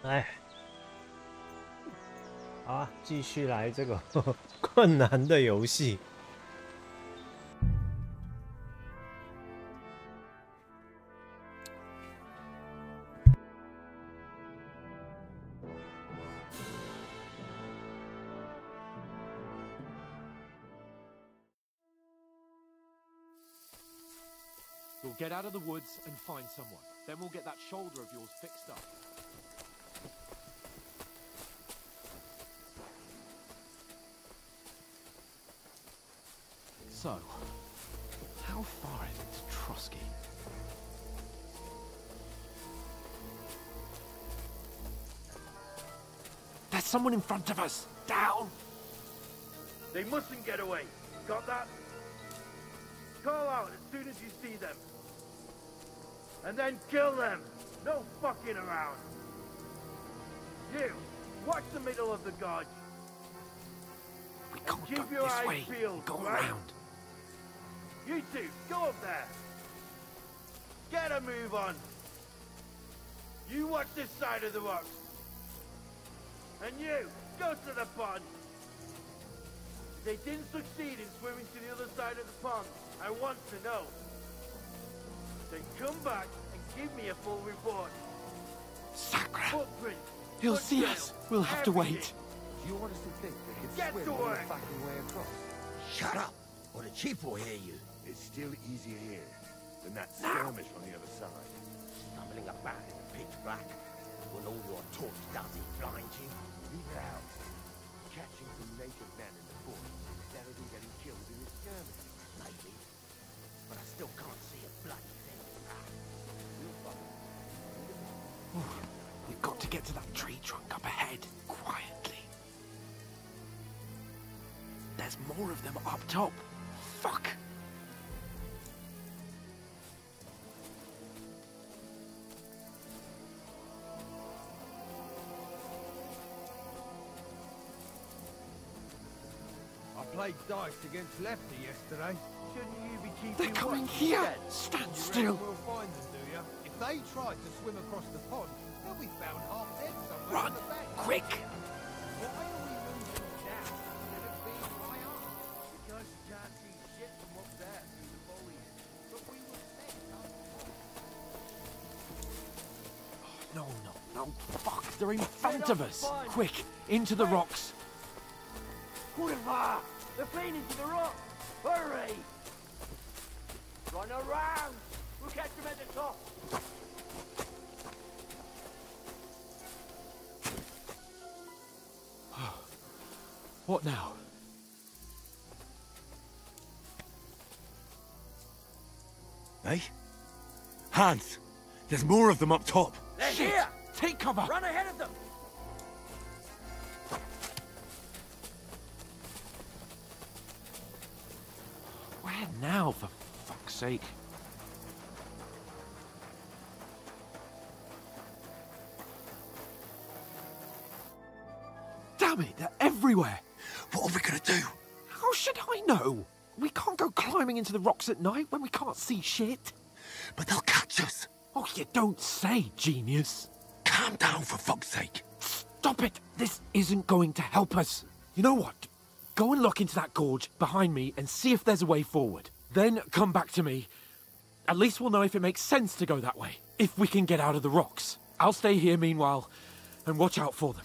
哎，好啊，继续来这个困难的游戏。We'll get out of the woods and find someone. Then we'll get that shoulder of yours fixed up. So, how far is it to Trotsky? There's someone in front of us! Down! They mustn't get away. Got that? Call out as soon as you see them. And then kill them. No fucking around. You, watch the middle of the gorge. We can't Keep go your this eyes way. peeled, Go right? around. You two, go up there. Get a move on. You watch this side of the rocks. And you, go to the pond. If they didn't succeed in swimming to the other side of the pond, I want to know. Then come back and give me a full report. Sacra! Footprint. He'll see foottrail, us. We'll have to everything. wait. Do you honestly think they can Get swim to all the work. fucking way across? Shut up, or the chief will hear you. It's still easier here than that Now. skirmish on the other side. Stumbling about in the pitch black, when all your torch does is blind you. Leave it out. Catching some naked men in the bush is better than getting killed in a skirmish. Maybe, but I still can't see a bloody thing. We've got to get to that tree trunk up ahead, quietly. There's more of them up top. Fuck! I played dice against Lefty yesterday. Shouldn't you be keeping They're coming watch here! instead? Stand You reckon still! we'll find them, do you? If they tried to swim across the pond, they'll be found half dead somewhere Run! in the bank. Quick! Why are we moving down instead of being high up? Because you can't see shit from up there through the foliage. But we were set up. No, no, no. Fuck! They're in front of us! fine. Quick! Into the rocks! Kurva! They're fleeing into the rock! Hurry! Run around! We'll catch them at the top! What now? Hey? Hans! There's more of them up top! They're Shit! here! Take cover! Run ahead of them! Where now, for fuck's sake? Damn it, they're everywhere! What are we gonna do? How should I know? We can't go climbing into the rocks at night when we can't see shit. But they'll catch us. Oh, you don't say, genius. Calm down, for fuck's sake. Stop it! This isn't going to help us. You know what? Go and look into that gorge behind me and see if there's a way forward. Then come back to me. At least we'll know if it makes sense to go that way. If we can get out of the rocks. I'll stay here meanwhile and watch out for them.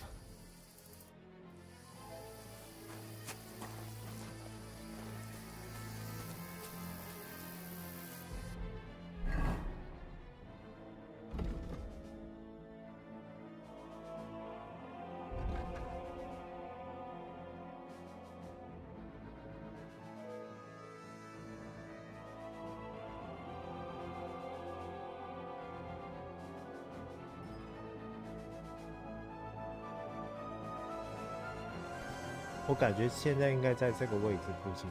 我感觉现在应该在这个位置附近。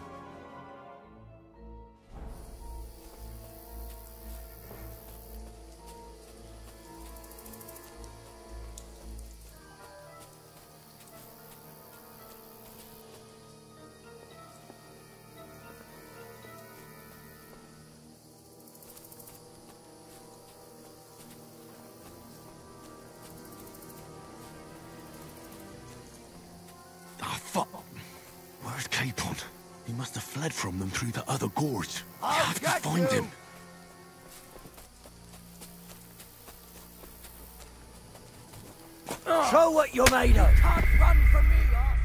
He must have fled from them through the other gorge. I have to find him. Show what you're made of! Can't run from me, ass!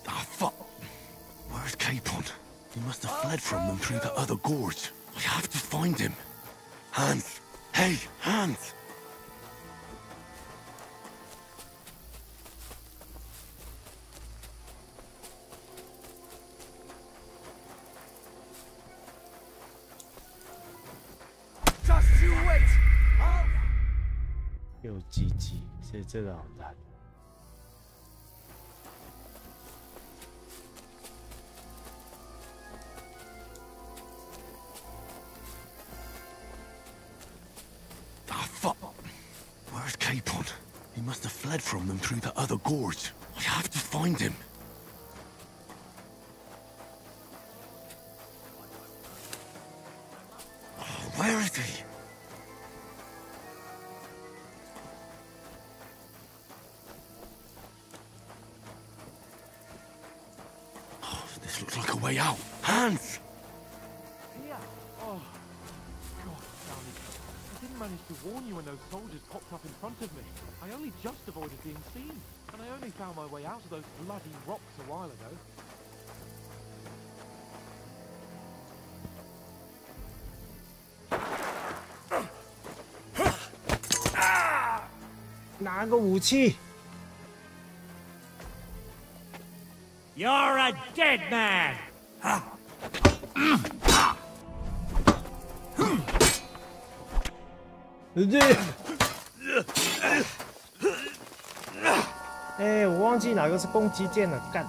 Ah, fuck. Where's Capon? He must have fled from them through the other gorge. I have to find him. Hans! Hey, Hans! Just you wait! I'll... 又鸡鸡，是这个好难。Ah, fuck. Where's Capon? He must have fled from them through the other gorge. I have to find him. Oh, where is he? Oh, this looks like a way out. Hans! Yeah. Oh, God, Sally. I didn't manage to warn you when those soldiers popped up in front of me. I only just avoided being seen. And I only found my way out of those bloody rocks a while ago. Ah! 拿个武器。 You're a dead man! 哎，我忘记哪个是攻击键了，干！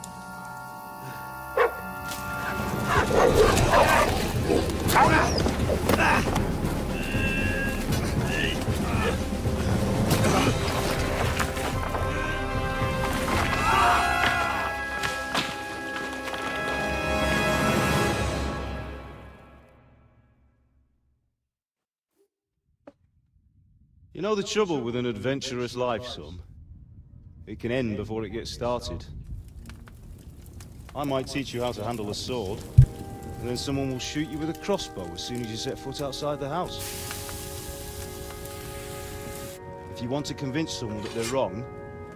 You know the trouble with an adventurous life, son? It can end before it gets started. I might teach you how to handle a sword, and then someone will shoot you with a crossbow as soon as you set foot outside the house. If you want to convince someone that they're wrong,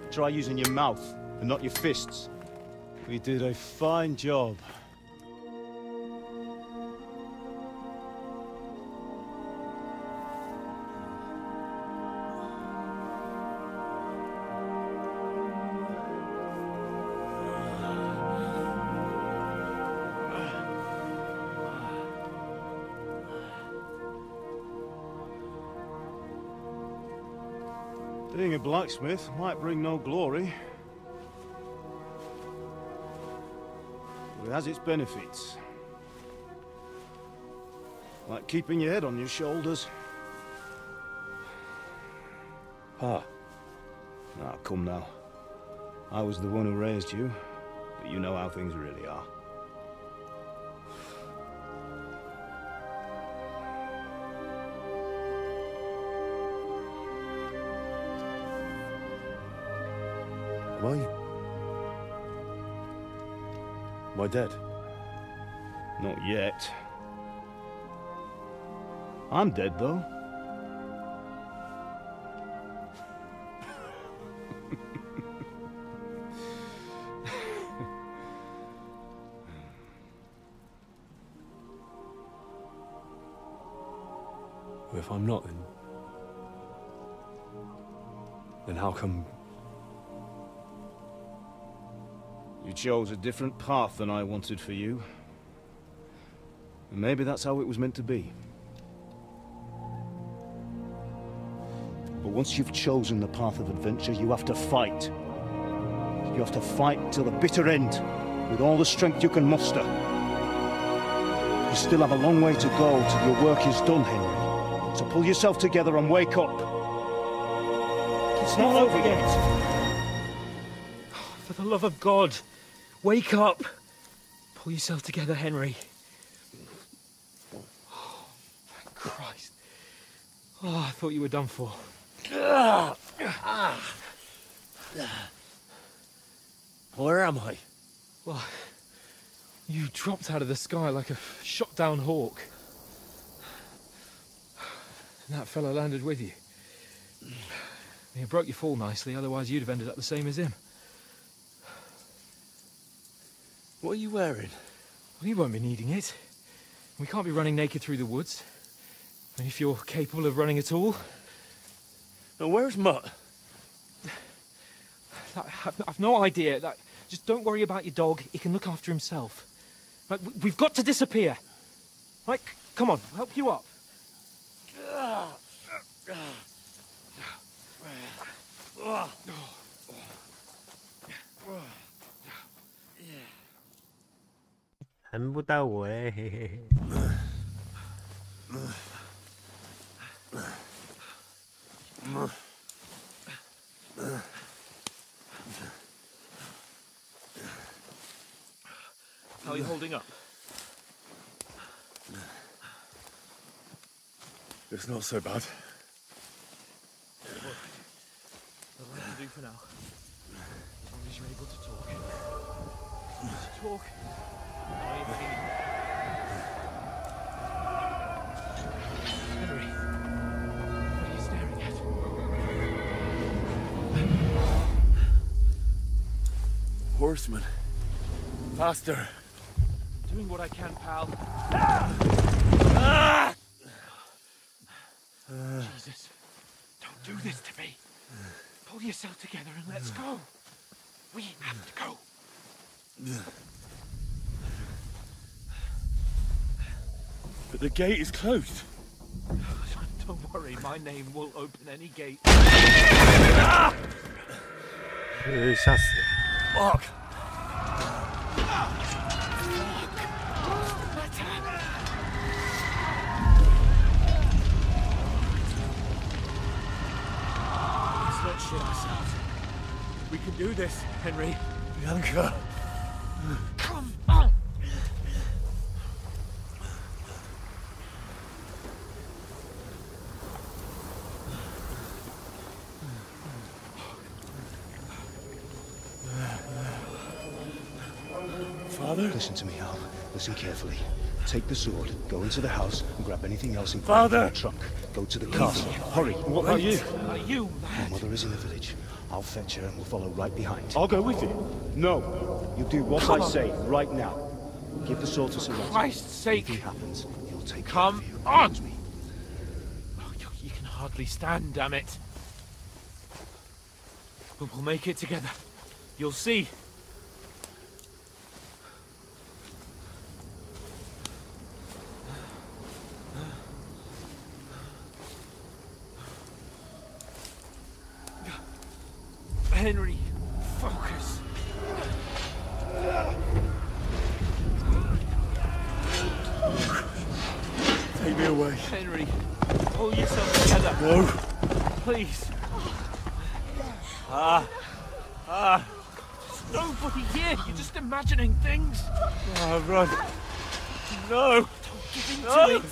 try using your mouth and not your fists. We did a fine job. Being a blacksmith might bring no glory, but it has its benefits. Like keeping your head on your shoulders. Pa. Ah, come now. I was the one who raised you, but you know how things really are. Am I dead? Not yet. I'm dead, though. If I'm not, then how come... You chose a different path than I wanted for you. And maybe that's how it was meant to be. But once you've chosen the path of adventure, you have to fight. You have to fight till the bitter end, with all the strength you can muster. You still have a long way to go till your work is done, Henry. So pull yourself together and wake up. It's not over yet. For the love of God, wake up. Pull yourself together, Henry. Oh, thank Christ. Oh, I thought you were done for. Where am I? Well, you dropped out of the sky like a shot-down hawk. And that fella landed with you. He broke your fall nicely, otherwise you'd have ended up the same as him. What are you wearing? Well, you won't be needing it. We can't be running naked through the woods. And if you're capable of running at all... Now, where's Mutt? I've no idea. Just don't worry about your dog. He can look after himself. Right, we've got to disappear. Right, come on, I'll help you up.还不到我哎，嘿嘿嘿。How are you holding up? It's not so bad. That'll have to do for now. As long as you're able to talk. Talk. Henry, what are you staring at? Horseman. Faster. Doing what I can, pal. Jesus, don't do this to me. Pull yourself together and let's go. We have to go. But the gate is closed. Don't worry, my name will open any gate. 吓死了！ Fuck. Let's not shit ourselves. We can do this, Henry. Bianca. Come on! Father? Listen to me, Al. Listen carefully. Take the sword, go into the house, and grab anything else in Father! the truck. Go to the castle. Hurry. What about you? Are you My mad? mother is in the village. I'll fetch her and we'll follow right behind. I'll go with you. No. You do what Come I on. say right now. Give the sword to Sir Walter. Christ's sake! If anything happens, he'll take Come care of you. on. Promise me. Oh, you can hardly stand, damn it. But we'll make it together. You'll see. Henry, focus. Take me away. Henry, pull yourself together. No. Please. There's nobody here. You're just imagining things. Run. No. Don't give in to it.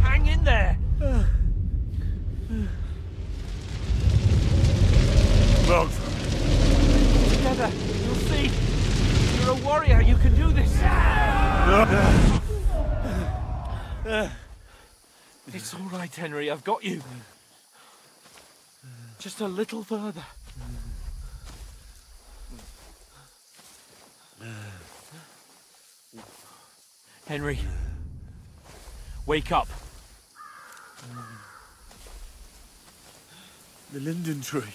Hang in there. Run. Together. You'll see. You're a warrior. You can do this. It's all right, Henry. I've got you. Just a little further. Henry, wake up. The linden tree.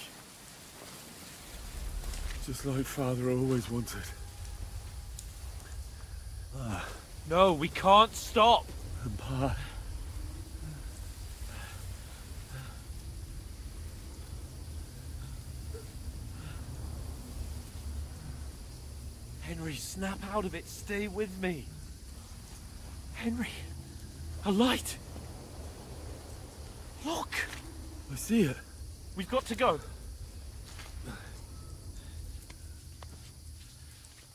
Just like Father always wanted. No, we can't stop. And Pa. Henry, snap out of it. Stay with me. Henry, a light. Look. I see it. We've got to go.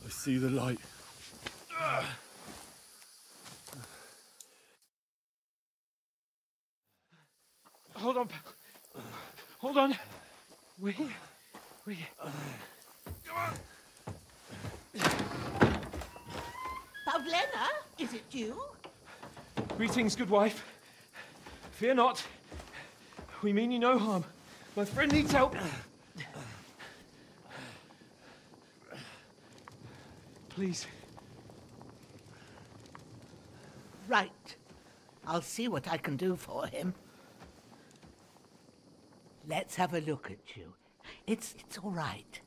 I see the light. Hold on. Hold on. We... Pavlena, is it you? Greetings, good wife. Fear not. We mean you no harm. My friend needs help. Please. Right. I'll see what I can do for him. Let's have a look at you. It's all right.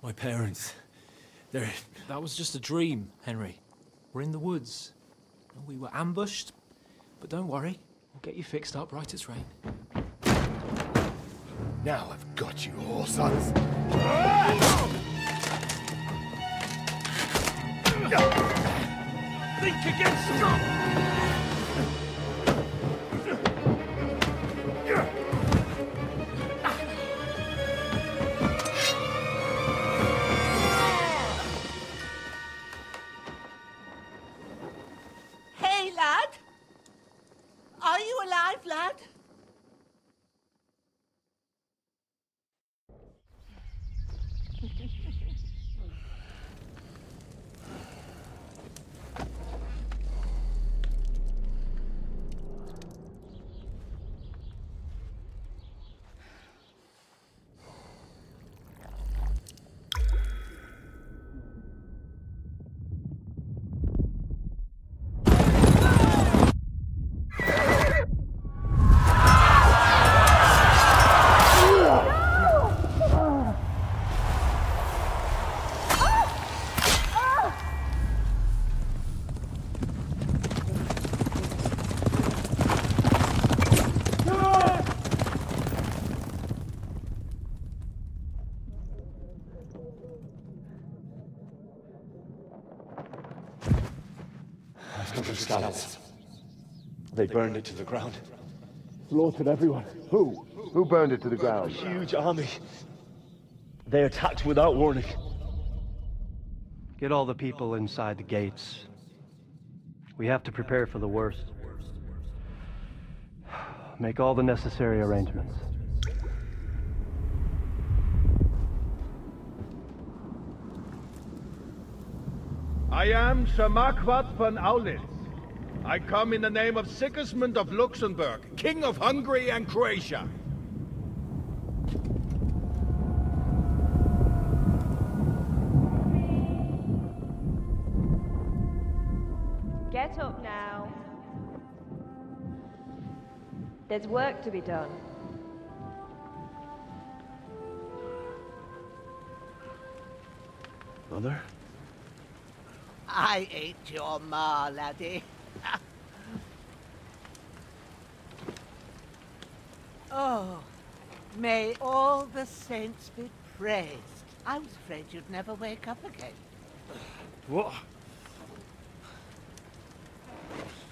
My parents. They're... That was just a dream, Henry. We're in the woods. We were ambushed. But don't worry. We'll get you fixed up right as rain. Now I've got you, whore sons. Think again, strong! Hey, lad! Are you alive, lad? They burned it to the ground. Slaughtered everyone. Who? Who burned it to the ground? A huge army. They attacked without warning. Get all the people inside the gates. We have to prepare for the worst. Make all the necessary arrangements. I am Sir Marquardt von Aulitz. I come in the name of Sigismund of Luxembourg, King of Hungary and Croatia. Get up now. There's work to be done. Mother? I ain't your ma, laddie. Oh, may all the saints be praised. I was afraid you'd never wake up again. What?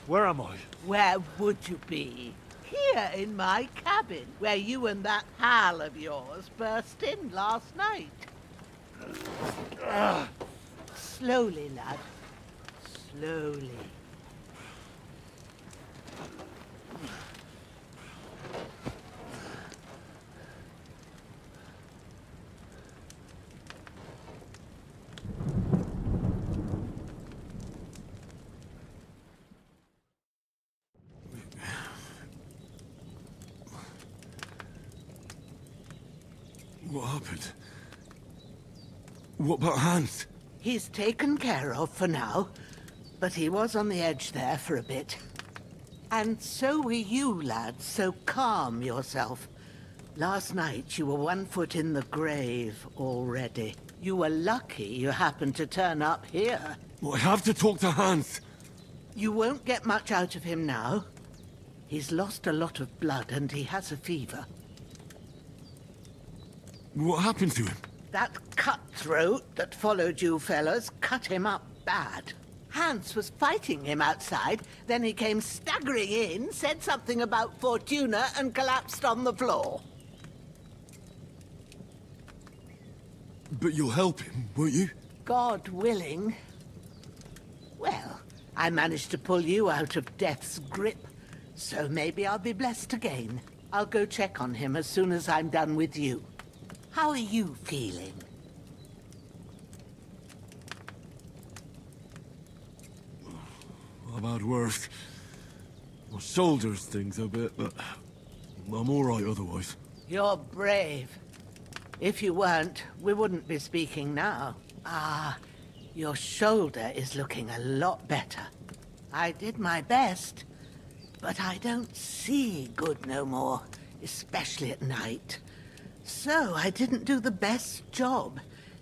Where am I? Where would you be? Here in my cabin, where you and that pal of yours burst in last night. Slowly, lad. Slowly. What happened? What about Hans? He's taken care of for now, but he was on the edge there for a bit. And so were you, lad, so calm yourself. Last night you were 1 foot in the grave already. You were lucky you happened to turn up here. Well, I have to talk to Hans. You won't get much out of him now. He's lost a lot of blood and he has a fever. What happened to him? That cutthroat that followed you fellas cut him up bad. Hans was fighting him outside, then he came staggering in, said something about Fortuna, and collapsed on the floor. But you'll help him, won't you? God willing. Well, I managed to pull you out of death's grip, so maybe I'll be blessed again. I'll go check on him as soon as I'm done with you. How are you feeling? I've had worse. My shoulders stings a bit, but I'm all right otherwise. You're brave. If you weren't, we wouldn't be speaking now. Ah, your shoulder is looking a lot better. I did my best, but I don't see good no more, especially at night. So I didn't do the best job.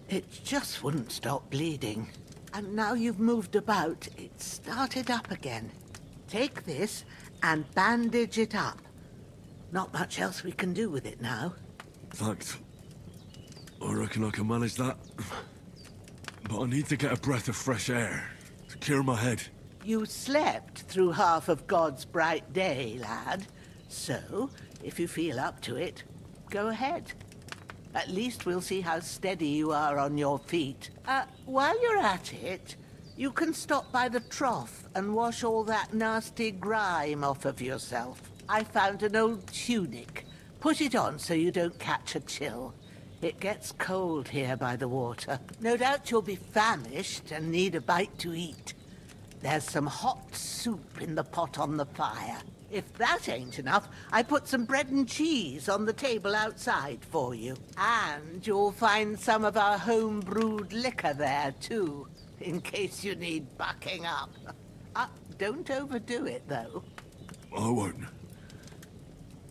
It just wouldn't stop bleeding. And now you've moved about, it started up again. Take this and bandage it up. Not much else we can do with it now. Thanks. I reckon I can manage that. But I need to get a breath of fresh air to clear my head. You slept through half of God's bright day, lad. So, if you feel up to it, go ahead. At least we'll see how steady you are on your feet. While you're at it, you can stop by the trough and wash all that nasty grime off of yourself. I found an old tunic. Put it on so you don't catch a chill. It gets cold here by the water. No doubt you'll be famished and need a bite to eat. There's some hot soup in the pot on the fire. If that ain't enough, I put some bread and cheese on the table outside for you. And you'll find some of our home-brewed liquor there, too, in case you need bucking up. Don't overdo it, though. I won't.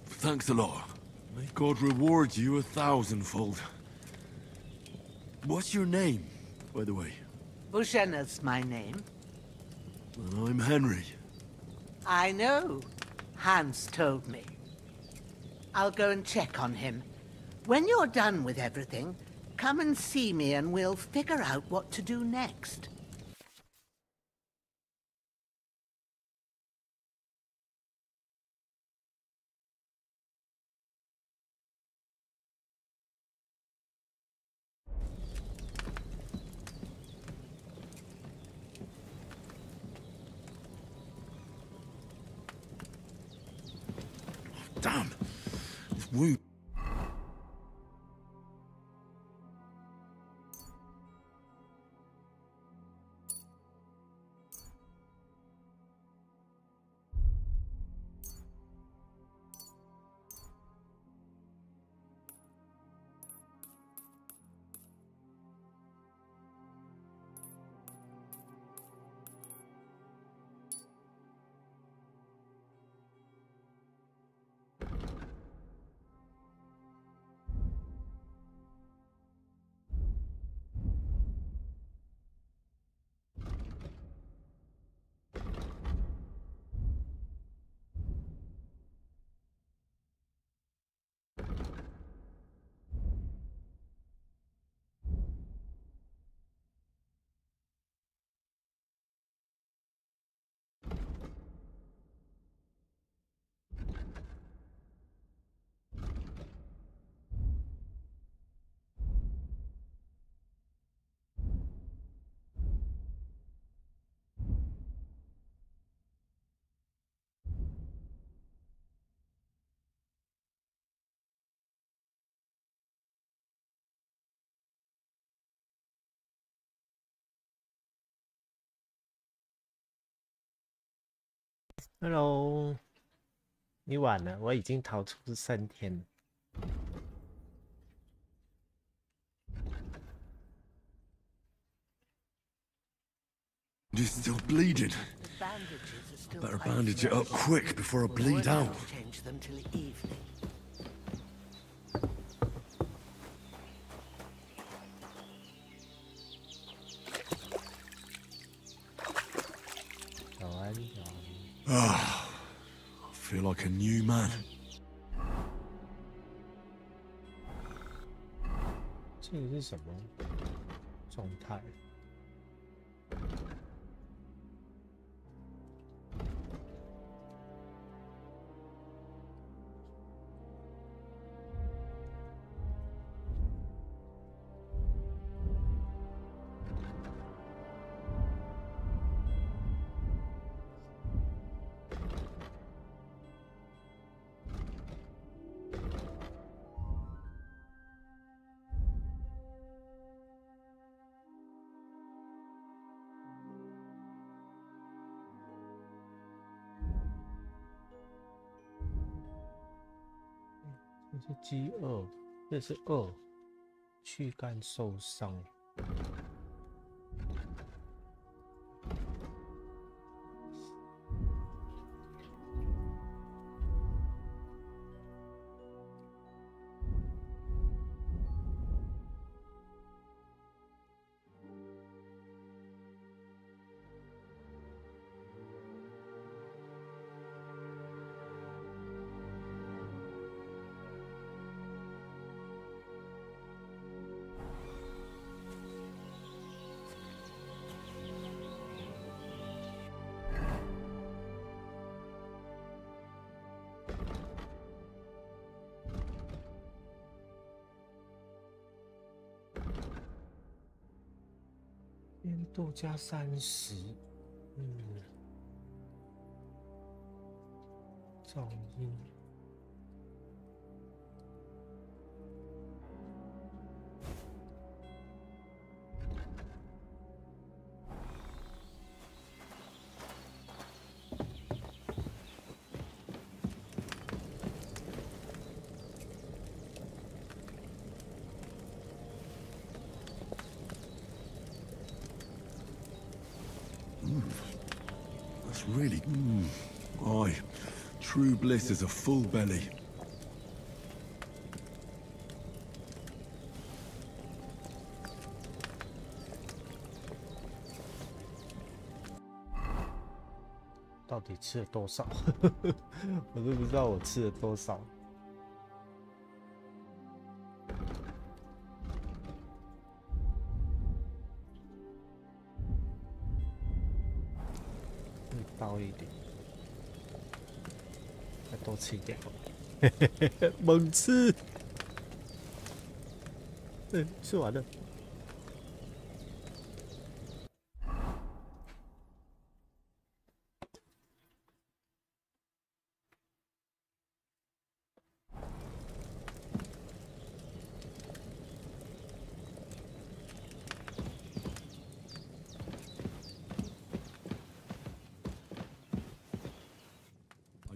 Thanks a lot. May God reward you 1,000-fold. What's your name, by the way? Bushenna's my name. And I'm Henry. I know. Hans told me. I'll go and check on him. When you're done with everything, come and see me and we'll figure out what to do next. Damn! This wound. Hello， 你晚了，我已经逃出3天了。You're still bleeding. Better bandage it up quick before I bleed out. Change them till evening. I feel like a new man. 这个是什么状态？这是G2，这是2，躯干受伤。温度加30，噪音。That's really... Aye. True bliss is a full belly. "到底吃了多少？我都不知道我吃了多少。高一点，再多吃一点。猛吃，吃完了。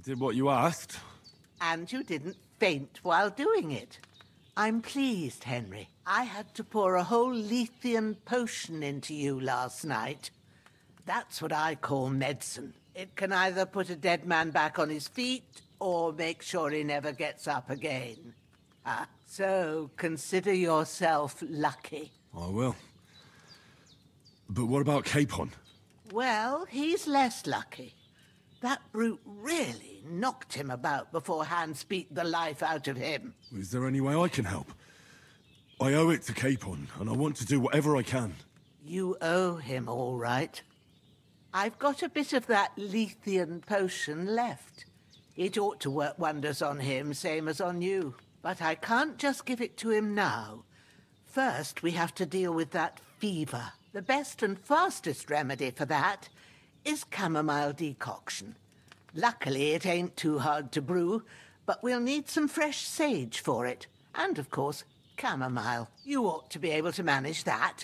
Did what you asked. And you didn't faint while doing it. I'm pleased, Henry. I had to pour a whole Lethean potion into you last night. That's what I call medicine. It can either put a dead man back on his feet, or make sure he never gets up again. So consider yourself lucky. I will. But what about Capon? Well, he's less lucky. That brute really knocked him about before Hans beat the life out of him. Is there any way I can help? I owe it to Capon, and I want to do whatever I can. You owe him, all right. I've got a bit of that Lethean potion left. It ought to work wonders on him, same as on you. But I can't just give it to him now. First, we have to deal with that fever. The best and fastest remedy for that is chamomile decoction. Luckily, it ain't too hard to brew, but we'll need some fresh sage for it. And, of course, chamomile. You ought to be able to manage that.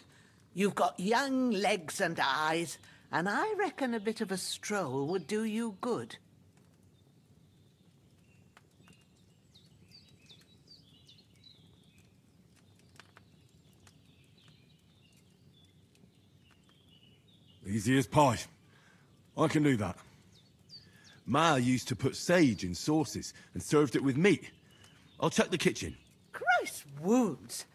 You've got young legs and eyes, and I reckon a bit of a stroll would do you good. Easy as pie. I can do that. Ma used to put sage in sauces and served it with meat. I'll check the kitchen. Christ wounds!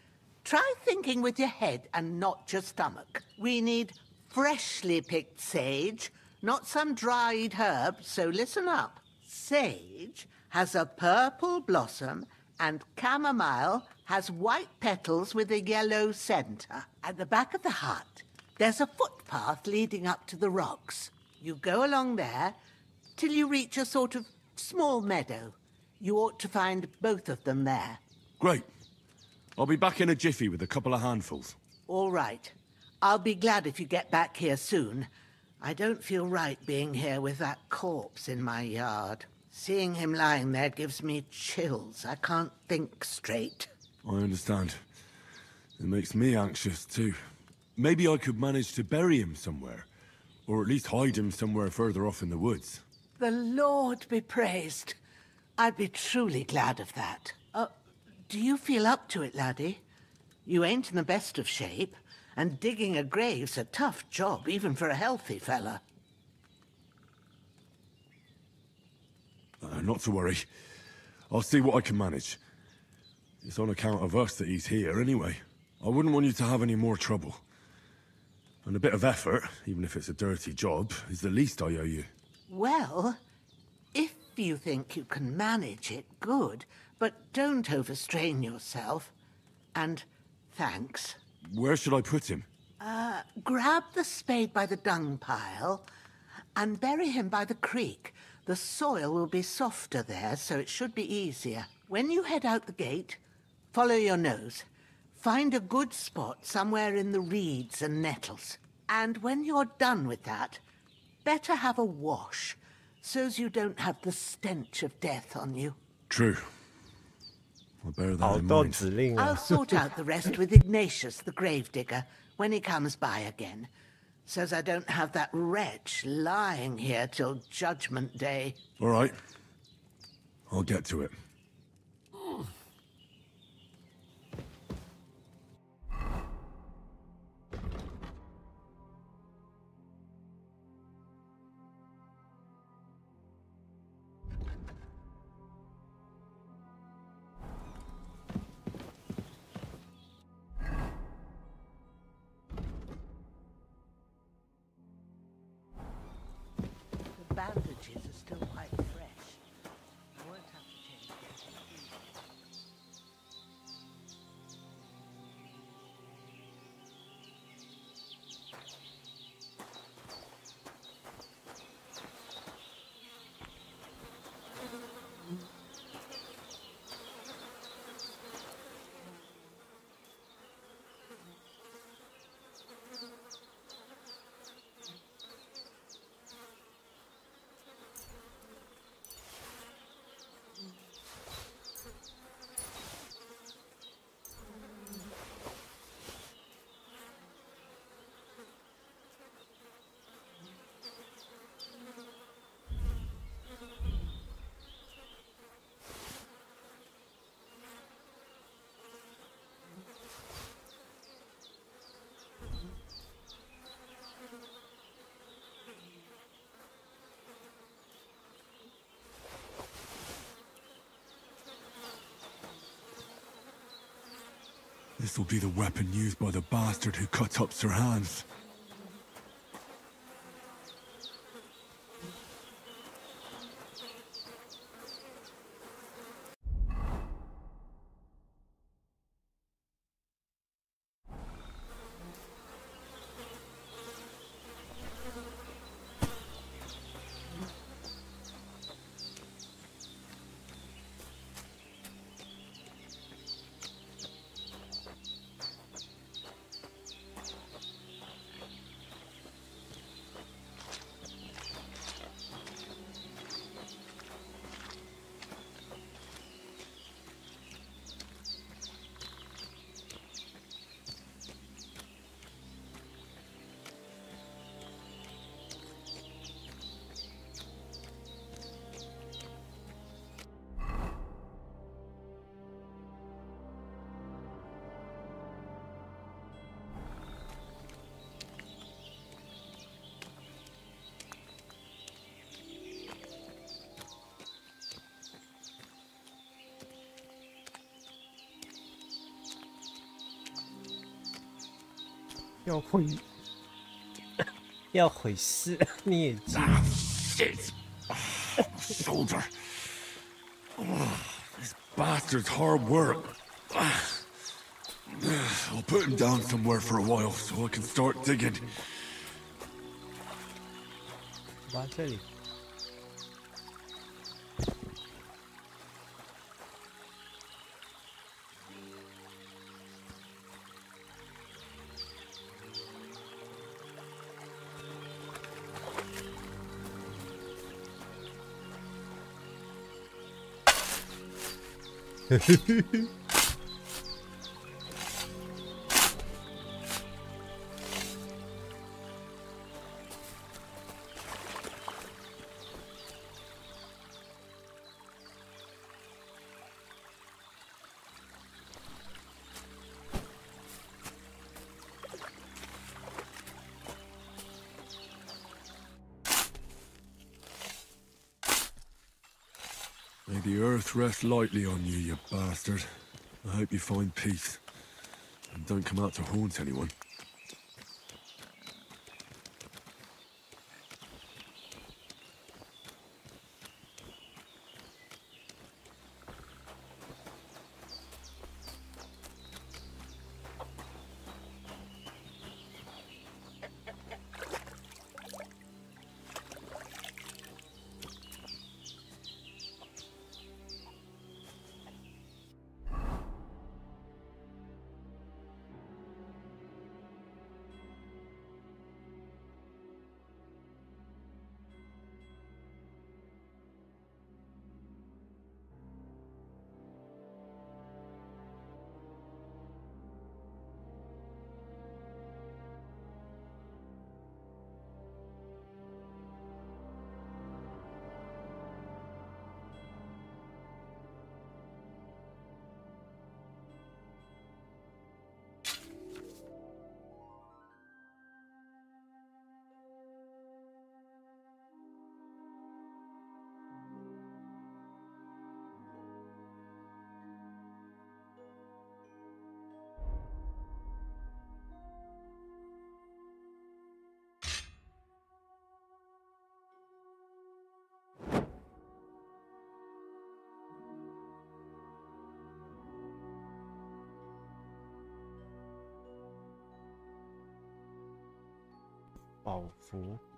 Try thinking with your head and not your stomach. We need freshly picked sage, not some dried herb, so listen up. Sage has a purple blossom and chamomile has white petals with a yellow center. At the back of the hut, there's a footpath leading up to the rocks. You go along there till you reach a sort of small meadow. You ought to find both of them there. Great. I'll be back in a jiffy with a couple of handfuls. All right. I'll be glad if you get back here soon. I don't feel right being here with that corpse in my yard. Seeing him lying there gives me chills. I can't think straight. I understand. It makes me anxious too. Maybe I could manage to bury him somewhere. Or at least hide him somewhere further off in the woods. The Lord be praised. I'd be truly glad of that. Do you feel up to it, laddie? You ain't in the best of shape, and digging a grave's a tough job, even for a healthy fella. Not to worry. I'll see what I can manage. It's on account of us that he's here anyway. I wouldn't want you to have any more trouble. And a bit of effort, even if it's a dirty job, is the least I owe you. Well, if you think you can manage it, good. But don't overstrain yourself. And thanks. Where should I put him? Grab the spade by the dung pile and bury him by the creek. The soil will be softer there, so it should be easier. When you head out the gate, follow your nose. Find a good spot somewhere in the reeds and nettles. And when you're done with that, better have a wash, so's you don't have the stench of death on you. True. I'll bear that in 好多 mind. 指令啊 I'll sort out the rest with Ignatius, the gravedigger, when he comes by again, so's I don't have that wretch lying here till Judgment Day. All right. I'll get to it. The bandages are still quite fresh. I won't have to change them. This'll be the weapon used by the bastard who cut up Sir Hans.要毁尸灭迹。Shit! Shoulder. This bastard's hard work. I'll put him down somewhere for a while so I can start digging. 吧，这里。May the earth rest lightly on you, you bastard. I hope you find peace. And don't come out to haunt anyone.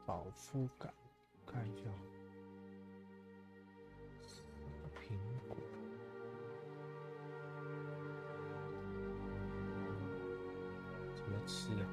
饱腹感，看一下。苹果，怎么吃啊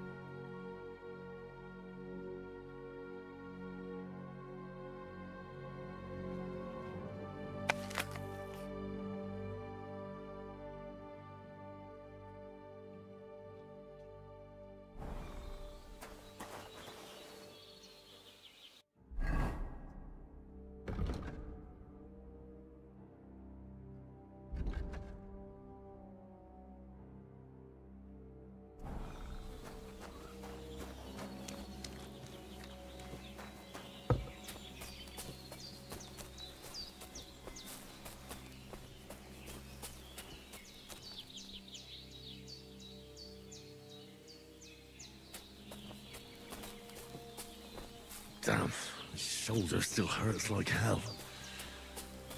？Damn, my shoulder still hurts like hell.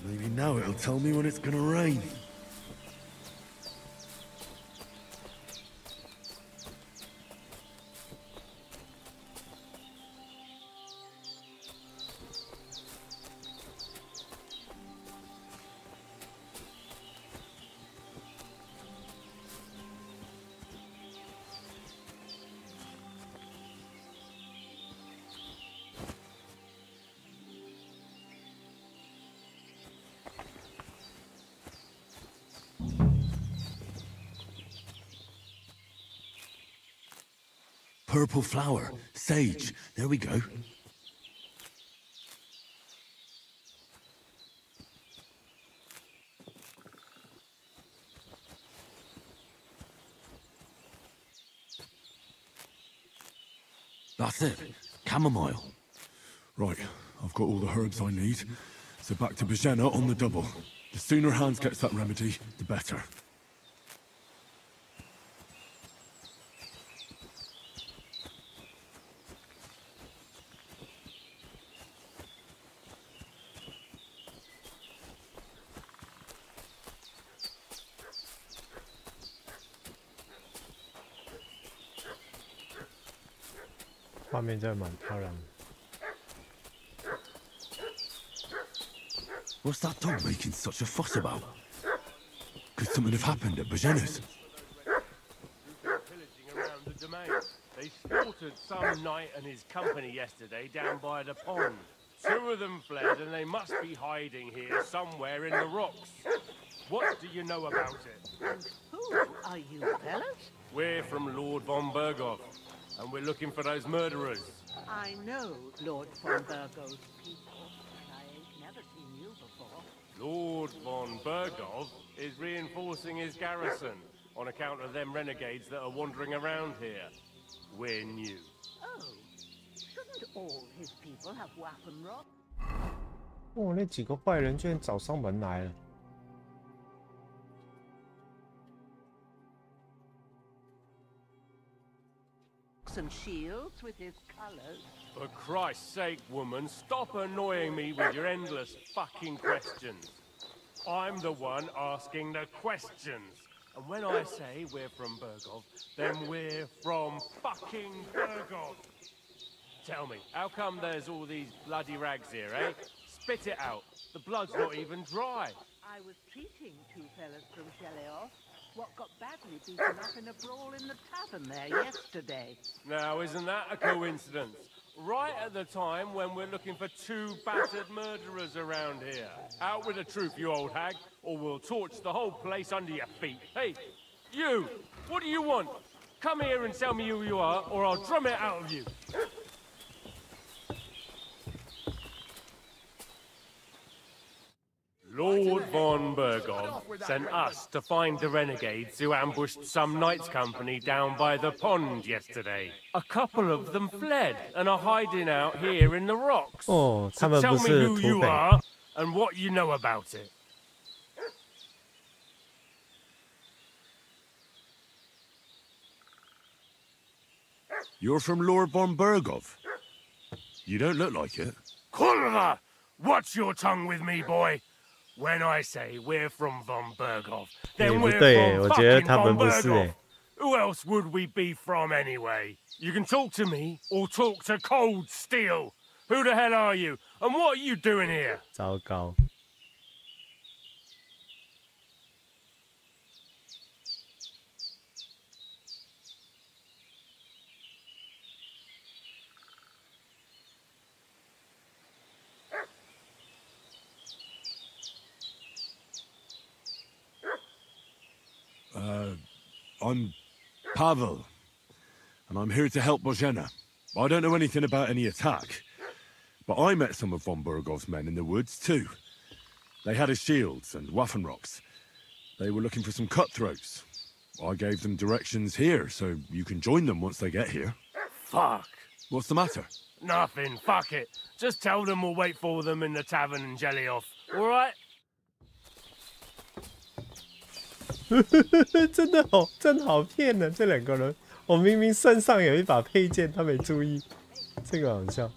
Maybe now it'll tell me when it's gonna rain. Purple flower, sage, there we go. That's it, chamomile. Right, I've got all the herbs I need, so back to Bajena on the double. The sooner Hans gets that remedy, the better. What's that dog making such a fuss about? Could something have happened at Bajena's? Pillaging around the domain. They slaughtered some knight and his company yesterday down by the pond. 2 of them fled and they must be hiding here somewhere in the rocks. What do you know about it? And who are you, fellas? We're from Lord von Berghoff, and we're looking for those murderers. I know Lord von Bergo's people, but I ain't never seen you before. Lord von Berghoff is reinforcing his garrison on account of them renegades that are wandering around here. We're new. Oh, shouldn't all his people have weapon rot? 哦，那几个坏人居然找上门来了。 And shields with his colors. For Christ's sake, woman, stop annoying me with your endless fucking questions. I'm the one asking the questions. And when I say we're from Burgov, then we're from fucking Burgov. Tell me, how come there's all these bloody rags here, eh? Spit it out. The blood's not even dry. I was treating two fellas from Shelley what got badly beaten up in a brawl in the tavern there yesterday. Now, isn't that a coincidence? Right at the time when we're looking for two battered murderers around here. Out with the truth, you old hag, or we'll torch the whole place under your feet. Hey, you! What do you want? Come here and tell me who you are, or I'll drum it out of you. Lord von Burgov sent us to find the renegades who ambushed some knights company down by the pond yesterday. A couple of them fled and are hiding out here in the rocks. Oh, so tell me who you are and what you know about it. You're from Lord von Burgov? You don't look like it. Kulva! Watch your tongue with me, boy. When I say we're from von Burgov, then we're from fucking von Burgov. Who else would we be from anyway? You can talk to me or talk to Cold Steel. Who the hell are you? And what are you doing here? 糟糕。 I'm Pavel, and I'm here to help Bozhena. I don't know anything about any attack, but I met some of von Burgov's men in the woods too. They had his shields and Waffenrocks. They were looking for some cutthroats. I gave them directions here, so you can join them once they get here. Fuck. What's the matter? Nothing, fuck it. Just tell them we'll wait for them in the tavern in Jelly-off, alright? 真好骗呢！这两个人，我明明身上有一把佩剑，他没注意，这个好笑。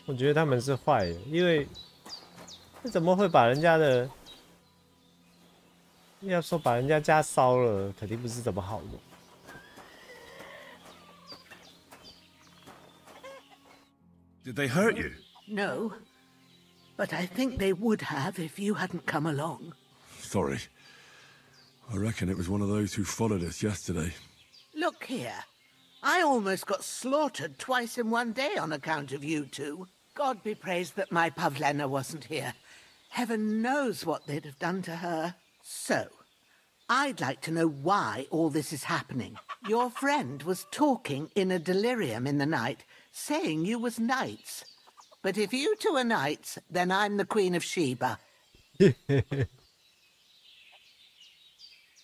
我觉得他们是坏的，因为怎么会把人家的，要说把人家家烧了，肯定不是怎么好的。Did they hurt you? No. But I think they would have if you hadn't come along. Sorry. I reckon it was one of those who followed us yesterday. Look here. I almost got slaughtered twice in one day on account of you two. God be praised that my Pavlena wasn't here. Heaven knows what they'd have done to her. So, I'd like to know why all this is happening. Your friend was talking in a delirium in the night, saying you was knights. But if you two are knights, then I'm the Queen of Sheba.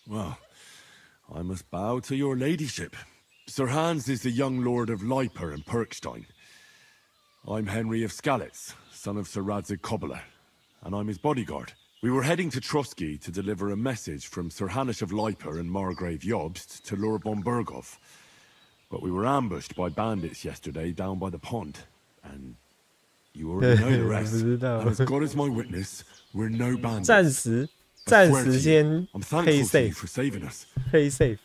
Well, I must bow to your ladyship. Sir Hans is the young lord of Leiper and Perkstein. I'm Henry of Skalitz, son of Sir Radzig Kobyla, and I'm his bodyguard. We were heading to Trotsky to deliver a message from Sir Hanish of Leiper and Margrave Jobst to Lord von Burgov. But we were ambushed by bandits yesterday down by the pond, and you already know the rest. And as God is my witness, we're no bandits. 暂时先 play safe. For saving us. Play safe.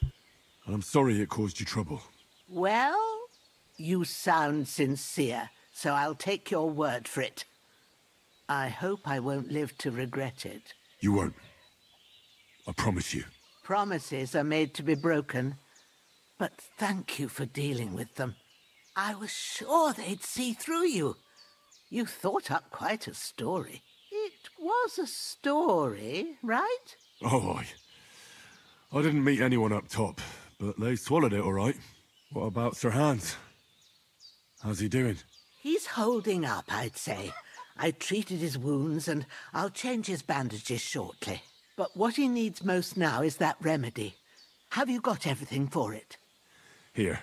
And I'm sorry it caused you trouble. Well, you sound sincere, so I'll take your word for it. I hope I won't live to regret it. You won't. I promise you. Promises are made to be broken, but thank you for dealing with them. I was sure they'd see through you. You thought up quite a story. It was a story, right? Oh, I didn't meet anyone up top, but they swallowed it all right. What about Sir Hans? How's he doing? He's holding up, I'd say. I treated his wounds, and I'll change his bandages shortly. But what he needs most now is that remedy. Have you got everything for it? Here.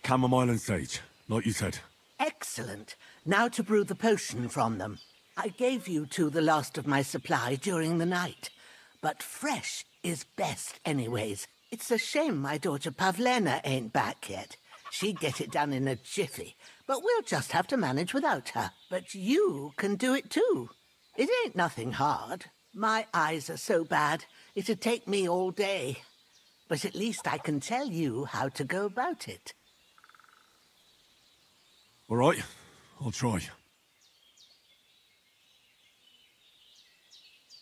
Chamomile and sage, like you said. Excellent. Now to brew the potion from them. I gave you two the last of my supply during the night. But fresh is best anyways. It's a shame my daughter Pavlena ain't back yet. She'd get it done in a jiffy, but we'll just have to manage without her. But you can do it too. It ain't nothing hard. My eyes are so bad, it'd take me all day. But at least I can tell you how to go about it. All right, I'll try.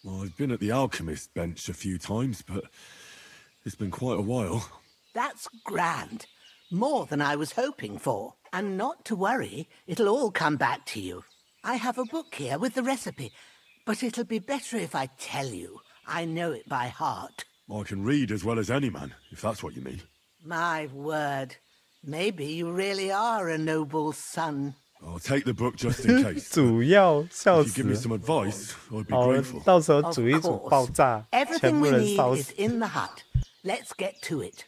Well, I've been at the alchemist bench a few times, but it's been quite a while. That's grand. More than I was hoping for. And not to worry, it'll all come back to you. I have a book here with the recipe, but it'll be better if I tell you. I know it by heart. I can read as well as any man, if that's what you mean. My word. Maybe you really are a noble son. I'll take the book just in case. 主要笑 If you 死 give me 了。 some advice, I'd be 好， grateful. 到时候 Of 煮一煮 course. 爆炸，全 Everything 部 we 人 need 烧 is 死。 in the hut. Let's get to it.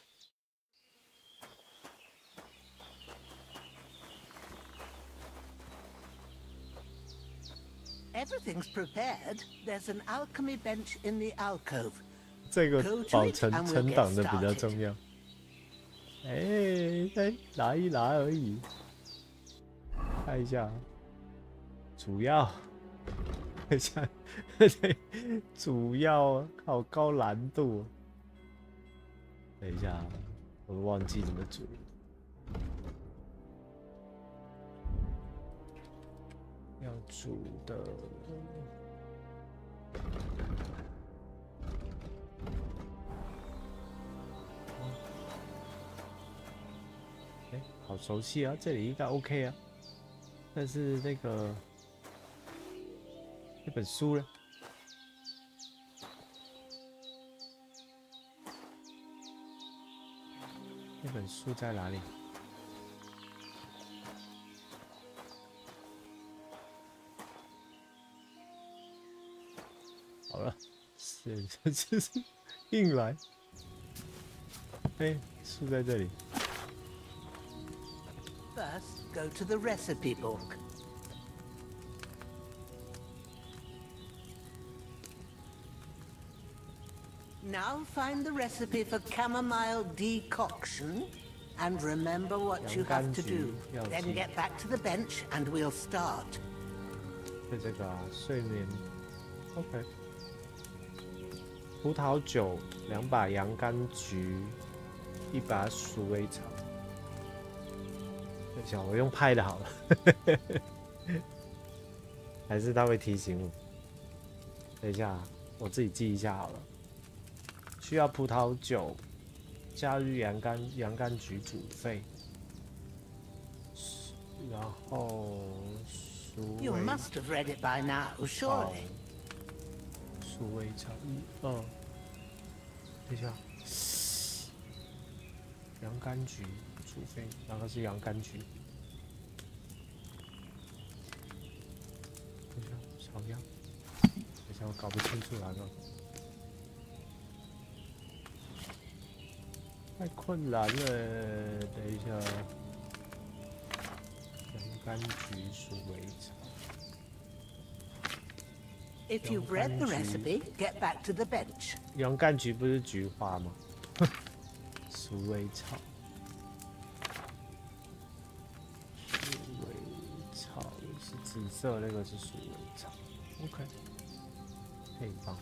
Everything's prepared. There's an alchemy bench in the alcove. 这个 Go to 保 it 存 and we'll 存 get 档的比较 started. 重要。拿一拿而已。看一下，主要，看一下，主要好高难度。等一下，我都忘记怎么煮。要煮的。好熟悉啊，这里应该 OK 啊。但是那本书呢？那本书在哪里？好了，是硬来。书在这里。 First, go to the recipe book. Now find the recipe for chamomile decoction and remember what you have to do. Then get back to the bench and we'll start. 这个啊，睡眠 ，OK。葡萄酒2把洋甘菊，1把鼠尾草。 等一下，我用拍的好了，还是他会提醒我？等一下，我自己记一下好了。需要葡萄酒，加入洋甘菊煮沸，然后鼠尾。You must have read it by now, surely. 鼠尾草1、2。等一下，洋甘菊。 煮沸，然后是洋甘菊。等一下，小样，等一下我搞不清楚哪个，太困难了。等一下，洋甘菊、鼠尾草。If you've read the recipe, get back to the bench. 洋甘菊不是菊花吗？鼠尾草。 紫色那个是鼠尾草 ，OK， 配方。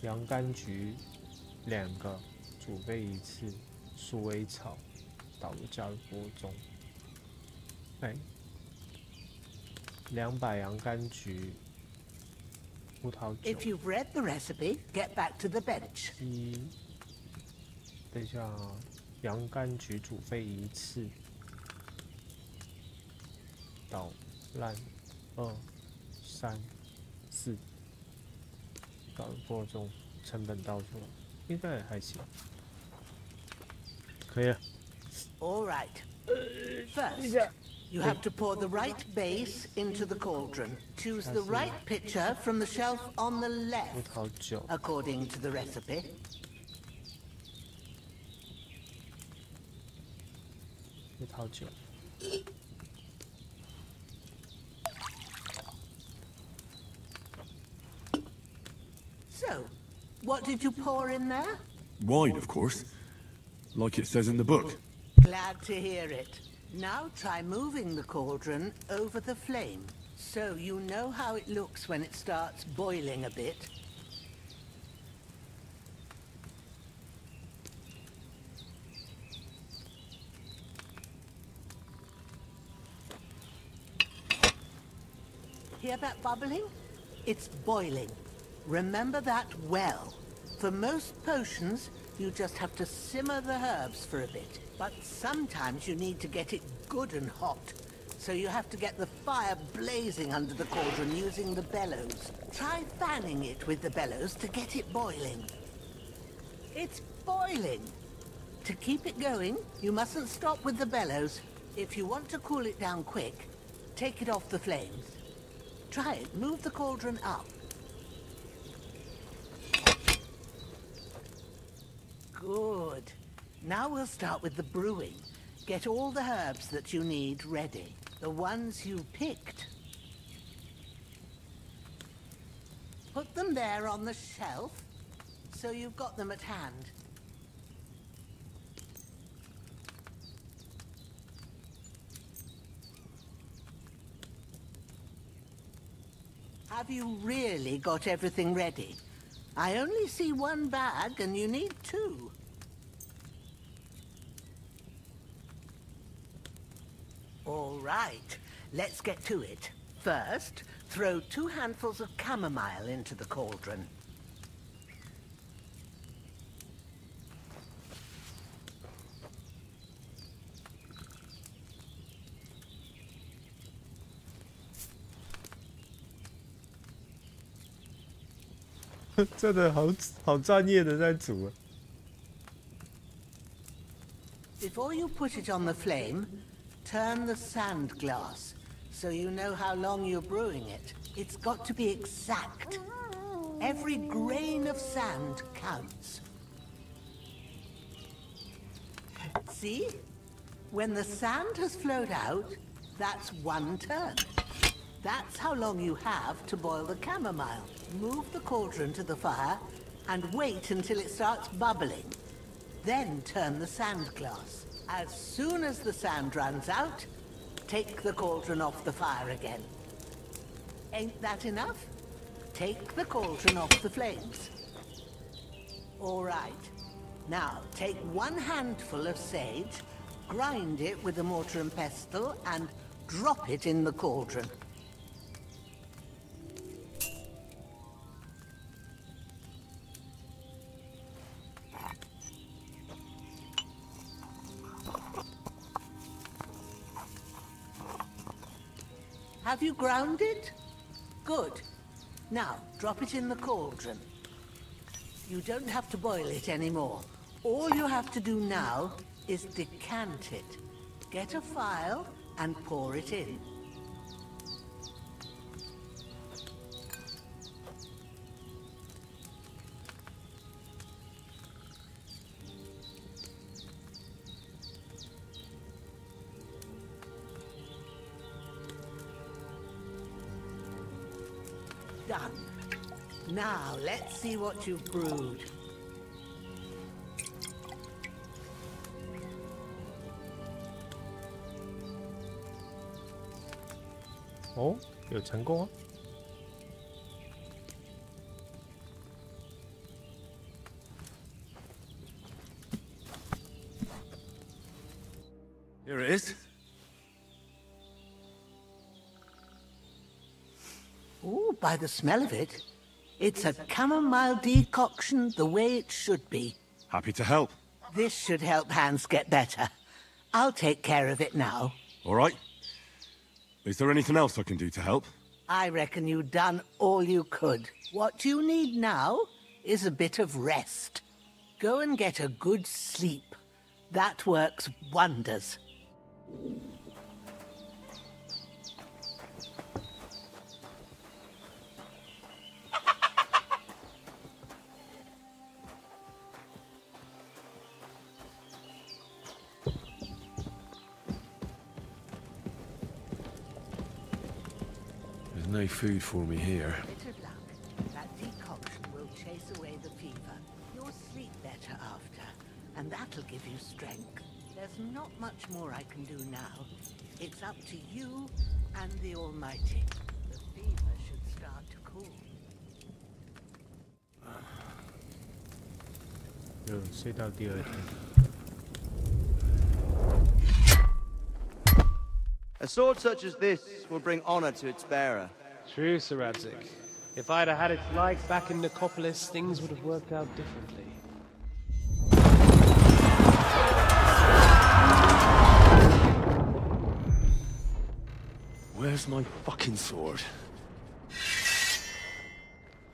洋甘菊2个，煮沸1次，鼠尾草倒入加入锅中。2把洋甘菊，葡萄酒。 If you've read the recipe, get back to the bench. 等一下，洋甘菊煮沸1次。 捣烂，2、3、4，倒入锅中，成本倒出来，应该还行，可以了。All right. First, you have to pour the right base into the cauldron. Choose the right pitcher from the shelf on the left, according to the recipe. 这好久。 So, what did you pour in there? Wine, of course. Like it says in the book. Glad to hear it. Now try moving the cauldron over the flame, so you know how it looks when it starts boiling a bit. Hear that bubbling? It's boiling. Remember that well. For most potions, you just have to simmer the herbs for a bit. But sometimes you need to get it good and hot. So you have to get the fire blazing under the cauldron using the bellows. Try fanning it with the bellows to get it boiling. It's boiling. To keep it going, you mustn't stop with the bellows. If you want to cool it down quick, take it off the flames. Try it. Move the cauldron up. Good. Now we'll start with the brewing. Get all the herbs that you need ready. The ones you picked. Put them there on the shelf, so you've got them at hand. Have you really got everything ready? I only see one bag and you need two. All right, let's get to it. First, throw 2 handfuls of chamomile into the cauldron.真的好专业的在煮啊。 Before you put it on the flame, turn the sand glass, so you know how long you're brewing it. It's got to be exact. Every grain of sand counts. See? When the sand has flowed out, that's 1 turn. That's how long you have to boil the chamomile. Move the cauldron to the fire and wait until it starts bubbling. Then turn the sand glass. As soon as the sand runs out, take the cauldron off the fire again. Ain't that enough? Take the cauldron off the flames. All right. Now, take 1 handful of sage, grind it with a mortar and pestle, and drop it in the cauldron. Have you ground it? Good. Now, drop it in the cauldron. You don't have to boil it anymore. All you have to do now is decant it. Get a phial and pour it in. Done. Now, let's see what you've brewed. Oh, 有成功啊！ Here it is. Ooh, by the smell of it, it's a chamomile decoction the way it should be. Happy to help. This should help Hans get better. I'll take care of it now. All right. Is there anything else I can do to help? I reckon you've done all you could. What you need now is a bit of rest. Go and get a good sleep. That works wonders. no food for me here. Bit of luck. That decoction will chase away the fever. You'll sleep better after, and that'll give you strength. There's not much more I can do now. It's up to you and the Almighty. The fever should start to cool. 就睡到第二天。 A sword such as this will bring honor to its bearer. True, Sir RYZEN. If I'd have had its like back in Nicopolis, things would have worked out differently. Where's my fucking sword?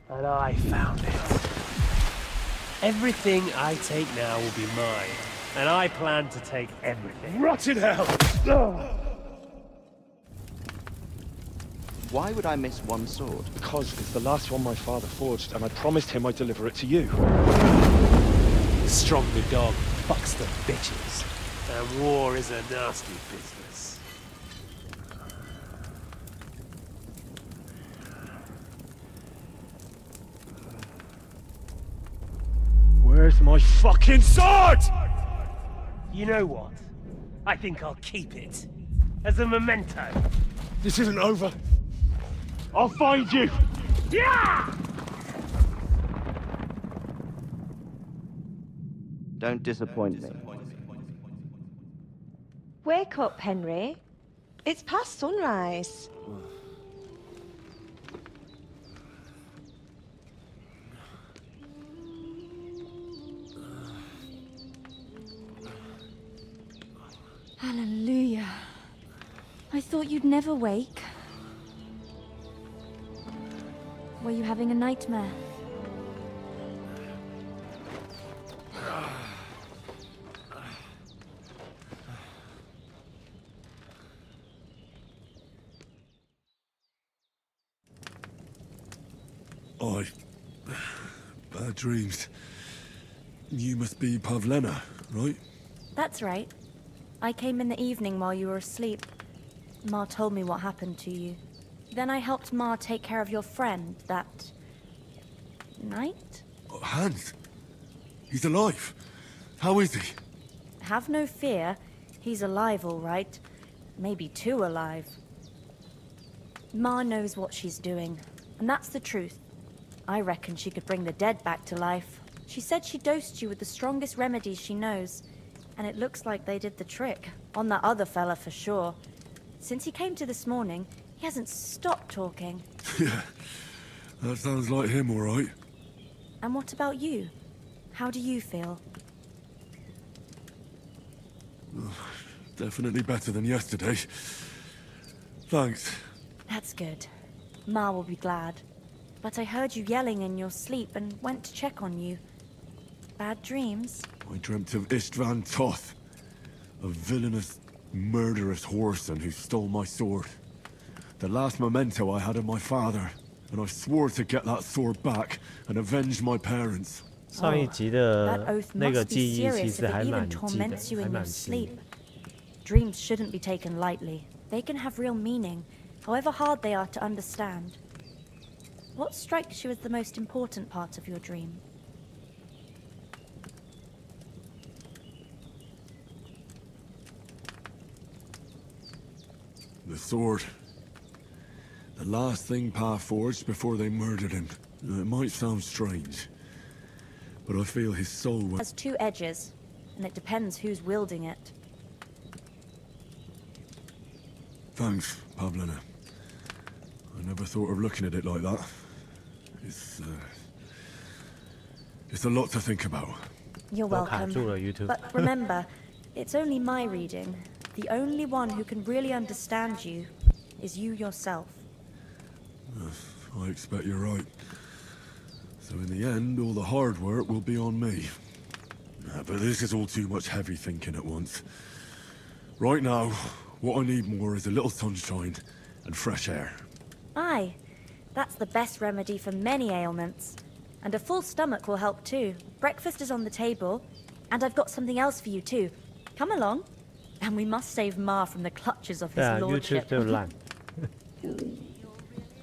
And I found it. Everything I take now will be mine, and I plan to take everything. Rotted hell! Why would I miss one sword? Because it's the last one my father forged, and I promised him I'd deliver it to you. Stronger dog fucks the bitches, and war is a nasty business. Where's my fucking sword? You know what? I think I'll keep it. As a memento. This isn't over. I'll find you! Yeah! Don't disappoint me. Wake up, Henry. It's past sunrise. Hallelujah. I thought you'd never wake. Were you having a nightmare? Bad dreams. You must be Pavlena, right? That's right. I came in the evening while you were asleep. Ma told me what happened to you. Then I helped Ma take care of your friend that night? Hans? He's alive. How is he? Have no fear. He's alive, all right. Maybe too alive. Ma knows what she's doing, and that's the truth. I reckon she could bring the dead back to life. She said she dosed you with the strongest remedies she knows, and it looks like they did the trick. On that other fella for sure. Since he came to this morning, he hasn't stopped talking. Yeah, that sounds like him, all right. And what about you? How do you feel? Definitely better than yesterday. Thanks. That's good. Ma will be glad. But I heard you yelling in your sleep and went to check on you. Bad dreams? I dreamt of Istvan Toth, a villainous, murderous whoreson who stole my sword. The last memento I had of my father, and I swore to get that sword back and avenge my parents. 上一集的那个记忆其实还蛮记得，还蛮细的。 Dreams shouldn't be taken lightly. They can have real meaning, however hard they are to understand. What strikes you as the most important part of your dream? The sword. The last thing Pa forged before they murdered him. It might sound strange, but I feel his soul has two edges, and it depends who's wielding it. Thanks, Pavlena. I never thought of looking at it like that. It's a lot to think about. You're welcome. But remember, it's only my reading. The only one who can really understand you is you yourself. I expect you're right. So in the end, all the hard work will be on me. But this is all too much heavy thinking at once. Right now, what I need more is a little sunshine and fresh air. Aye, that's the best remedy for many ailments. And a full stomach will help too. Breakfast is on the table, and I've got something else for you too. Come along. And we must save Ma from the clutches of his lordship.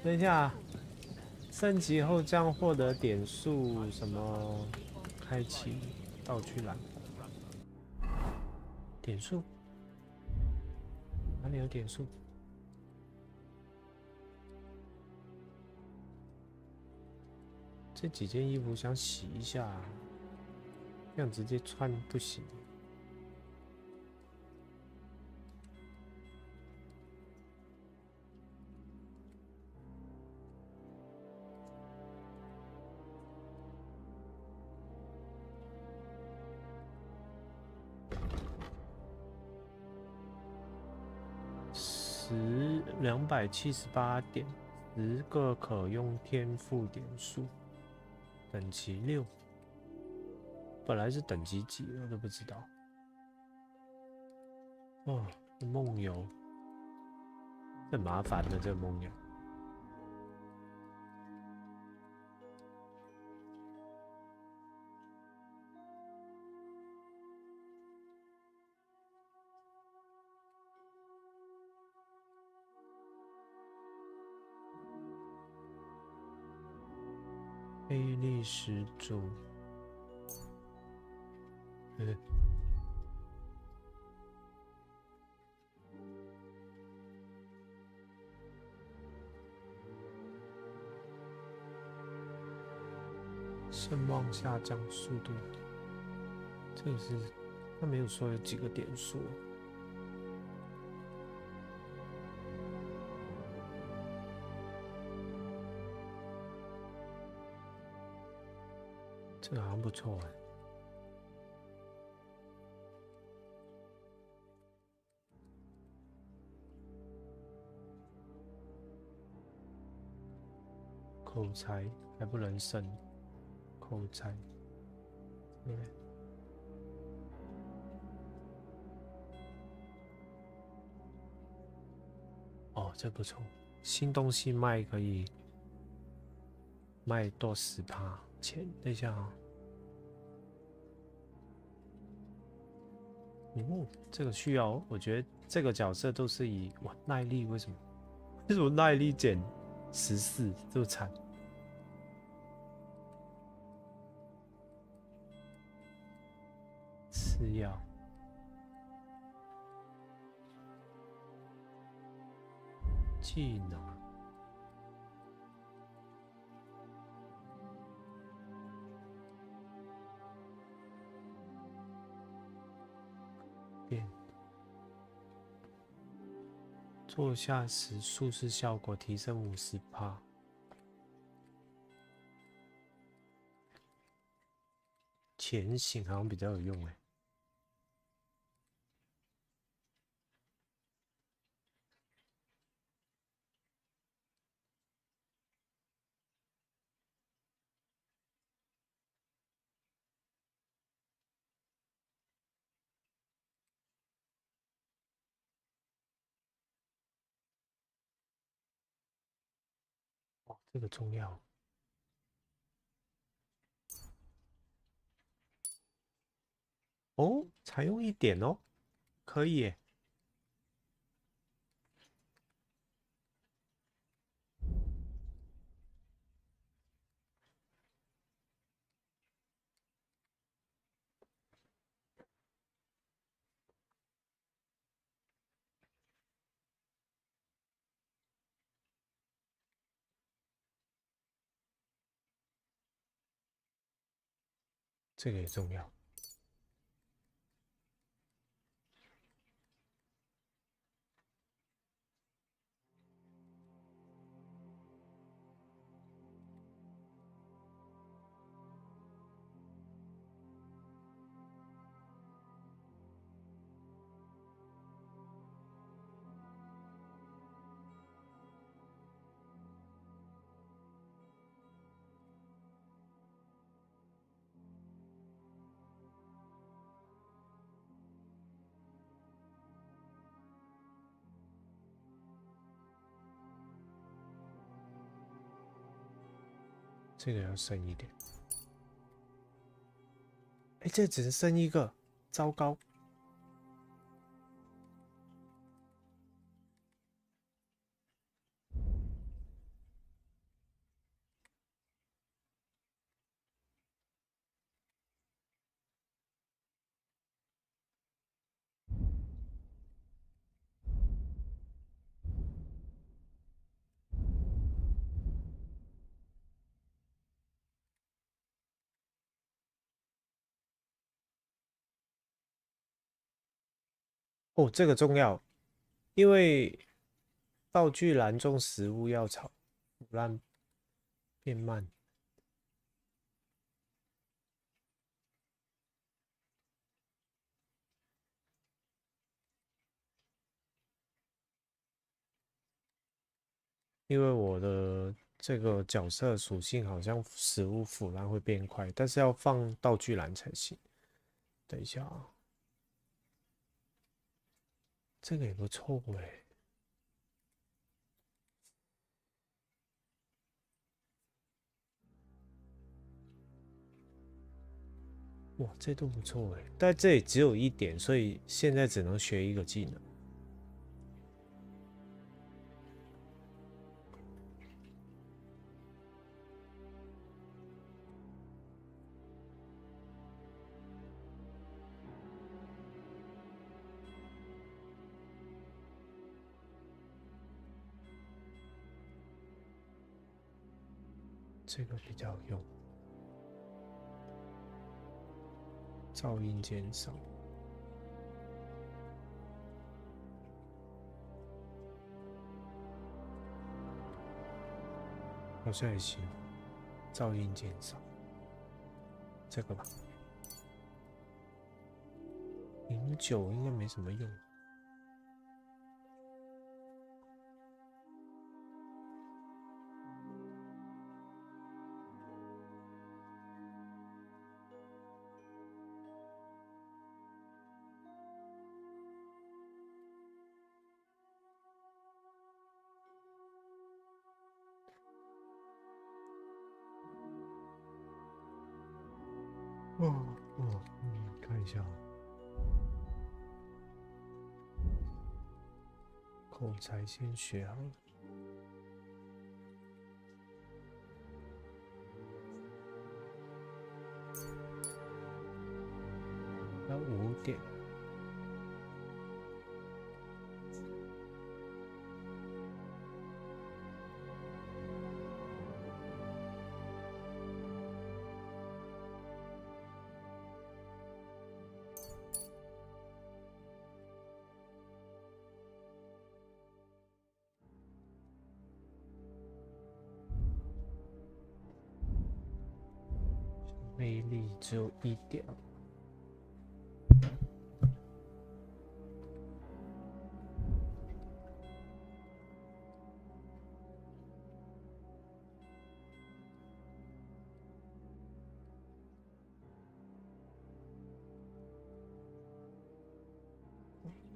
等一下，升级后将获得点数，什么？开启道具栏。点数？哪里有点数？这几件衣服想洗一下，这样直接穿不行。278点，10个可用天赋点数，等级6。本来是等级几我都不知道。哦，梦游，很麻烦的这个梦游。黑历史组，声望下降速度，这个是他没有说有几个点数。这个好像不错哎。口才还不能升，口才，对。哦，这不错，新东西卖可以卖多10%钱。等一下啊，这个需要，我觉得这个角色都是以哇耐力，为什么耐力减14这么惨？吃药。技能。变。坐下时术式效果提升50%。前行好像比较有用哎。哦，这个重要。哦，才用1点哦，可以耶。这个也重要。这个要升1点。哎，这只能升1个，糟糕。哦，这个重要，因为道具栏中食物药草腐烂变慢。因为我的这个角色属性好像食物腐烂会变快，但是要放道具栏才行。等一下啊，这个也不错哎。哇，这都不错哎，但这里只有1点，所以现在只能学1个技能。这个比较用，噪音减少。好像也行，噪音减少，这个吧。09应该没什么用。看一下，口才先学好了。要5点。魅力只有1点。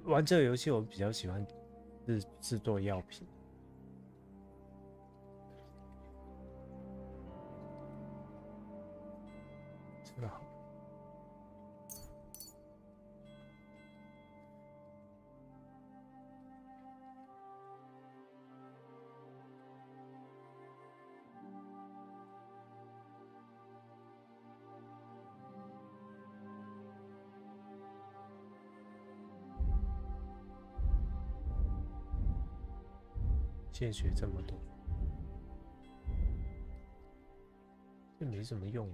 玩这个游戏，我比较喜欢制作药品。这个好。现学这么多，这没什么用。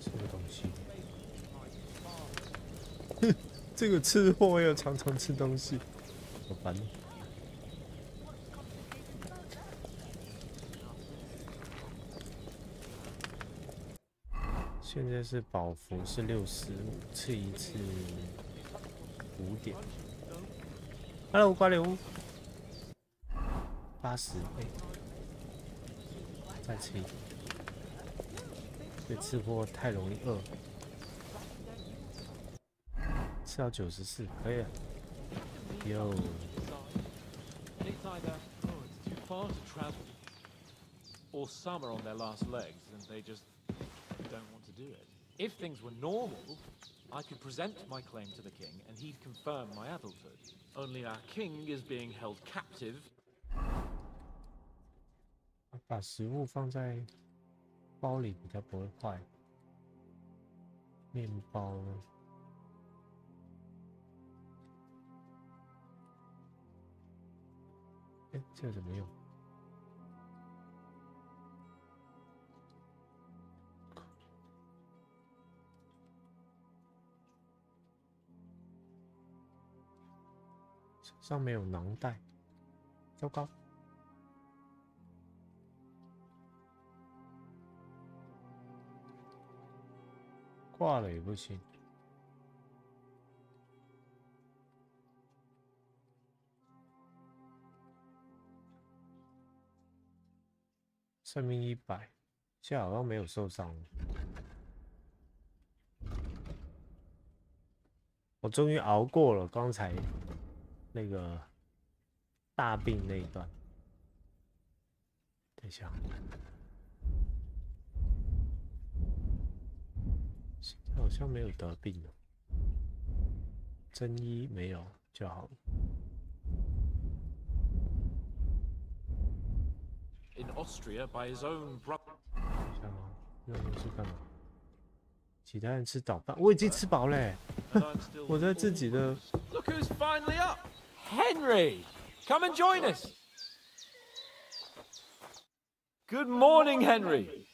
这个东西，这个吃货又常常吃东西，好烦。现在是保服是65，吃一次5点。Hello， 瓜流80，再吃一点。这吃货太容易饿，吃到94可以了。哟。Or some are on their last legs and they just don't want to do it. If things were normal, I could present my claim to the king and he'd confirm my adulthood. Only our king is being held captive. 把食物放在包里比较不会坏。面包呢？哎，这个怎么用？上面有囊袋，糟糕！挂了也不行。生命100，现在好像没有受伤了。我终于熬过了刚才那个大病那一段。等一下，现在好像没有得病了，针医没有就好了。 In Austria by his own brother. 那我是干嘛？其他人吃早饭，我已经吃饱嘞。我在自己的。Look who's finally up! Henry, come and join us. Good morning, Henry.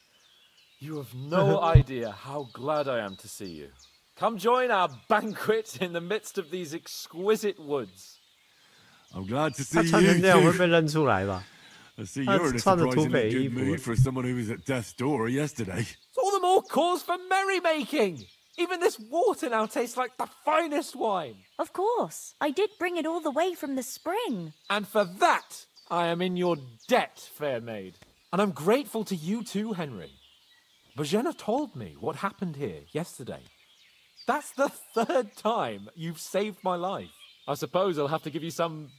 You have no idea how glad I am to see you. Come join our banquet in the midst of these exquisite woods. I'm glad to see 他 you 穿成这样会 too. 被认出来吧？ I see you're in a surprisingly good mood for someone who was at death's door yesterday. It's all the more cause for merrymaking. Even this water now tastes like the finest wine. Of course. I did bring it all the way from the spring. And for that, I am in your debt, fair maid. And I'm grateful to you too, Henry. Bojena told me what happened here yesterday. That's the 3rd time you've saved my life. I suppose I'll have to give you some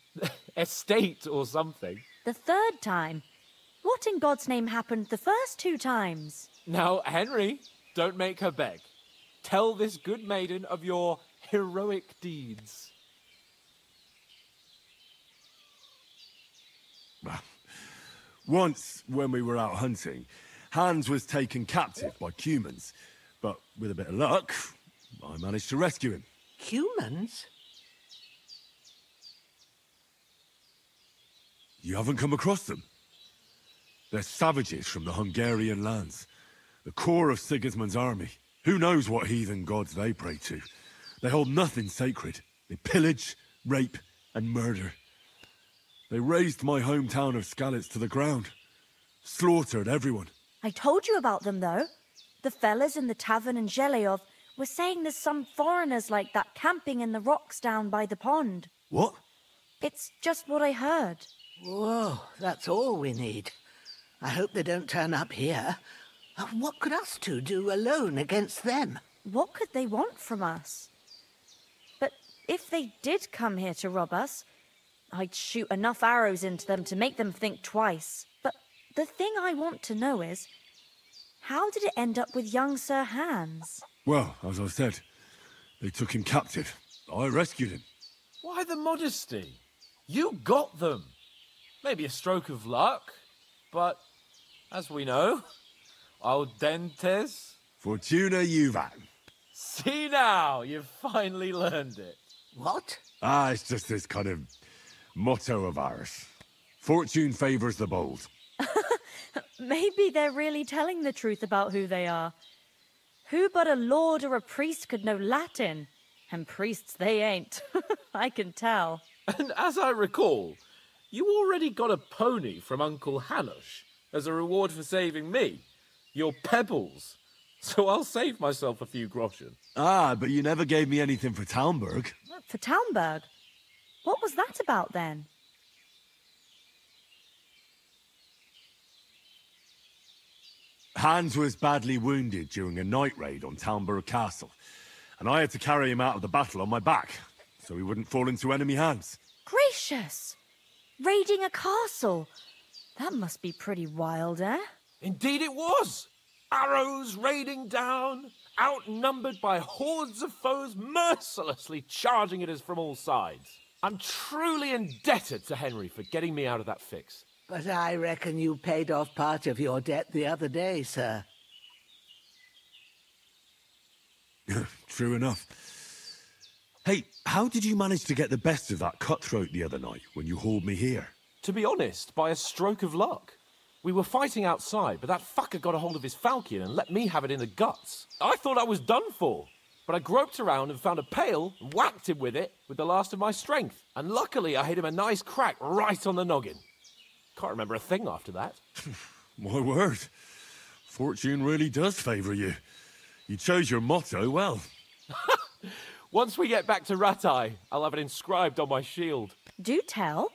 estate or something. The 3rd time? What in God's name happened the first 2 times? Now, Henry, don't make her beg. Tell this good maiden of your heroic deeds. Once, when we were out hunting, Hans was taken captive by humans. But with a bit of luck, I managed to rescue him. Humans? You haven't come across them? They're savages from the Hungarian lands. The core of Sigismund's army. Who knows what heathen gods they pray to? They hold nothing sacred. They pillage, rape, and murder. They razed my hometown of Skalitz to the ground. Slaughtered everyone. I told you about them, though. The fellas in the tavern in Zheleov were saying there's some foreigners like that camping in the rocks down by the pond. What? It's just what I heard. Whoa, that's all we need. I hope they don't turn up here. What could us two do alone against them? What could they want from us? But if they did come here to rob us, I'd shoot enough arrows into them to make them think twice. But the thing I want to know is, how did it end up with young Sir Hans? Well, as I said, they took him captive. I rescued him. Why the modesty? You got them. Maybe a stroke of luck, but as we know, audentes. Fortuna juvat. See now, you've finally learned it. What? It's just this kind of motto of ours. Fortune favors the bold. Maybe they're really telling the truth about who they are. Who but a lord or a priest could know Latin? And priests they ain't. I can tell. And as I recall, you already got a pony from Uncle Hanush as a reward for saving me. Your pebbles. So I'll save myself a few groschen. But you never gave me anything for Talmberg. For Talmberg? What was that about then? Hans was badly wounded during a night raid on Talmberg Castle, and I had to carry him out of the battle on my back, so he wouldn't fall into enemy hands. Gracious! Raiding a castle? That must be pretty wild, eh? Indeed it was! Arrows raining down, outnumbered by hordes of foes mercilessly charging at us from all sides. I'm truly indebted to Henry for getting me out of that fix. But I reckon you paid off part of your debt the other day, sir. True enough. Hey, how did you manage to get the best of that cutthroat the other night when you hauled me here? To be honest, by a stroke of luck. We were fighting outside, but that fucker got a hold of his falcon and let me have it in the guts. I thought I was done for. But I groped around and found a pail and whacked him with it with the last of my strength. And luckily I hit him a nice crack right on the noggin. Can't remember a thing after that. My word. Fortune really does favour you. You chose your motto well. Once we get back to Ratai, I'll have it inscribed on my shield. Do tell.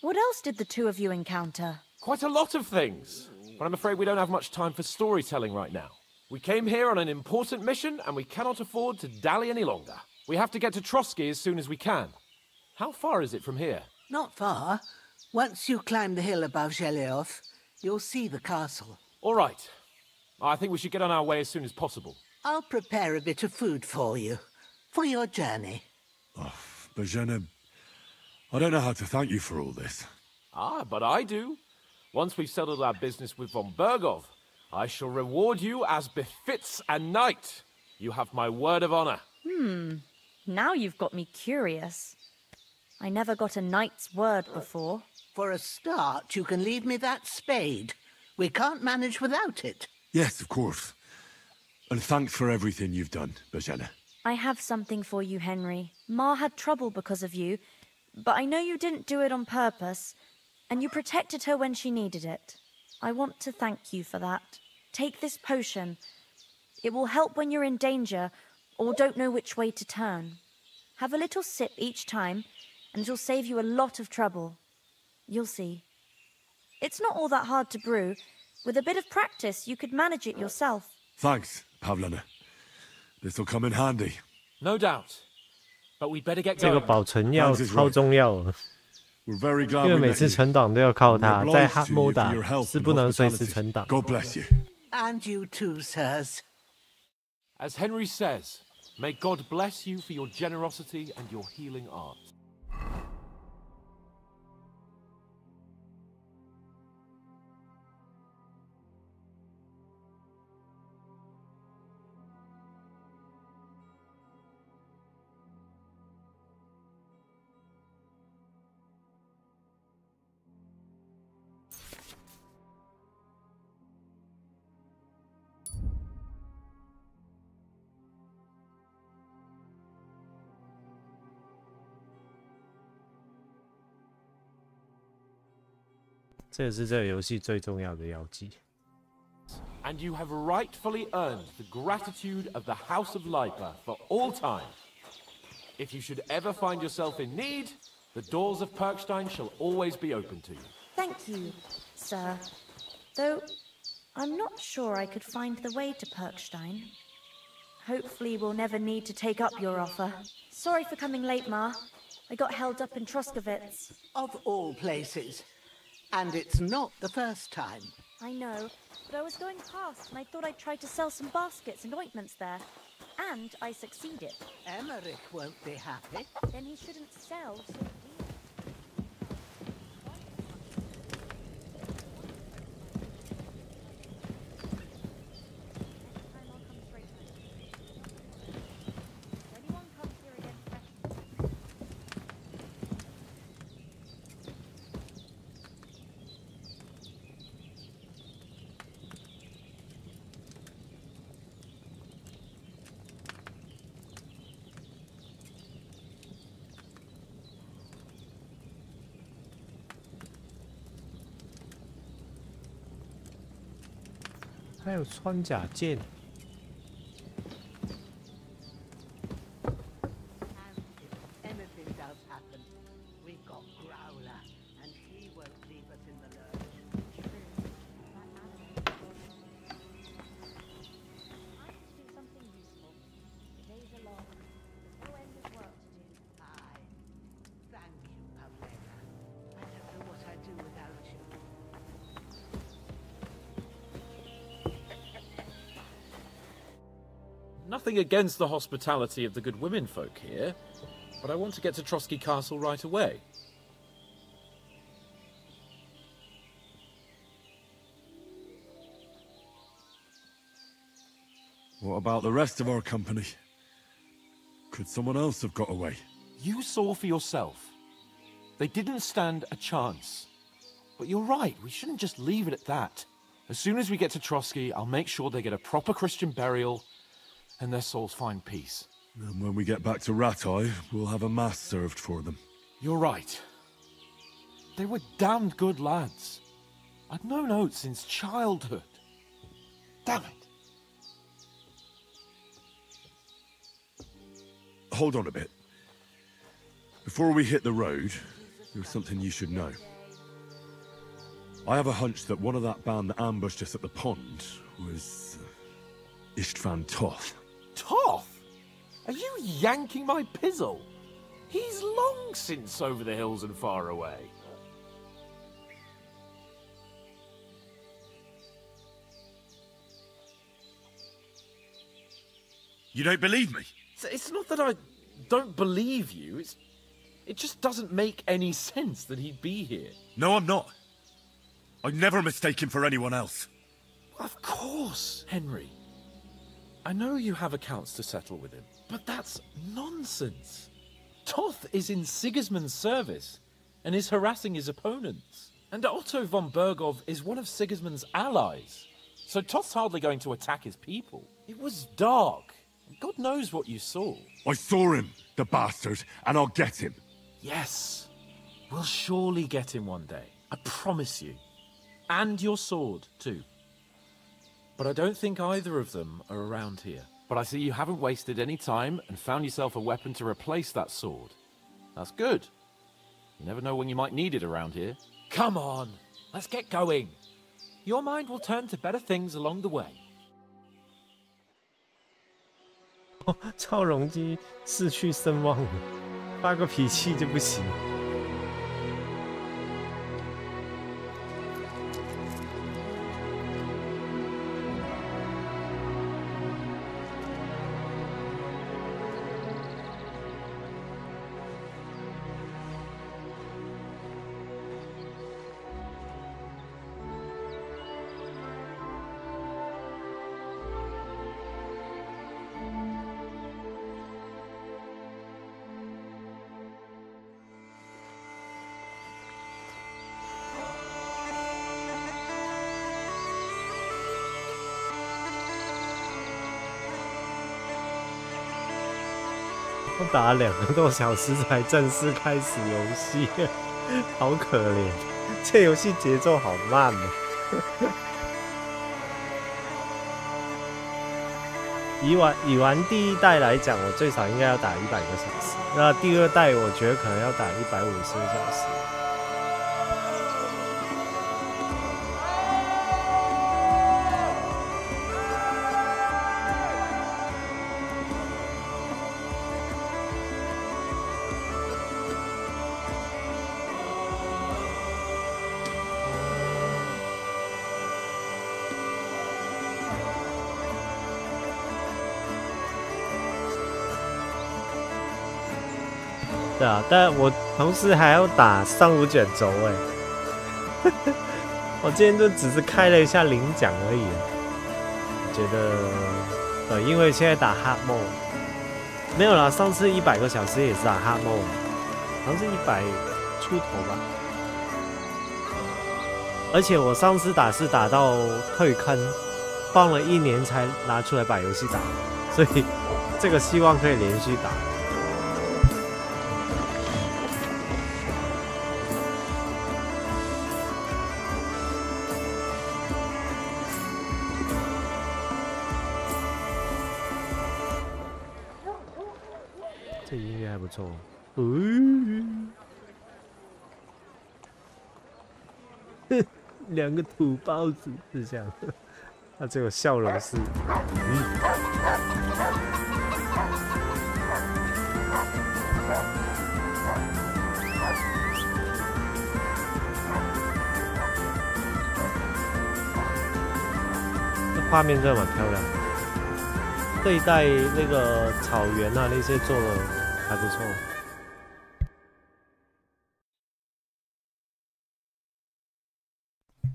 What else did the two of you encounter? Quite a lot of things. But I'm afraid we don't have much time for storytelling right now. We came here on an important mission, and we cannot afford to dally any longer. We have to get to Trotsky as soon as we can. How far is it from here? Not far. Once you climb the hill above Zheleov, you'll see the castle. All right. I think we should get on our way as soon as possible. I'll prepare a bit of food for you, for your journey. Oh, Bozhena, I don't know how to thank you for all this. Ah, but I do. Once we've settled our business with von Bergov, I shall reward you as befits a knight. You have my word of honor. Now you've got me curious. I never got a knight's word before. For a start, you can leave me that spade. We can't manage without it. Yes, of course. And thanks for everything you've done, Bozhena. I have something for you, Henry. Ma had trouble because of you, but I know you didn't do it on purpose, and you protected her when she needed it. I want to thank you for that. Take this potion. It will help when you're in danger or don't know which way to turn. Have a little sip each time, and it'll save you a lot of trouble. You'll see. It's not all that hard to brew. With a bit of practice, you could manage it yourself. Thanks, Pavlana. This'll come in handy. No doubt. But we better get 这个 going. 保存药超重要的， We're very 因 glad 为 we 每 met 次 you. 存档都要靠它， We're 在 obliged to 莫 you 打 for your help 是 and 不能随时 hospitality. 存档。 God bless you. And you too, sirs. As Henry says, may God bless you for your generosity and your healing art. 这也是这个游戏最重要的药剂。 And you have rightfully earned the gratitude of the House of Lipa for all time. If you should ever find yourself in need, the doors of Perkstein shall always be open to you. Thank you, sir. Though, I'm not sure I could find the way to Perkstein. Hopefully we'll never need to take up your offer. Sorry for coming late, Ma. I got held up in Troskowitz. Of all places. And it's not the first time. I know, but I was going past and I thought I'd try to sell some baskets and ointments there. And I succeeded. Emmerich won't be happy. Then he shouldn't sell so dear.还有穿甲剑。 Anything does happen, we've got Growler, and he won't leave us in the lurch. I have to do something useful. The days are long. There's no end of work to do. Aye. Thank you, Pavlena. I don't know what I'd do without you. Nothing against the hospitality of the good women folk here, but I want to get to Trotsky Castle right away. What about the rest of our company? Could someone else have got away? You saw for yourself. They didn't stand a chance. But you're right, we shouldn't just leave it at that. As soon as we get to Trotsky, I'll make sure they get a proper Christian burial and their souls find peace. And when we get back to Ratai, we'll have a mass served for them. You're right. They were damned good lads. I'd known Oates since childhood. Damn it. Hold on a bit. Before we hit the road, there's something you should know. I have a hunch that one of that band that ambushed us at the pond was Istvan Toth. Toth? Are you yanking my pizzle? He's long since over the hills and far away. You don't believe me? It's not that I don't believe you, it just doesn't make any sense that he'd be here. No, I'm not. I'd never mistake him for anyone else. Of course, Henry. I know you have accounts to settle with him, but that's nonsense. Toth is in Sigismund's service and is harassing his opponents. And Otto von Bergov is one of Sigismund's allies. So Toth's hardly going to attack his people. It was dark. God knows what you saw. I saw him, the bastard, and I'll get him. Yes. We'll surely get him one day. I promise you. And your sword, too. But I don't think either of them are around here. But I see you haven't wasted any time and found yourself a weapon to replace that sword. That's good. You never know when you might need it around here. Come on, let's get going. Your mind will turn to better things along the way. 超容易失去声望了，发个脾气就不行。我打了2个多小时才正式开始游戏，好可怜。这游戏节奏好慢啊！以玩第一代来讲，我最少应该要打100个小时。那第2代我觉得可能要打150个小时。对啊，但我同时还要打上古卷轴哎，我今天就只是开了一下领奖而已。我觉得，因为现在打 hard mode 没有啦，上次100个小时也是打 hard mode， 好像是100出头吧。而且我上次打是打到退坑，放了1年才拿出来把游戏打，所以这个希望可以连续打。这音乐还不错，2个土包子是这样，他只有笑容是，这画面真的蛮漂亮的。这一代那个草原啊，那些做的还不错。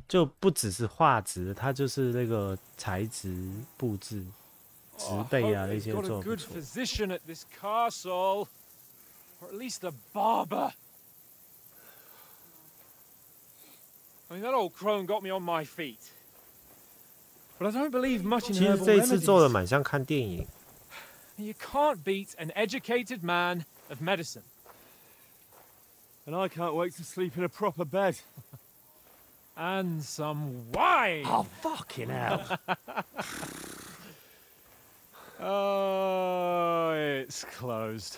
就不只是画质，它就是那个材质布置、植被啊那些做得不错。I mean, that old crone got me on my feet. But I don't believe much in 其实 herbal 这一次做的 remedies. 蛮像看电影。 You can't beat an educated man of medicine. And I can't wait to sleep in a proper bed. And some wine! Oh, fucking hell. Oh, it's closed.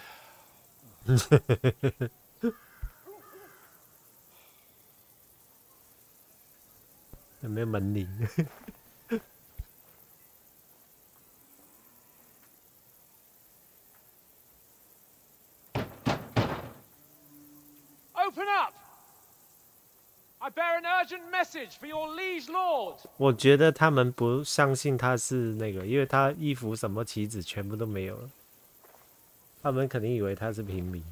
有没有门铃？ Open up! I bear an urgent message for your liege lord. 我觉得他们不相信他是那个，因为他衣服什么旗子全部都没有了，他们肯定以为他是平民。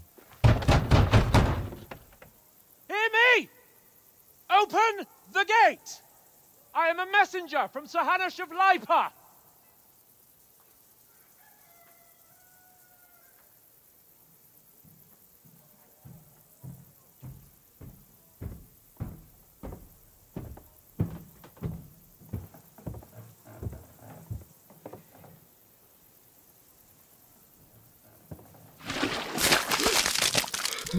Hear me! Open the gate! I am a messenger from Sir Hanush of Lipa.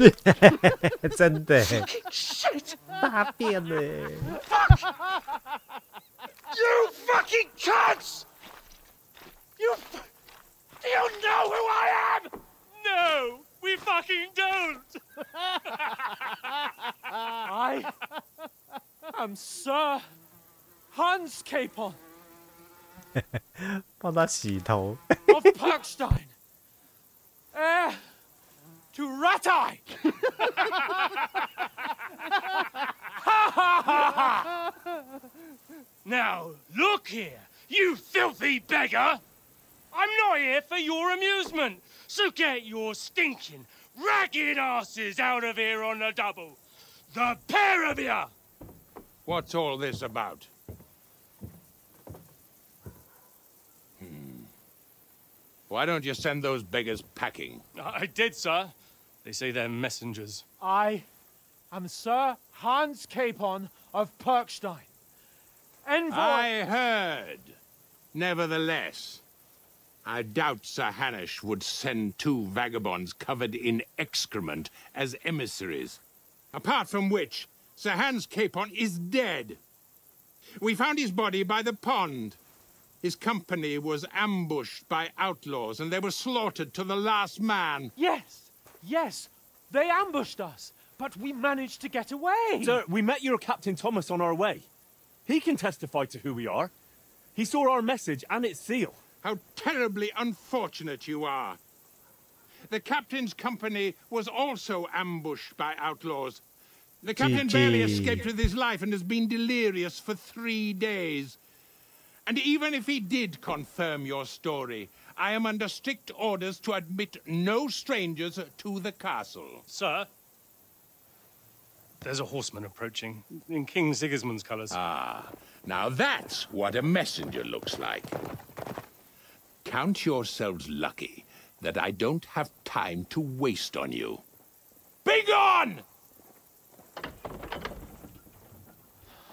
Shit! 真的，大便呢 You fucking cunts! Do you know who I am? No, we fucking don't. I am Sir Hans Capon 帮他洗头。 of Parkstein, heir to Ratai. Now, look here, you filthy beggar. I'm not here for your amusement, so get your stinking, ragged asses out of here on the double. The pair of you! What's all this about? Why don't you send those beggars packing? I did, sir. They say they're messengers. I am Sir Hans Capon of Parkstein, envoy. I heard. Nevertheless, I doubt Sir Hanush would send two vagabonds covered in excrement as emissaries. Apart from which, Sir Hans Capon is dead. We found his body by the pond. His company was ambushed by outlaws, and they were slaughtered to the last man. Yes, they ambushed us, but we managed to get away. Sir, we met your Captain Thomas on our way. He can testify to who we are. He saw our message and its seal. How terribly unfortunate you are. The captain's company was also ambushed by outlaws. The captain barely escaped with his life and has been delirious for 3 days. And even if he did confirm your story, I am under strict orders to admit no strangers to the castle. Sir, there's a horseman approaching in King Sigismund's colours. Ah, now that's what a messenger looks like. Count yourselves lucky that I don't have time to waste on you. Be gone!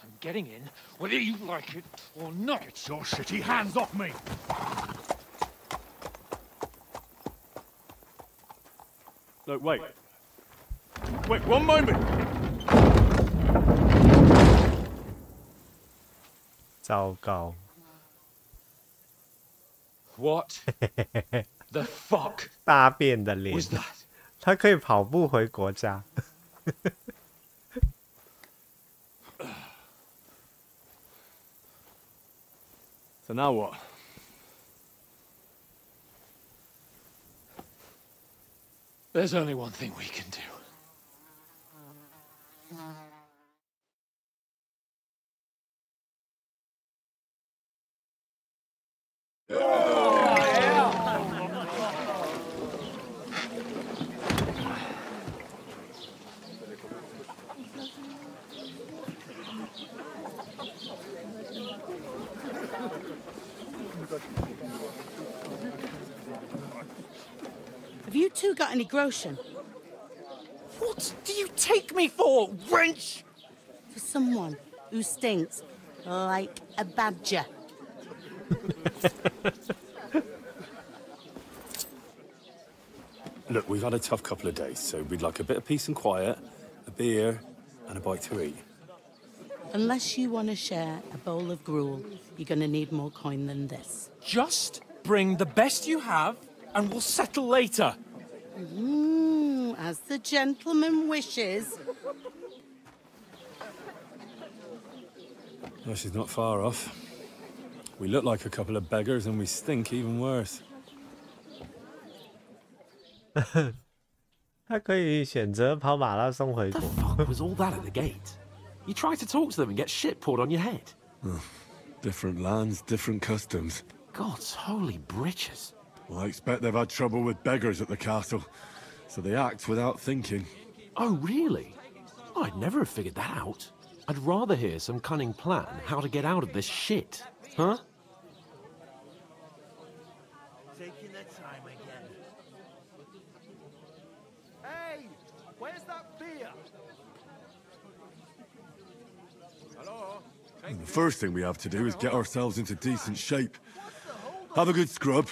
I'm getting in, whether you like it or not. Get your shitty hands off me! Look, wait. Wait, one moment! 糟糕 What the fuck 大便的脸 was that? 他可以跑步回国家 So now what? There's only one thing we can do. Have you two got any groschen? What do you take me for, wench? for someone who stinks like a badger. Look, we've had a tough couple of days, so we'd like a bit of peace and quiet, a beer, and a bite to eat. Unless you want to share a bowl of gruel, you're going to need more coin than this. Just bring the best you have, and we'll settle later. As the gentleman wishes. Well, she's not far off. We look like a couple of beggars, and we stink even worse. 他可以选择跑马拉松回国。 What was all that at the gate? You try to talk to them and get shit poured on your head. Different lands, different customs. God's holy britches. Well, I expect they've had trouble with beggars at the castle, so they act without thinking. Oh, really? I'd never have figured that out. I'd rather hear some cunning plan how to get out of this shit. Huh? Taking their time again. Hey, where's that beer? Hello? And the first thing we have to do is get ourselves into decent shape. Have a good scrub,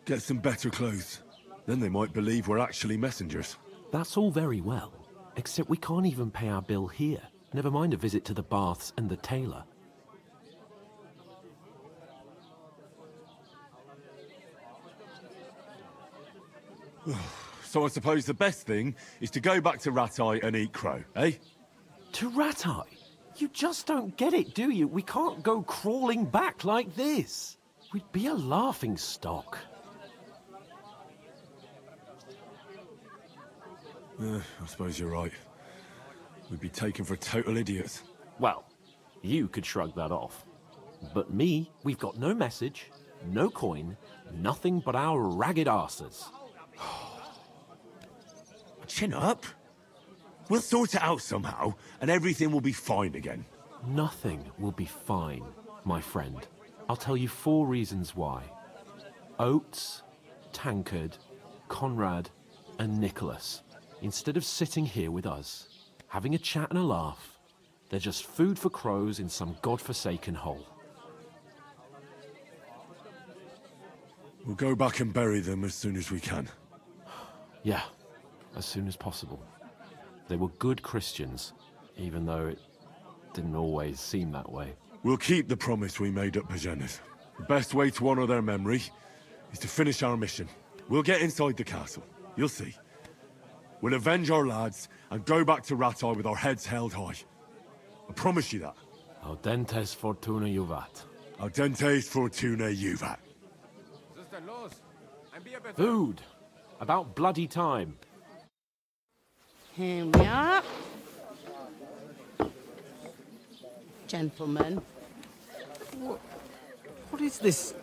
get some better clothes. Then they might believe we're actually messengers. That's all very well, except we can't even pay our bill here. Never mind a visit to the baths and the tailor. So I suppose the best thing is to go back to Ratai and eat crow, eh? To Ratai? You just don't get it, do you? We can't go crawling back like this. We'd be a laughing stock. I suppose you're right. We'd be taken for total idiots. Well, you could shrug that off. But me, we've got no message, no coin, nothing but our ragged arses. Chin up. We'll sort it out somehow, and everything will be fine again. Nothing will be fine, my friend. I'll tell you 4 reasons why. Oates, Tankard, Conrad, and Nicholas, instead of sitting here with us, having a chat and a laugh, they're just food for crows in some godforsaken hole. We'll go back and bury them as soon as we can. Yeah, as soon as possible. They were good Christians, even though it didn't always seem that way. We'll keep the promise we made at Bajenas. The best way to honor their memory is to finish our mission. We'll get inside the castle. You'll see. We'll avenge our lads and go back to Ratai with our heads held high. I promise you that. Audentes fortuna juvat. Audentes fortuna juvat. Food. About bloody time. Here we are. Gentlemen. What is this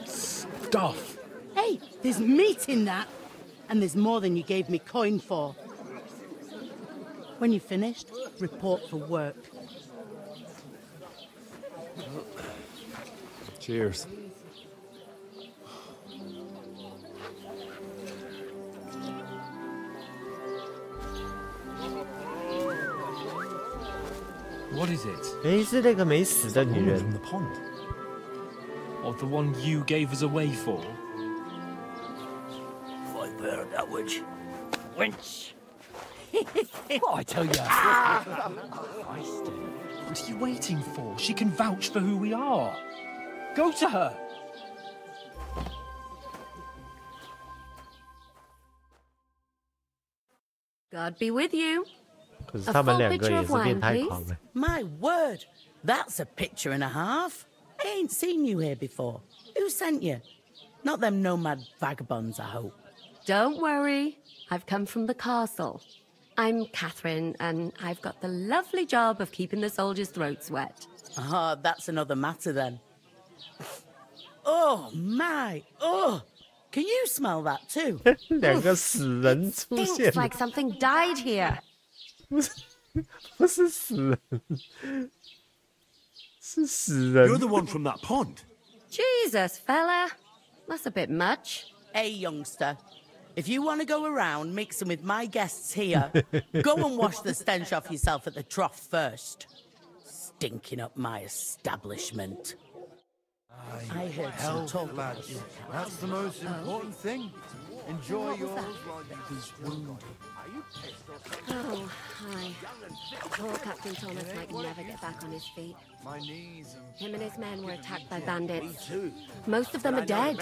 stuff? Hey, there's meat in that. And there's more than you gave me coin for. When you're finished, report for work. Cheers. What is it? 诶，是那个没死的女人。 From the pond. Or the one you gave us away for? Fight better that witch. Wench! What I tell you? What are you waiting for? She can vouch for who we are. Go to her. God be with you. 可是他们两个也是变态狂了。 My word, that's a picture and a half. I ain't seen you here before. Who sent you? Not them nomad vagabonds, I hope. Don't worry. I've come from the castle. I'm Catherine, and I've got the lovely job of keeping the soldiers' throats wet. Ah, that's another matter then. Oh, my. Oh, can you smell that too? 两个死人出现 Stinks like something died here. 不是死人，是死人。 You're the one from that pond. Jesus, fella. That's a bit much. Hey, youngster. If you want to go around mixing with my guests here, go and wash the stench off yourself at the trough first. Stinking up my establishment. I heard some talk about you. That's the most important thing. Enjoy yours while you wound. Oh, hi. Poor Captain Thomas might never get back on his feet. My knees Him and his men were attacked by bandits. Most of them are dead.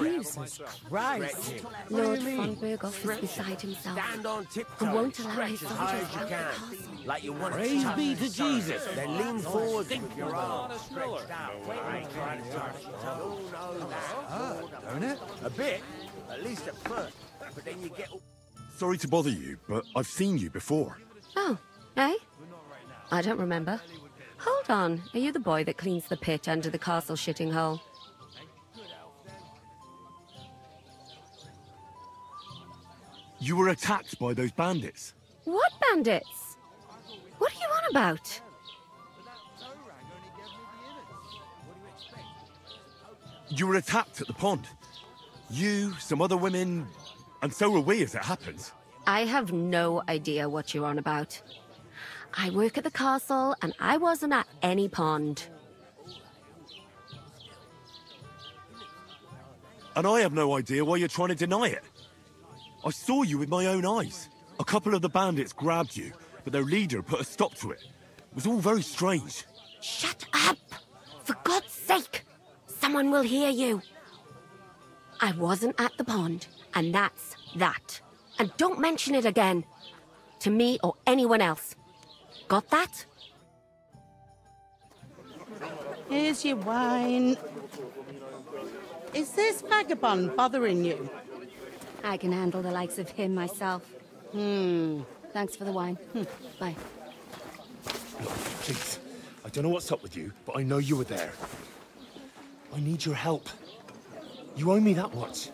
Jesus Christ. Lord von Berghoff is beside himself. Stand on He tiptoe. won't allow his Stretch as high soldiers as you out the can. castle. Like you want to Praise touch be the to sun. Jesus. Then lean forward with your arms stretched out. don't it? A bit, at least at first. But then you get... Sorry to bother you, but I've seen you before. Oh, eh? I don't remember. Hold on. Are you the boy that cleans the pit under the castle shitting hole? You were attacked by those bandits. What bandits? What are you on about? You were attacked at the pond. You, some other women, and so were we, as it happens. I have no idea what you're on about. I work at the castle, and I wasn't at any pond. And I have no idea why you're trying to deny it. I saw you with my own eyes. A couple of the bandits grabbed you, but their leader put a stop to it. It was all very strange. Shut up! For God's sake! Someone will hear you. I wasn't at the pond, and that's that. And don't mention it again. To me or anyone else. Got that? Here's your wine. Is this vagabond bothering you? I can handle the likes of him myself. Thanks for the wine. Bye. Look, please. I don't know what's up with you, but I know you were there. I need your help. You owe me that much.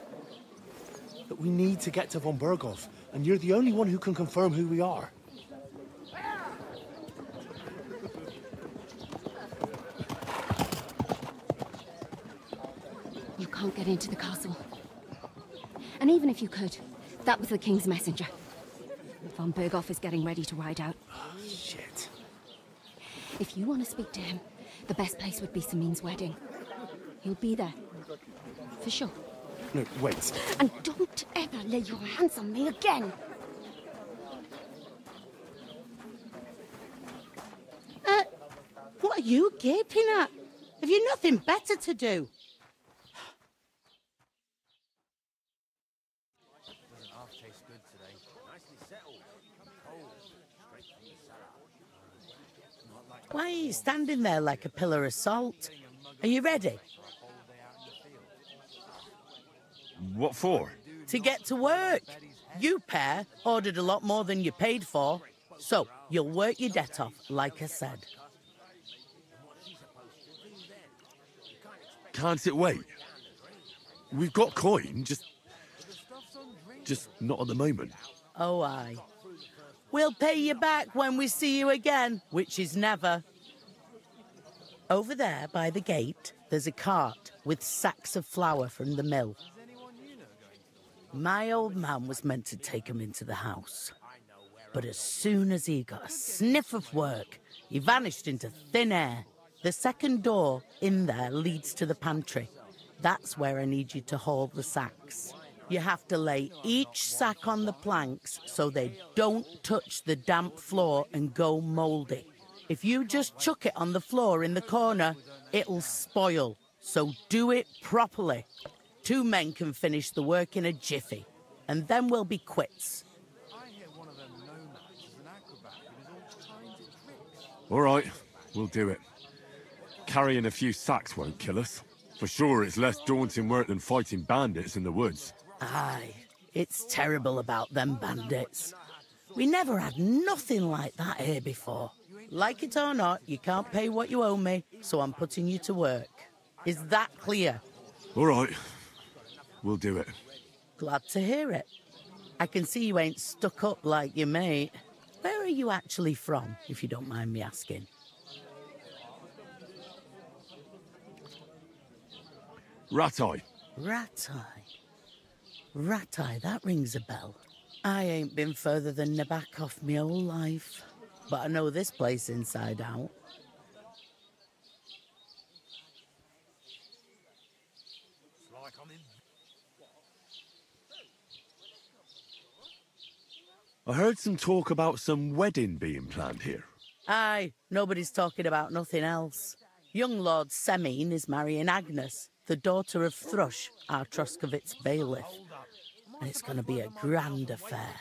But we need to get to von Berghoff, and you're the only one who can confirm who we are. You can't get into the castle. And even if you could, that was the King's messenger. Von Berghoff is getting ready to ride out. Shit. If you want to speak to him, the best place would be Samin's wedding. He'll be there. For sure. No, wait. And don't ever lay your hands on me again! What are you gaping at? Have you nothing better to do? Why are you standing there like a pillar of salt? Are you ready? What for? To get to work. You pair ordered a lot more than you paid for, so you'll work your debt off, like I said. Can't it wait? We've got coin, just not at the moment. Oh, aye. We'll pay you back when we see you again, which is never. Over there by the gate, there's a cart with sacks of flour from the mill. My old man was meant to take him into the house. But as soon as he got a sniff of work, he vanished into thin air. The second door in there leads to the pantry. That's where I need you to haul the sacks. You have to lay each sack on the planks so they don't touch the damp floor and go mouldy. If you just chuck it on the floor in the corner, it'll spoil. So do it properly. 2 men can finish the work in a jiffy, and then we'll be quits. All right, we'll do it. Carrying a few sacks won't kill us. For sure, it's less daunting work than fighting bandits in the woods. Aye, it's terrible about them bandits. We never had nothing like that here before. Like it or not, you can't pay what you owe me, so I'm putting you to work. Is that clear? All right, we'll do it. Glad to hear it. I can see you ain't stuck up like your mate. Where are you actually from, if you don't mind me asking? Ratai. Ratai. Rat-eye, that rings a bell. I ain't been further than Nabokov my whole life, but I know this place inside out. I heard some talk about some wedding being planned here. Aye, nobody's talking about nothing else. Young Lord Semine is marrying Agnes, the daughter of Thrush, our Troskovitz bailiff. And it's going to be a grand affair.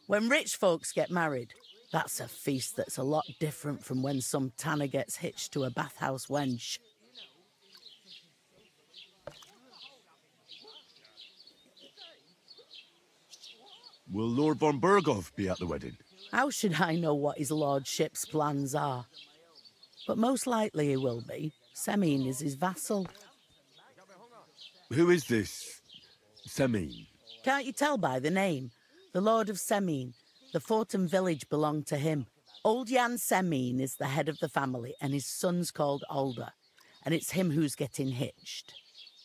When rich folks get married, that's a feast that's a lot different from when some tanner gets hitched to a bathhouse wench. Will Lord von Berghoff be at the wedding? How should I know what his lordship's plans are? But most likely he will be. Semine is his vassal. Who is this Semine? Can't you tell by the name? The Lord of Semine. The Fortin village belonged to him. Old Jan Semine is the head of the family, and his son's called Alder. And it's him who's getting hitched.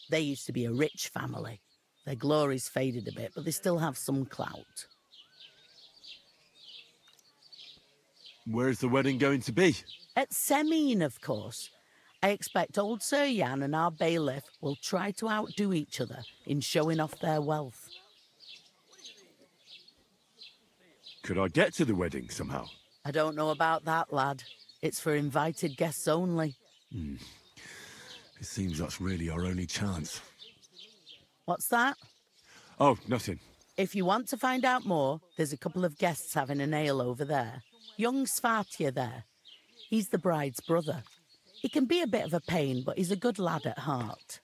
They used to be a rich family. Their glory's faded a bit, but they still have some clout. Where's the wedding going to be? At Semine, of course. I expect old Sir Jan and our bailiff will try to outdo each other in showing off their wealth. Could I get to the wedding somehow? I don't know about that, lad. It's for invited guests only. It seems that's really our only chance. What's that? Oh, nothing. If you want to find out more, there's a couple of guests having an ale over there. Young Svartje there. He's the bride's brother. He can be a bit of a pain, but he's a good lad at heart.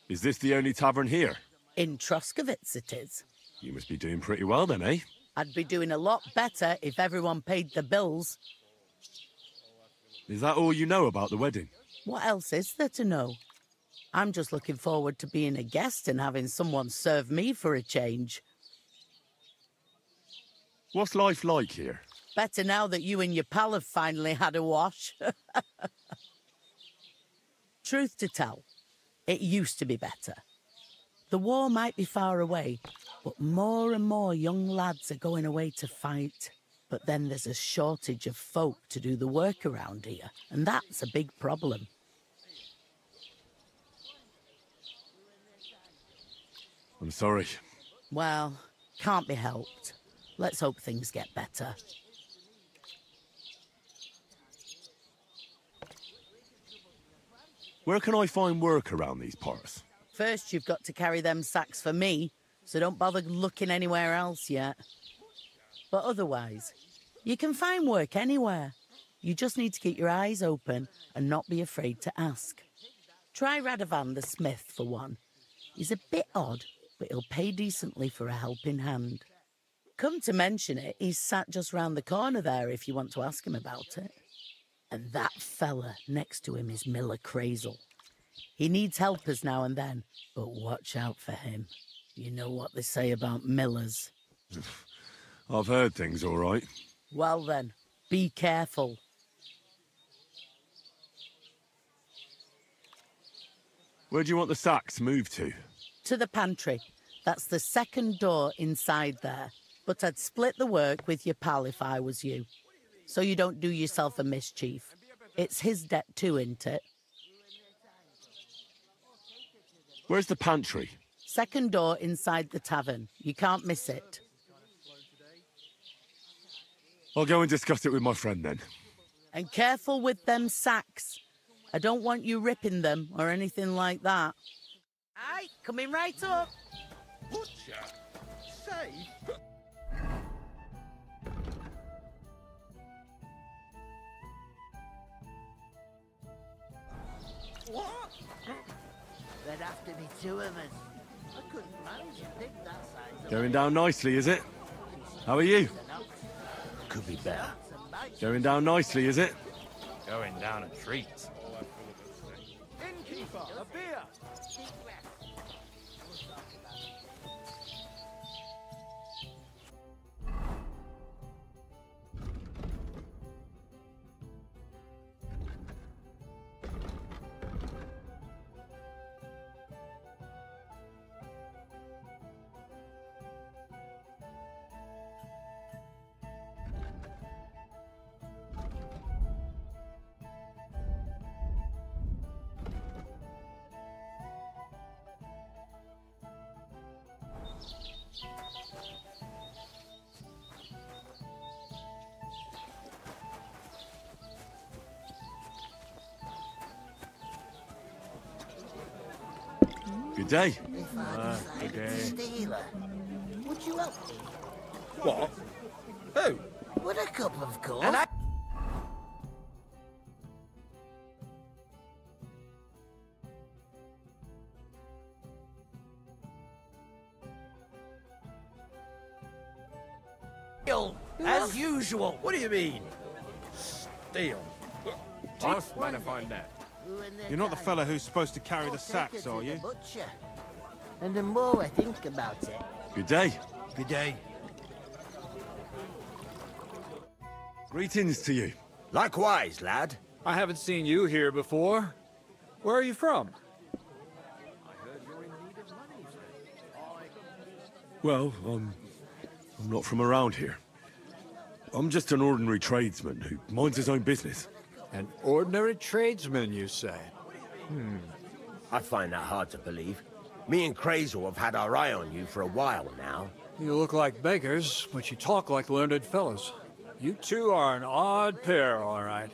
Is this the only tavern here? In Troskovitz it is. You must be doing pretty well then, eh? I'd be doing a lot better if everyone paid the bills. Is that all you know about the wedding? What else is there to know? I'm just looking forward to being a guest and having someone serve me for a change. What's life like here? Better now that you and your pal have finally had a wash. Truth to tell, it used to be better. The war might be far away, but more and more young lads are going away to fight. But then there's a shortage of folk to do the work around here, and that's a big problem. I'm sorry. Well, can't be helped. Let's hope things get better. Where can I find work around these parts? First, you've got to carry them sacks for me, so don't bother looking anywhere else yet. But otherwise, you can find work anywhere. You just need to keep your eyes open and not be afraid to ask. Try Radovan the smith for one. He's a bit odd, but he'll pay decently for a helping hand. Come to mention it, he's sat just round the corner there if you want to ask him about it. And that fella next to him is Miller Crazel. He needs helpers now and then, but watch out for him. You know what they say about Millers. I've heard things, all right. Well then, be careful. Where do you want the sacks moved to? To the pantry. That's the second door inside there. But I'd split the work with your pal if I was you. So you don't do yourself a mischief. It's his debt too, isn't it? Where's the pantry? Second door inside the tavern. You can't miss it. I'll go and discuss it with my friend then. And careful with them sacks. I don't want you ripping them or anything like that. Aye, coming right up. Butcher? Safe? What? There'd have to be two of us. I couldn't manage a pig that size. Going down nicely, is it? How are you? Could be better. Going down nicely, is it? Going down a treat. Innkeeper, a beer! Good day. Good day. Would you help me? What? Who? Would a cup of course. And as usual. What do you mean? Steal. Just want to find that. You're not the fella who's supposed to carry the sacks, are you? And the more I think about it... Good day. Good day. Greetings to you. Likewise, lad. I haven't seen you here before. Where are you from? Well, I'm not from around here. I'm just an ordinary tradesman who minds his own business. An ordinary tradesman, you say? I find that hard to believe. Me and Crazel have had our eye on you for a while now. You look like beggars, but you talk like learned fellows. You two are an odd pair, all right.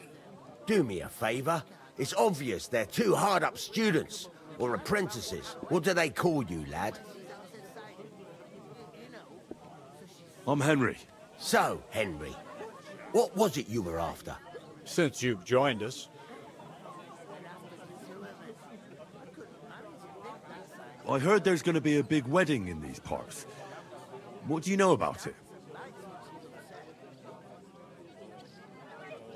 Do me a favor. It's obvious they're two hard-up students, or apprentices. What do they call you, lad? I'm Henry. So, Henry, what was it you were after? Since you've joined us. I heard there's going to be a big wedding in these parts. What do you know about it?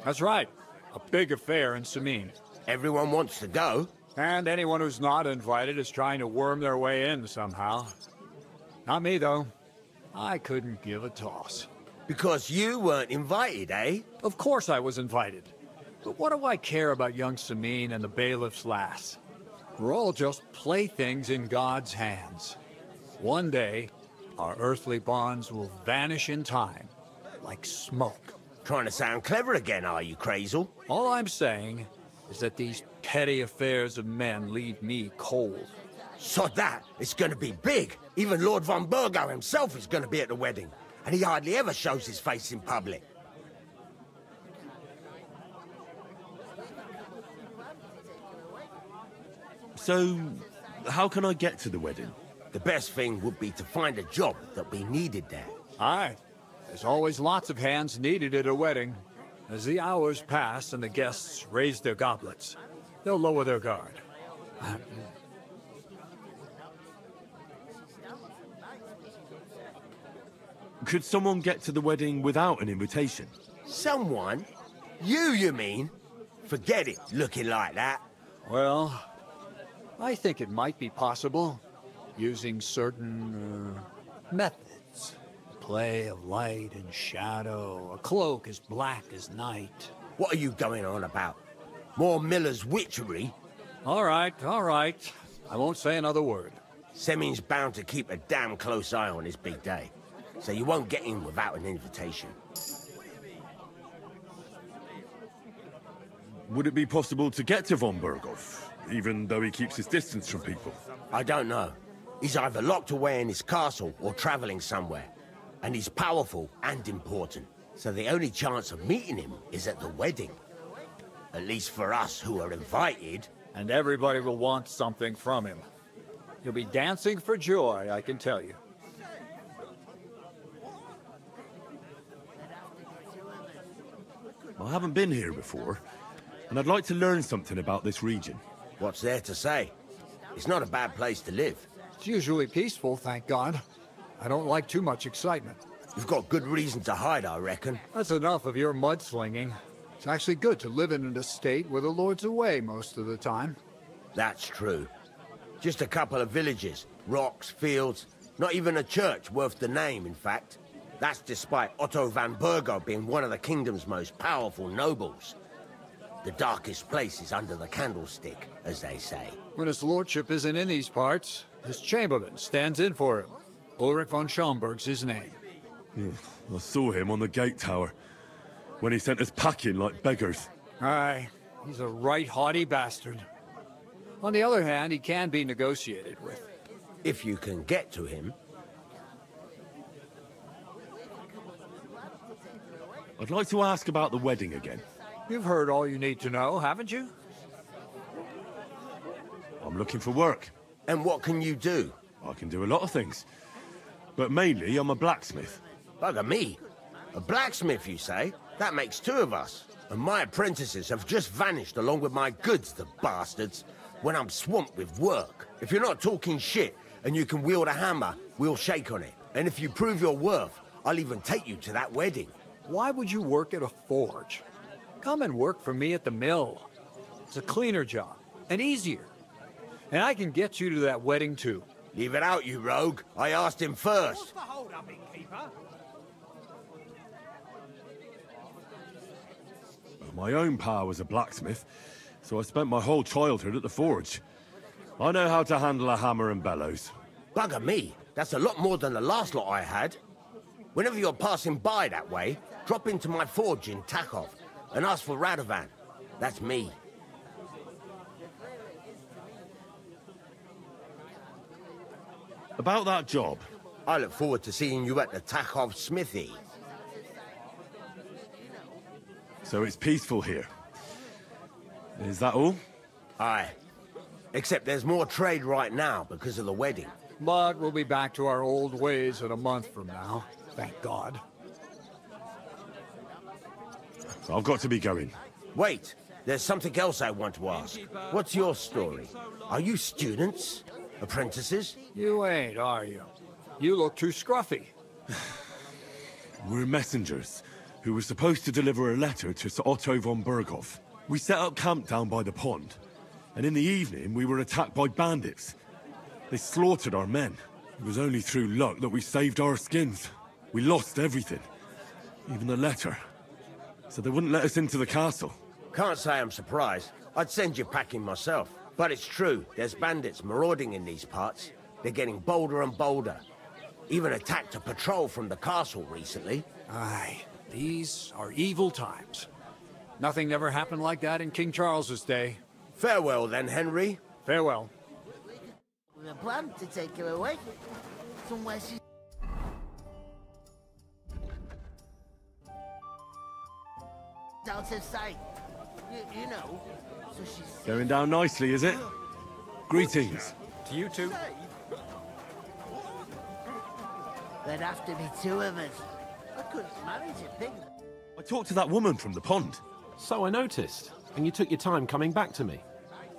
That's right. A big affair in Sameen. Everyone wants to go. And anyone who's not invited is trying to worm their way in somehow. Not me, though. I couldn't give a toss. Because you weren't invited, eh? Of course I was invited. But what do I care about young Sameen and the bailiff's lass? We're all just playthings in God's hands. One day, our earthly bonds will vanish in time, like smoke. Trying to sound clever again, are you, Crazel? All I'm saying is that these petty affairs of men leave me cold. Sod that! It's gonna be big! Even Lord von Burgo himself is gonna be at the wedding. And he hardly ever shows his face in public. So, how can I get to the wedding? The best thing would be to find a job that we needed there. Aye. There's always lots of hands needed at a wedding. As the hours pass and the guests raise their goblets, they'll lower their guard. Could someone get to the wedding without an invitation? Someone? You mean? Forget it, looking like that. Well, I think it might be possible, using certain methods. Play of light and shadow, a cloak as black as night. What are you going on about? More Miller's witchery? All right. I won't say another word. Semin's bound to keep a damn close eye on his big day, so you won't get in without an invitation. Would it be possible to get to von Burgov, even though he keeps his distance from people? I don't know. He's either locked away in his castle or traveling somewhere. And he's powerful and important, so the only chance of meeting him is at the wedding. At least for us who are invited. And everybody will want something from him. He'll be dancing for joy, I can tell you. I haven't been here before, and I'd like to learn something about this region. What's there to say? It's not a bad place to live. It's usually peaceful, thank God. I don't like too much excitement. You've got good reason to hide, I reckon. That's enough of your mudslinging. It's actually good to live in an estate where the Lord's away most of the time. That's true. Just a couple of villages, rocks, fields, not even a church worth the name, in fact. That's despite Otto van Burgo being one of the kingdom's most powerful nobles. The darkest place is under the candlestick, as they say. When his lordship isn't in these parts, his chamberlain stands in for him. Ulrich von Schomburg's his name. I saw him on the gate tower, when he sent us packing like beggars. Aye, he's a right haughty bastard. On the other hand, he can be negotiated with. If you can get to him. I'd like to ask about the wedding again. You've heard all you need to know, haven't you? I'm looking for work. And what can you do? I can do a lot of things. But mainly, I'm a blacksmith. Bugger me. A blacksmith, you say? That makes two of us. And my apprentices have just vanished along with my goods, the bastards, when I'm swamped with work. If you're not talking shit and you can wield a hammer, we'll shake on it. And if you prove your worth, I'll even take you to that wedding. Why would you work at a forge? Come and work for me at the mill. It's a cleaner job, and easier. And I can get you to that wedding, too. Leave it out, you rogue. I asked him first. What's the hold-up, innkeeper? My own pa was a blacksmith, so I spent my whole childhood at the forge. I know how to handle a hammer and bellows. Bugger me. That's a lot more than the last lot I had. Whenever you're passing by that way, drop into my forge in Takhov and ask for Radovan. That's me. About that job. I look forward to seeing you at the Takhov smithy. So it's peaceful here. Is that all? Aye. Except there's more trade right now because of the wedding. But we'll be back to our old ways in a month from now. Thank God. So I've got to be going. Wait, there's something else I want to ask. What's your story? Are you students? Apprentices? You ain't, are you? You look too scruffy. We're messengers who were supposed to deliver a letter to Sir Otto von Berghoff. We set up camp down by the pond, and in the evening we were attacked by bandits. They slaughtered our men. It was only through luck that we saved our skins. We lost everything, even the letter. So they wouldn't let us into the castle. Can't say I'm surprised. I'd send you packing myself. But it's true, there's bandits marauding in these parts. They're getting bolder and bolder. Even attacked a patrol from the castle recently. Aye, these are evil times. Nothing ever happened like that in King Charles's day. Farewell then, Henry. Farewell. We plan to take her away. Somewhere she's out of sight. You know, so she's Going down nicely, is it? Greetings. To you too. There'd have to be two of us. I couldn't manage a pig. I talked to that woman from the pond. So I noticed. And you took your time coming back to me.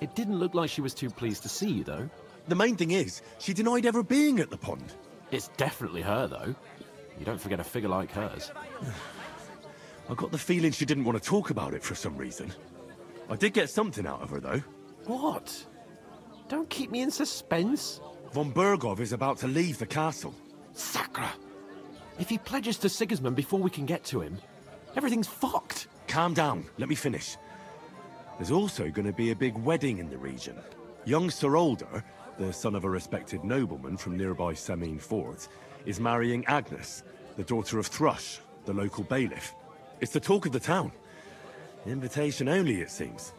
It didn't look like she was too pleased to see you, though. The main thing is, she denied ever being at the pond. It's definitely her, though. You don't forget a figure like hers. I got the feeling she didn't want to talk about it for some reason. I did get something out of her, though. What? Don't keep me in suspense. Von Berghoff is about to leave the castle. Sacra! If he pledges to Sigismund before we can get to him, everything's fucked. Calm down. Let me finish. There's also going to be a big wedding in the region. Young Sir Older, the son of a respected nobleman from nearby Semine Fort, is marrying Agnes, the daughter of Thrush, the local bailiff. It's the talk of the town. Invitation only, it seems.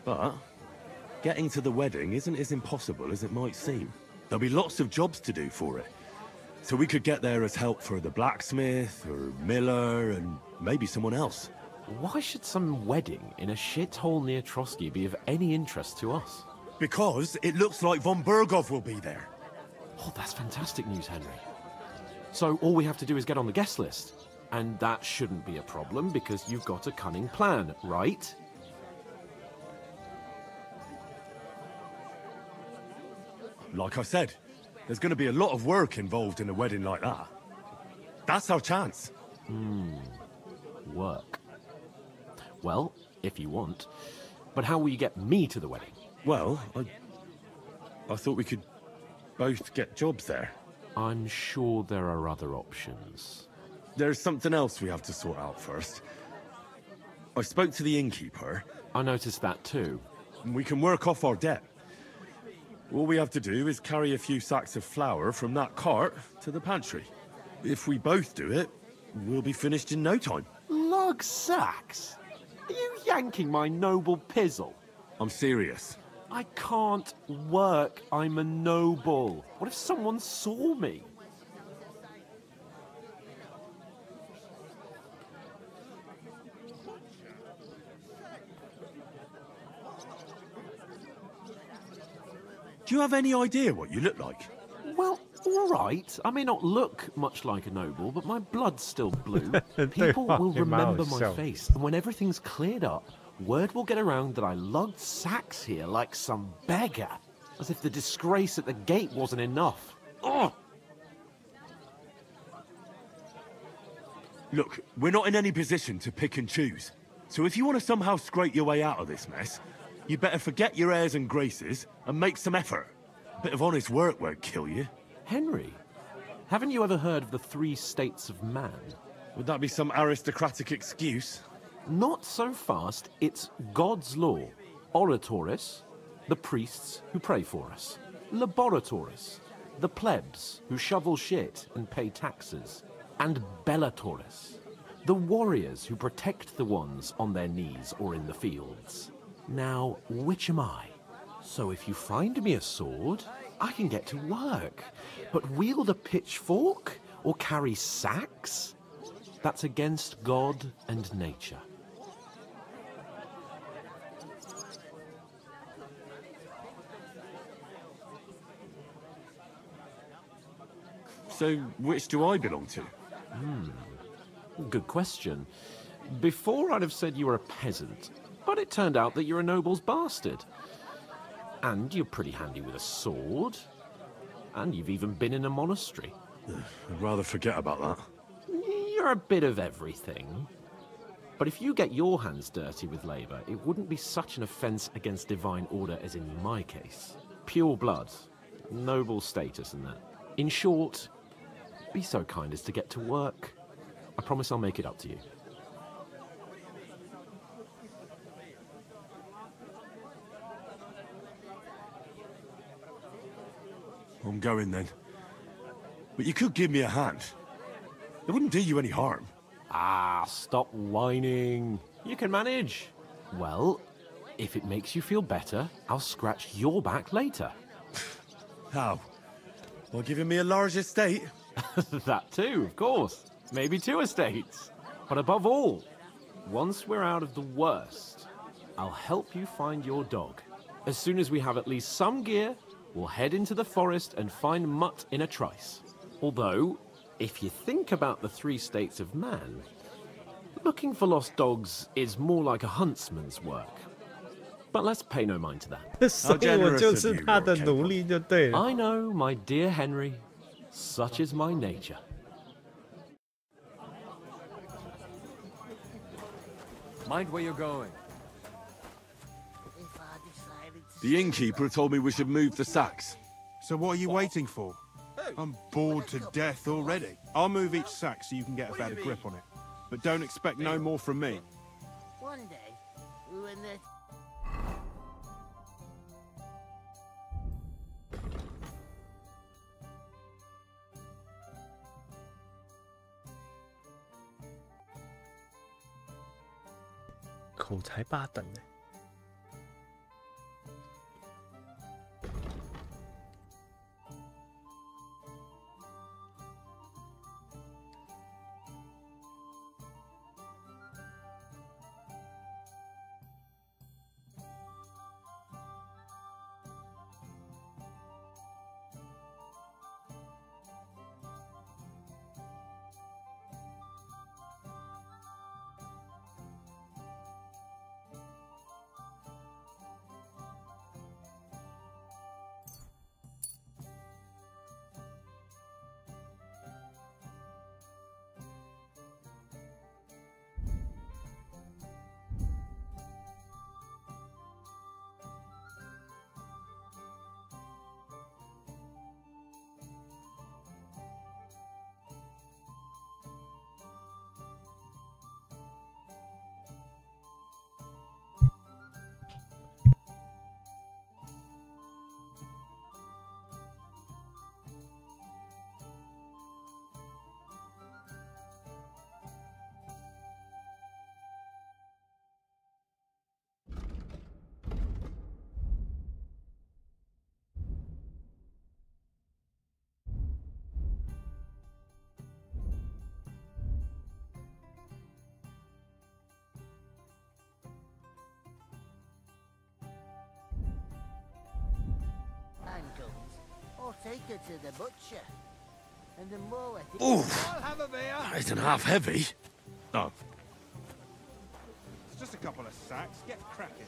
But getting to the wedding isn't as impossible as it might seem. There'll be lots of jobs to do for it. So we could get there as help for the blacksmith, or miller, and maybe someone else. Why should some wedding in a shithole near Trotsky be of any interest to us? Because it looks like von Berghoff will be there. Oh, that's fantastic news, Henry. So all we have to do is get on the guest list. And that shouldn't be a problem because you've got a cunning plan, right? Like I said, there's going to be a lot of work involved in a wedding like that. That's our chance. Work. Well, if you want. But how will you get me to the wedding? Well, I thought we could both get jobs there. I'm sure there are other options. There's something else we have to sort out first. I spoke to the innkeeper. I noticed that too. We can work off our debt. All we have to do is carry a few sacks of flour from that cart to the pantry. If we both do it, we'll be finished in no time. Lug sacks? Are you yanking my noble pizzle? I'm serious. I can't work. I'm a noble. What if someone saw me? Do Do you have any idea what you look like? Well, all right. I may not look much like a noble, but my blood's still blue. People will remember my face, and when everything's cleared up, word will get around that I lugged sacks here like some beggar, as if the disgrace at the gate wasn't enough. Ugh! Look, we're not in any position to pick and choose. So if you want to somehow scrape your way out of this mess, you better forget your airs and graces and make some effort. A bit of honest work won't kill you. Henry, haven't you ever heard of the 3 states of man? Would that be some aristocratic excuse? Not so fast. It's God's law. Oratoris, the priests who pray for us. Laboratoris, the plebs who shovel shit and pay taxes. And Bellatoris, the warriors who protect the ones on their knees or in the fields. Now, which am I? So if you find me a sword, I can get to work. But wield a pitchfork or carry sacks? That's against God and nature. So, which do I belong to? Good question. Before I'd have said you were a peasant, but it turned out that you're a noble's bastard. And you're pretty handy with a sword. And you've even been in a monastery. I'd rather forget about that. You're a bit of everything. But if you get your hands dirty with labour, it wouldn't be such an offence against divine order as in my case. Pure blood, noble status and that. In short, be so kind as to get to work. I promise I'll make it up to you. I'm going then. But you could give me a hand. It wouldn't do you any harm. Ah, stop whining. You can manage. Well, if it makes you feel better, I'll scratch your back later. How? By giving me a large estate? That too, of course. Maybe 2 estates. But above all, once we're out of the worst, I'll help you find your dog. As soon as we have at least some gear, we'll head into the forest and find Mutt in a trice. Although, if you think about the 3 states of man, looking for lost dogs is more like a huntsman's work. But let's pay no mind to that. 所以我就是他的奴隶就对了。 I know, my dear Henry. Such is my nature. Mind where you're going. The innkeeper told me we should move the sacks. So what are you waiting for? I'm bored to death already. I'll move each sack so you can get a better grip on it. But don't expect no more from me. One day, when the...口才8等呢。take her to the butcher. And the more I think... Oof. I'll have a beer. That isn't half heavy. Oh. It's just a couple of sacks. Get cracking.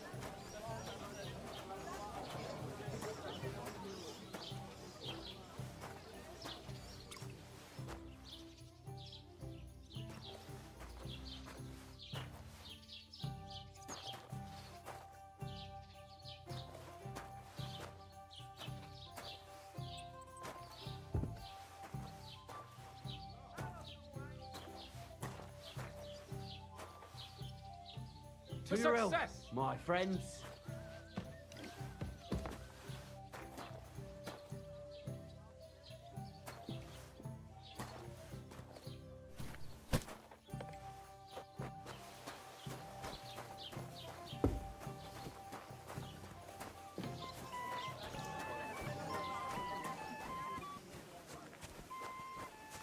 To your health, my friends.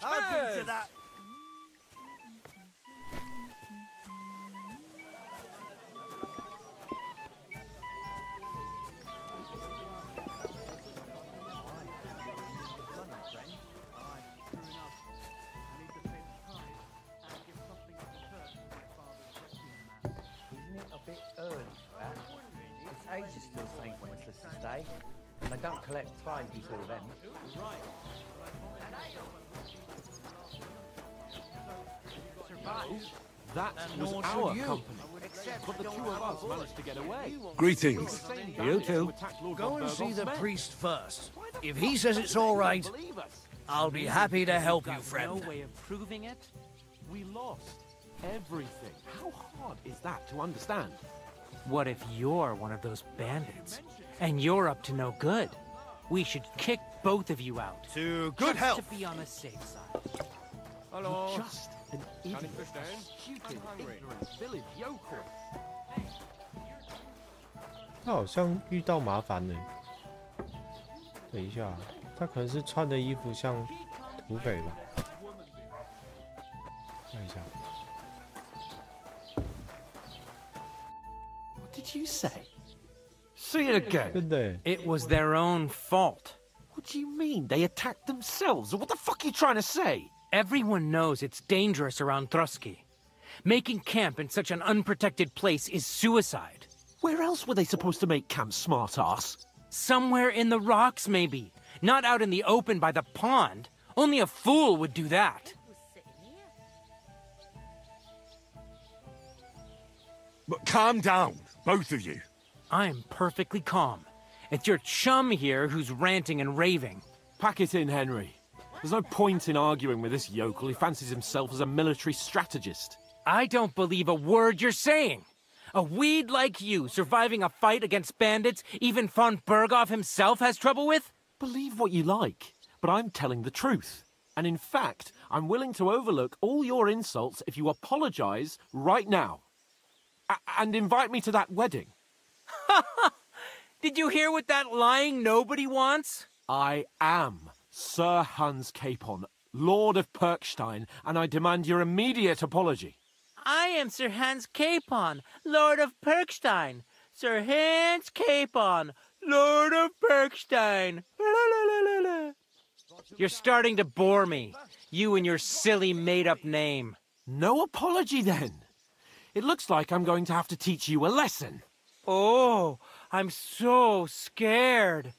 I'll do that. Age is still St. Wenceslas Day, and I don't collect ties until then. That was our company. But the two of us managed to get away. Greetings. You too. Go and see the priest first. If he says it's all right, I'll be happy to help you, friend. No way of proving it. We lost everything. How hard is that to understand? What if you're one of those bandits, and you're up to no good? We should kick both of you out. To good health. To be on the safe side. Hello. You're just an idiot. Stupid, ignorant village yokel. 他好像遇到麻烦了。等一下，他可能是穿的衣服像土匪吧？看一下。 What did you say? Say it again. It was their own fault. What do you mean? They attacked themselves? What the fuck are you trying to say? Everyone knows it's dangerous around Trotsky. Making camp in such an unprotected place is suicide. Where else were they supposed to make camp, smartass? Somewhere in the rocks, maybe. Not out in the open by the pond. Only a fool would do that. But calm down, both of you. I'm perfectly calm. It's your chum here who's ranting and raving. Pack it in, Henry. There's no point in arguing with this yokel. He fancies himself as a military strategist. I don't believe a word you're saying. A weed like you surviving a fight against bandits even von Berghoff himself has trouble with? Believe what you like, but I'm telling the truth. And in fact, I'm willing to overlook all your insults if you apologize right now. And invite me to that wedding. Did you hear what that lying nobody wants? I am Sir Hans Capon, Lord of Perkstein, and I demand your immediate apology. I am Sir Hans Capon, Lord of Perkstein. Sir Hans Capon, Lord of Perkstein. You're starting to bore me. You and your silly made-up name. No apology, then. It looks like I'm going to have to teach you a lesson. Oh, I'm so scared.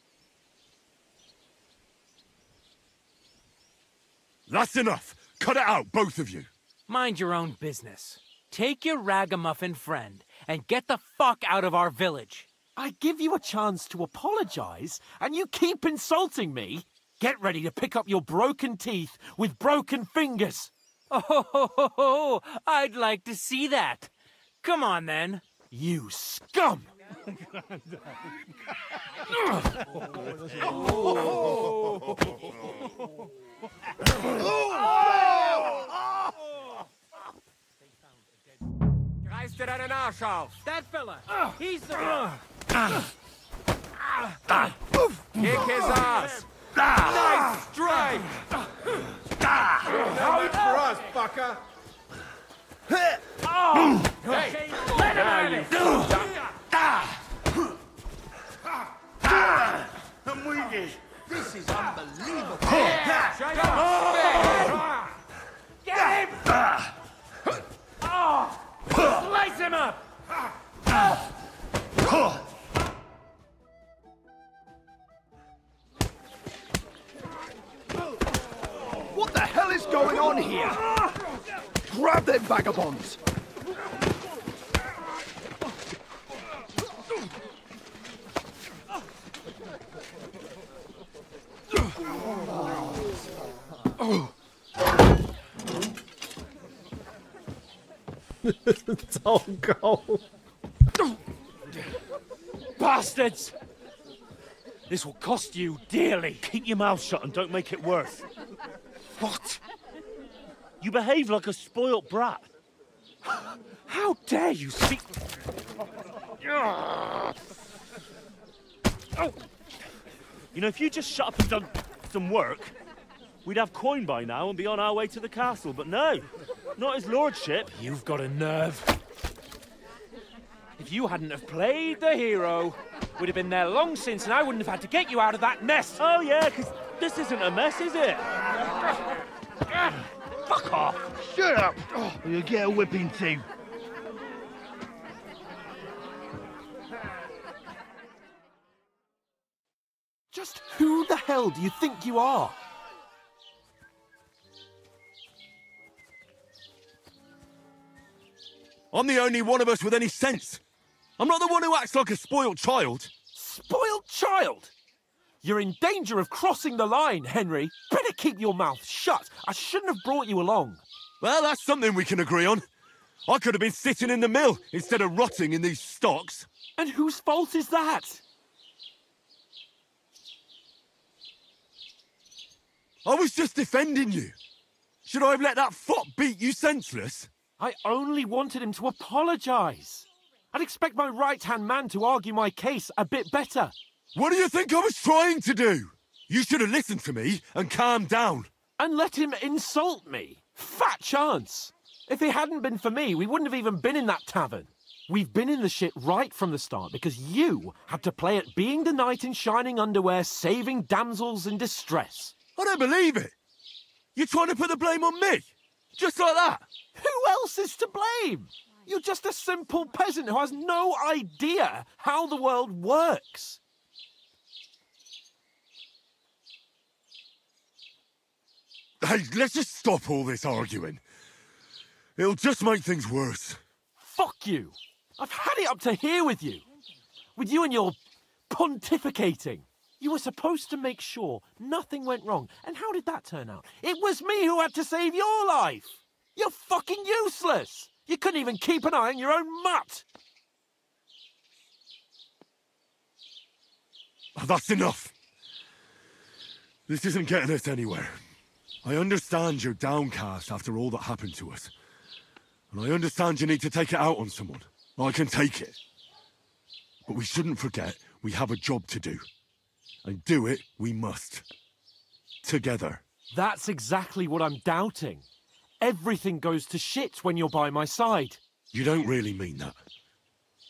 That's enough. Cut it out, both of you. Mind your own business. Take your ragamuffin friend and get the fuck out of our village. I give you a chance to apologize, and you keep insulting me. Get ready to pick up your broken teeth with broken fingers. Oh, I'd like to see that. Come on, then. You scum! Reißt dir deinen Arsch auf! That fella! He's the... Kick his ass! Nice strike! No match for us, fucker! Hey! Let him at it! I'm weak. This is unbelievable. Shut up! Get him! Slice him up! What the hell is going on here? Grab them vagabonds! Bastards! This will cost you dearly. Keep your mouth shut and don't make it worse. What? You behave like a spoilt brat. How dare you see... You know, if you just shut up and done some work, we'd have coin by now and be on our way to the castle, but no, not his lordship. You've got a nerve. If you hadn't have played the hero, we'd have been there long since and I wouldn't have had to get you out of that mess. Oh yeah, because this isn't a mess, is it? Fuck off. Shut up, or you'll get a whipping too. Just who the hell do you think you are? I'm the only one of us with any sense. I'm not the one who acts like a spoiled child. Spoiled child? You're in danger of crossing the line, Henry. Better keep your mouth shut. I shouldn't have brought you along. Well, that's something we can agree on. I could have been sitting in the mill instead of rotting in these stocks. And whose fault is that? I was just defending you. Should I have let that fop beat you senseless? I only wanted him to apologise. I'd expect my right-hand man to argue my case a bit better. What do you think I was trying to do? You should have listened to me and calmed down. And let him insult me? Fat chance. If it hadn't been for me, we wouldn't have even been in that tavern. We've been in the shit right from the start because you had to play at being the knight in shining underwear saving damsels in distress. I don't believe it. You're trying to put the blame on me? Just like that? Who else is to blame? You're just a simple peasant who has no idea how the world works. Hey, let's just stop all this arguing. It'll just make things worse. Fuck you. I've had it up to here with you. With you and your pontificating. You were supposed to make sure nothing went wrong. And how did that turn out? It was me who had to save your life. You're fucking useless. You couldn't even keep an eye on your own mutt. Oh, that's enough. This isn't getting us anywhere. I understand you're downcast after all that happened to us. And I understand you need to take it out on someone. I can take it. But we shouldn't forget we have a job to do. And do it we must. Together. That's exactly what I'm doubting. Everything goes to shit when you're by my side. You don't really mean that.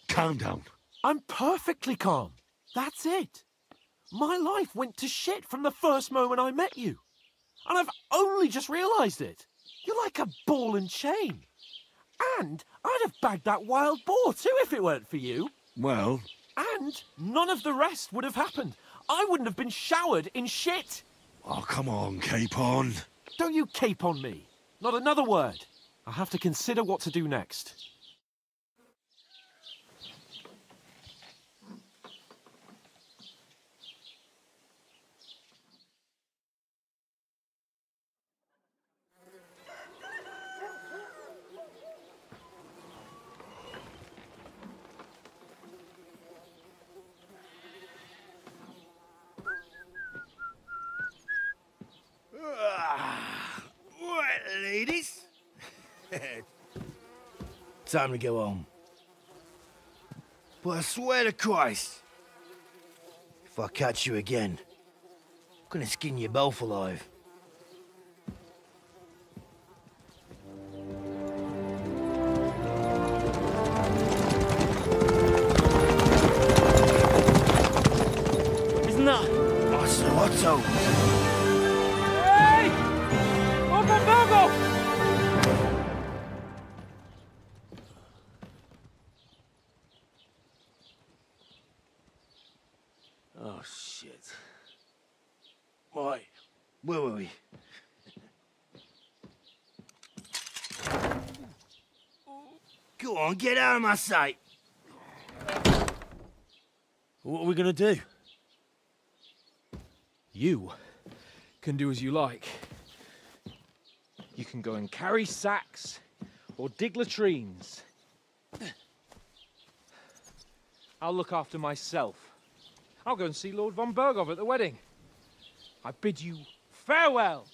Calm down. I'm perfectly calm. That's it. My life went to shit from the first moment I met you. And I've only just realised it. You're like a ball and chain. And I'd have bagged that wild boar too if it weren't for you. Well... And none of the rest would have happened. I wouldn't have been showered in shit. Oh, come on, Capon. Don't you cape on me. Not another word. I'll have to consider what to do next. Right, ladies. Time to go home. But I swear to Christ, if I catch you again, I'm gonna skin you both alive. Isn't that... I Sir Otto! Hey! Open Burgo! Oh, shit. Why? Where were we? Go on, get out of my sight! What are we gonna do? You can do as you like. You can go and carry sacks, or dig latrines. I'll look after myself. I'll go and see Lord von Berghoff at the wedding. I bid you farewell!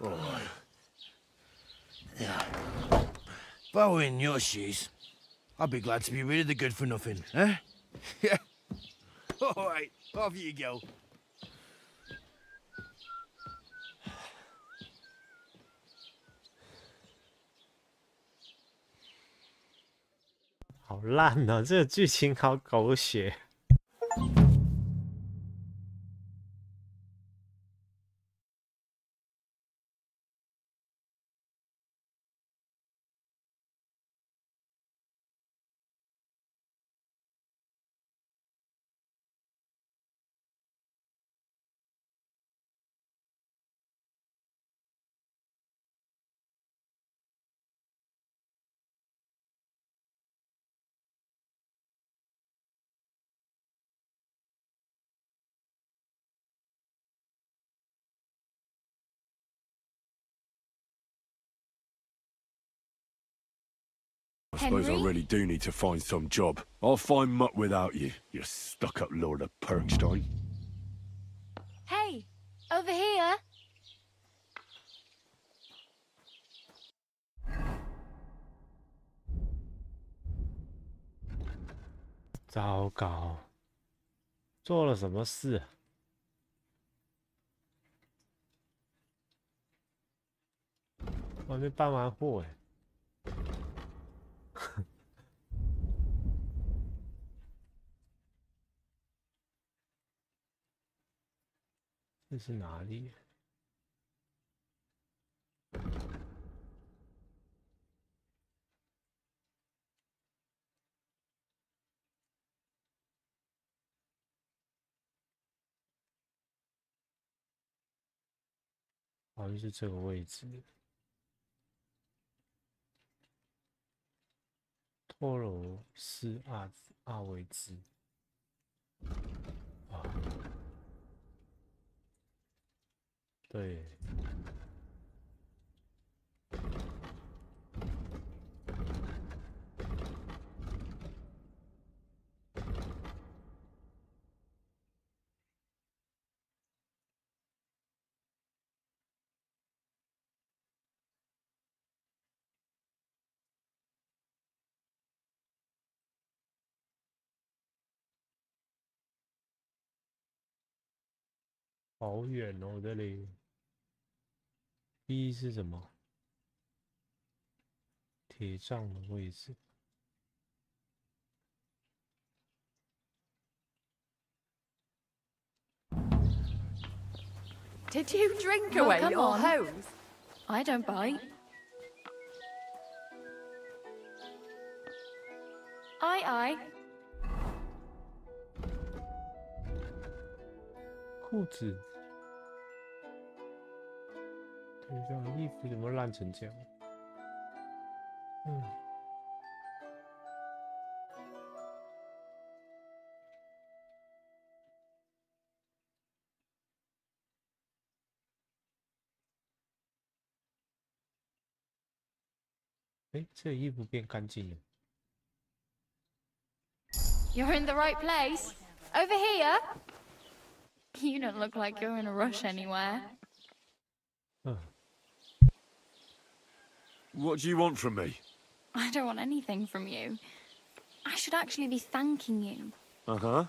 Oh. Yeah. If I were in your shoes, I'd be glad to be rid of the good-for-nothing, eh? Yeah. All right, off you go. 好烂哦，这个剧情好狗血。I suppose I really do need to find some job. I'll find muck without you, you stuck-up Lord of Perkstein. Hey, over here.糟糕，做了什么事？我还没搬完货哎。这是哪里？好像是这个位置。托罗斯阿维兹。啊，对。好远哦，这里。B 是什么？铁杖的位置。Did you drink away your hose? I don't bite. Aye. 裤子，对，这样衣服怎么烂成这样？哎，这衣服变干净了。You're in the right place. Over here. You don't look like you're in a rush anywhere. What do you want from me? I don't want anything from you. I should actually be thanking you. Uh-huh.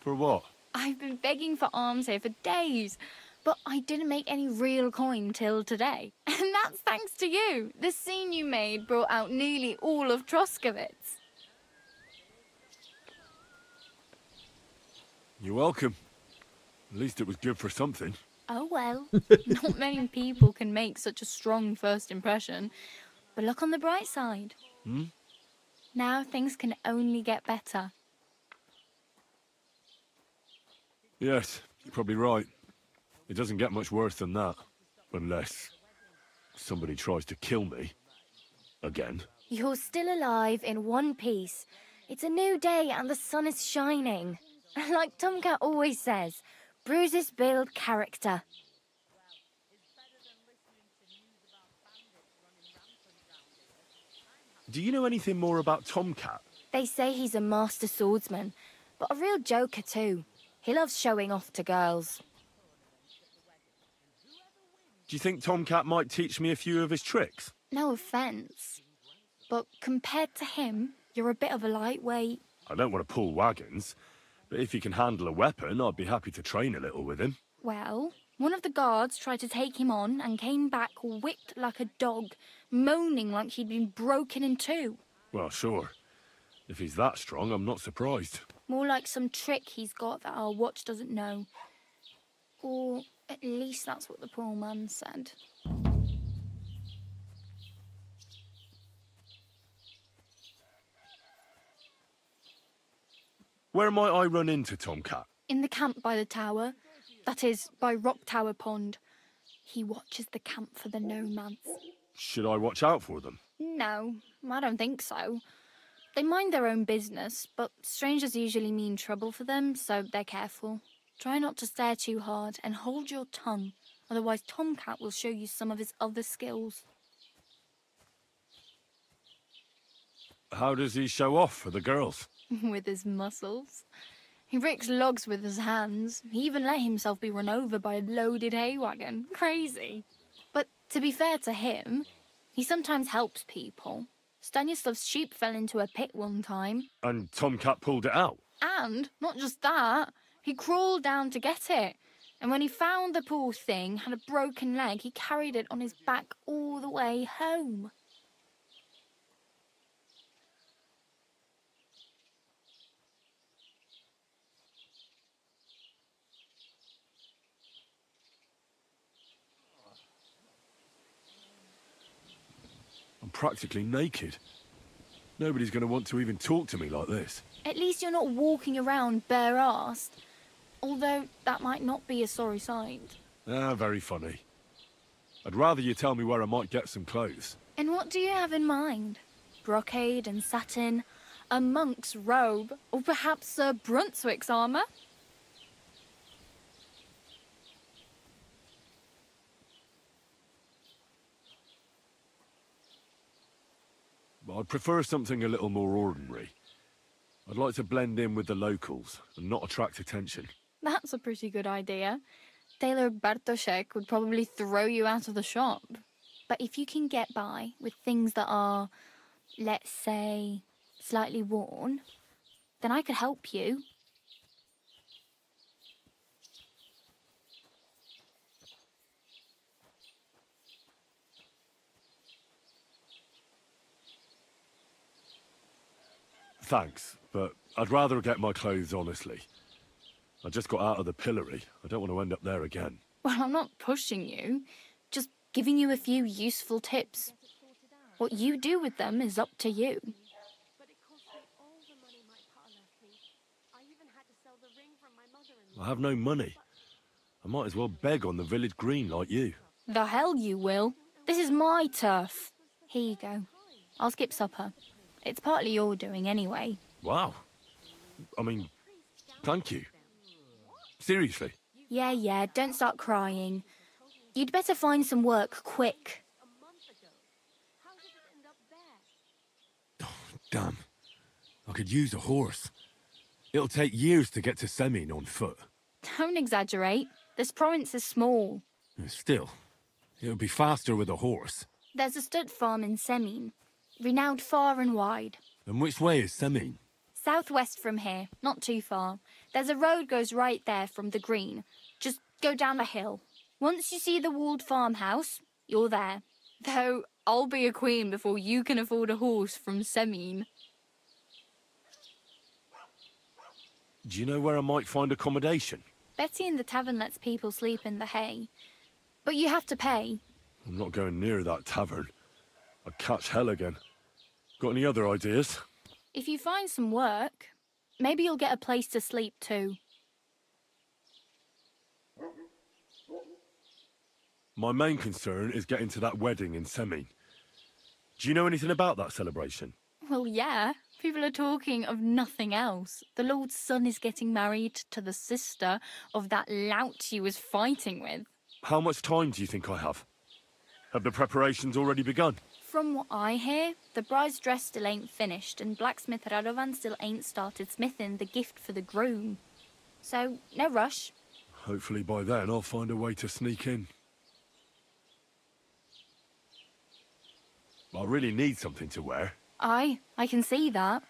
For what? I've been begging for alms here for days. But I didn't make any real coin till today. And that's thanks to you. The scene you made brought out nearly all of Troskowitz. You're welcome. At least it was good for something. Oh well, not many people can make such a strong first impression. But look on the bright side. Hmm? Now things can only get better. Yes, you're probably right. It doesn't get much worse than that. Unless somebody tries to kill me. Again. You're still alive in one piece. It's a new day and the sun is shining. Like Tomcat always says, bruises build character. Do you know anything more about Tomcat? They say he's a master swordsman, but a real joker too. He loves showing off to girls. Do you think Tomcat might teach me a few of his tricks? No offence, but compared to him, you're a bit of a lightweight. I don't want to pull wagons, but if he can handle a weapon, I'd be happy to train a little with him. Well, one of the guards tried to take him on and came back whipped like a dog, moaning like he'd been broken in two. Well, sure. If he's that strong, I'm not surprised. More like some trick he's got that our watch doesn't know. Or at least that's what the poor man said. Where might I run into Tomcat? In the camp by the tower. That is, by Rock Tower Pond. He watches the camp for the nomads. Should I watch out for them? No, I don't think so. They mind their own business, but strangers usually mean trouble for them, so they're careful. Try not to stare too hard and hold your tongue, otherwise Tomcat will show you some of his other skills. How does he show off for the girls? With his muscles. He ricks logs with his hands. He even let himself be run over by a loaded hay wagon. Crazy. But to be fair to him, he sometimes helps people. Stanislav's sheep fell into a pit one time. And Tomcat pulled it out? And, not just that, he crawled down to get it. And when he found the poor thing had a broken leg, he carried it on his back all the way home. I'm practically naked. Nobody's going to want to even talk to me like this. At least you're not walking around bare-assed. Although that might not be a sorry sight. Ah, very funny. I'd rather you tell me where I might get some clothes. And what do you have in mind? Brocade and satin? A monk's robe? Or perhaps Sir Brunswick's armour? I'd prefer something a little more ordinary. I'd like to blend in with the locals and not attract attention. That's a pretty good idea. Tailor Bartoszek would probably throw you out of the shop. But if you can get by with things that are, let's say, slightly worn, then I could help you. Thanks, but I'd rather get my clothes honestly. I just got out of the pillory. I don't want to end up there again. Well, I'm not pushing you, just giving you a few useful tips. What you do with them is up to you. I have no money. I might as well beg on the village green like you. The hell you will. This is my turf. Here you go. I'll skip supper. It's partly your doing anyway. Wow. I mean, thank you. Seriously. Yeah, don't start crying. You'd better find some work quick. Oh, damn. I could use a horse. It'll take years to get to Semin on foot. Don't exaggerate. This province is small. Still, it would be faster with a horse. There's a stud farm in Semin, renowned far and wide. And which way is Semin? Southwest from here, not too far. There's a road goes right there from the green. Just go down the hill. Once you see the walled farmhouse, you're there. Though I'll be a queen before you can afford a horse from Semine. Do you know where I might find accommodation? Betty in the tavern lets people sleep in the hay. But you have to pay. I'm not going near that tavern. I'd catch hell again. Got any other ideas? If you find some work, maybe you'll get a place to sleep too. My main concern is getting to that wedding in Semine. Do you know anything about that celebration? Well, yeah. People are talking of nothing else. The Lord's son is getting married to the sister of that lout he was fighting with. How much time do you think I have? Have the preparations already begun? From what I hear, the bride's dress still ain't finished, and blacksmith Radovan still ain't started smithing the gift for the groom. So, no rush. Hopefully by then I'll find a way to sneak in. I really need something to wear. I can see that.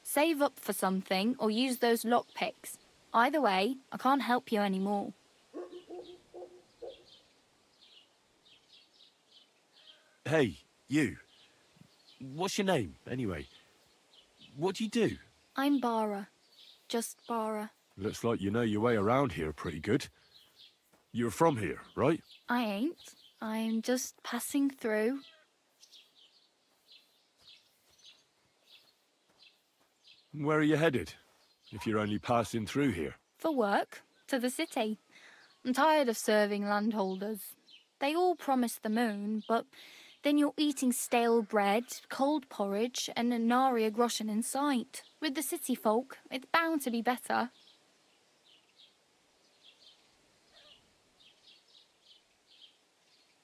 Save up for something or use those lockpicks. Either way, I can't help you anymore. Hey, you. What's your name, anyway? What do you do? I'm Bara. Just Bara. Looks like you know your way around here pretty good. You're from here, right? I ain't. I'm just passing through. Where are you headed, if you're only passing through here? For work. To the city. I'm tired of serving landholders. They all promise the moon, but then you're eating stale bread, cold porridge, and a naria groschen in sight. With the city folk, it's bound to be better.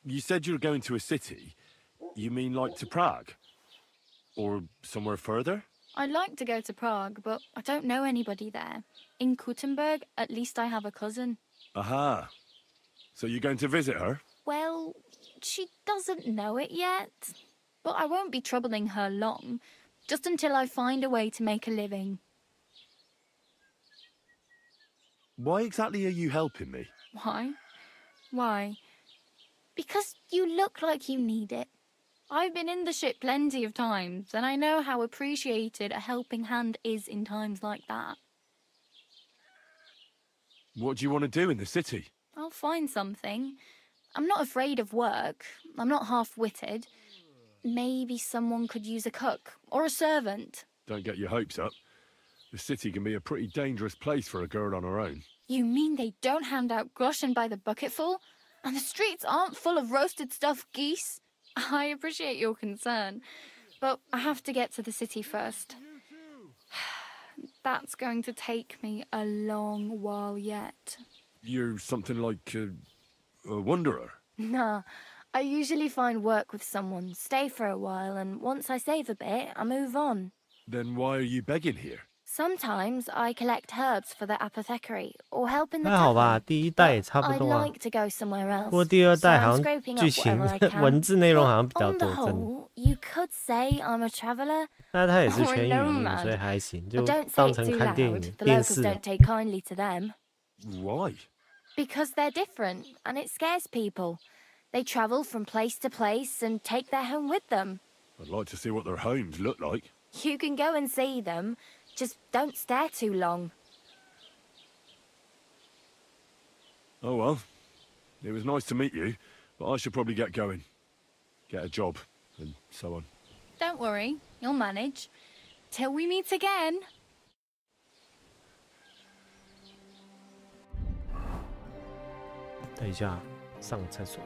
You said you were going to a city. You mean like to Prague? Or somewhere further? I'd like to go to Prague, but I don't know anybody there. In Kuttenberg, at least I have a cousin. Aha. So you're going to visit her? Well, she doesn't know it yet. But I won't be troubling her long, just until I find a way to make a living. Why exactly are you helping me? Why? Why? Because you look like you need it. I've been in the ship plenty of times, and I know how appreciated a helping hand is in times like that. What do you want to do in the city? I'll find something. I'm not afraid of work. I'm not half-witted. Maybe someone could use a cook, or a servant. Don't get your hopes up. The city can be a pretty dangerous place for a girl on her own. You mean they don't hand out groschen by the bucketful? And the streets aren't full of roasted stuffed geese? I appreciate your concern, but I have to get to the city first. That's going to take me a long while yet. You're something like a wanderer? Nah, I usually find work with someone, stay for a while, and once I save a bit, I move on. Then why are you begging here? Sometimes I collect herbs for the apothecary, or help in the 还好吧，第一代也差不 I'd 多啊。 like to go somewhere else. 不过第二 So 代 I'm 好像 scraping 剧 up 情 whatever I can. 文字内容好像比较 On 多， the 真的。 whole, you could say I'm a traveler 那它也是 or a 全语音， nomad. 所以还行， But 就 don't say 当 it 成 too 看电 loud. 影、 The 电 locals 视。 don't take kindly to them. Why? Because they're different, and it scares people. They travel from place to place and take their home with them. I'd like to see what their homes look like. You can go and see them, just don't stare too long. Oh well. It was nice to meet you, but I should probably get going. Get a job, and so on. Don't worry, you'll manage. Till we meet again. 等一下，上厕所。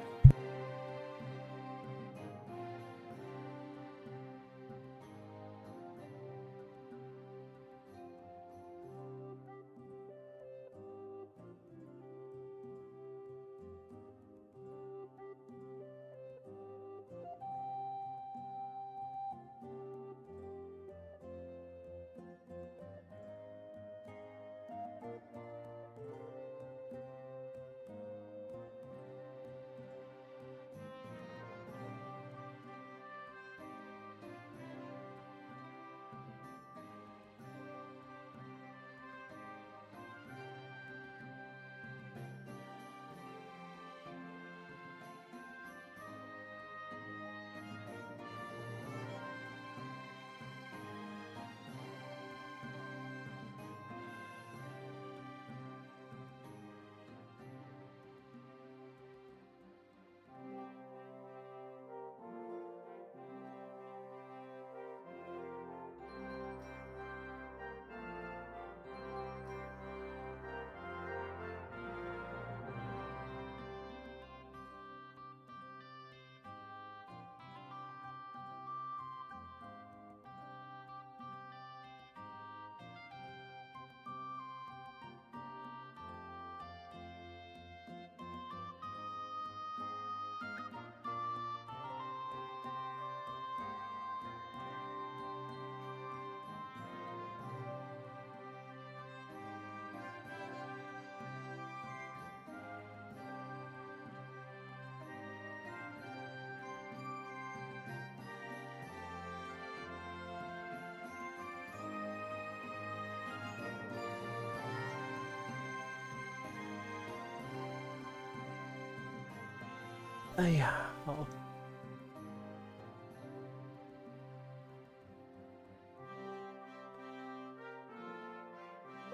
哎呀，好。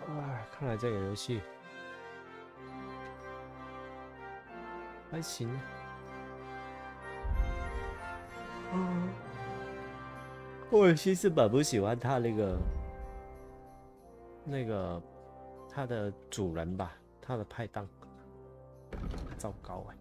哎，看来这个游戏还行。我其实蛮不喜欢他那个他的主人吧，他的拍档，糟糕哎。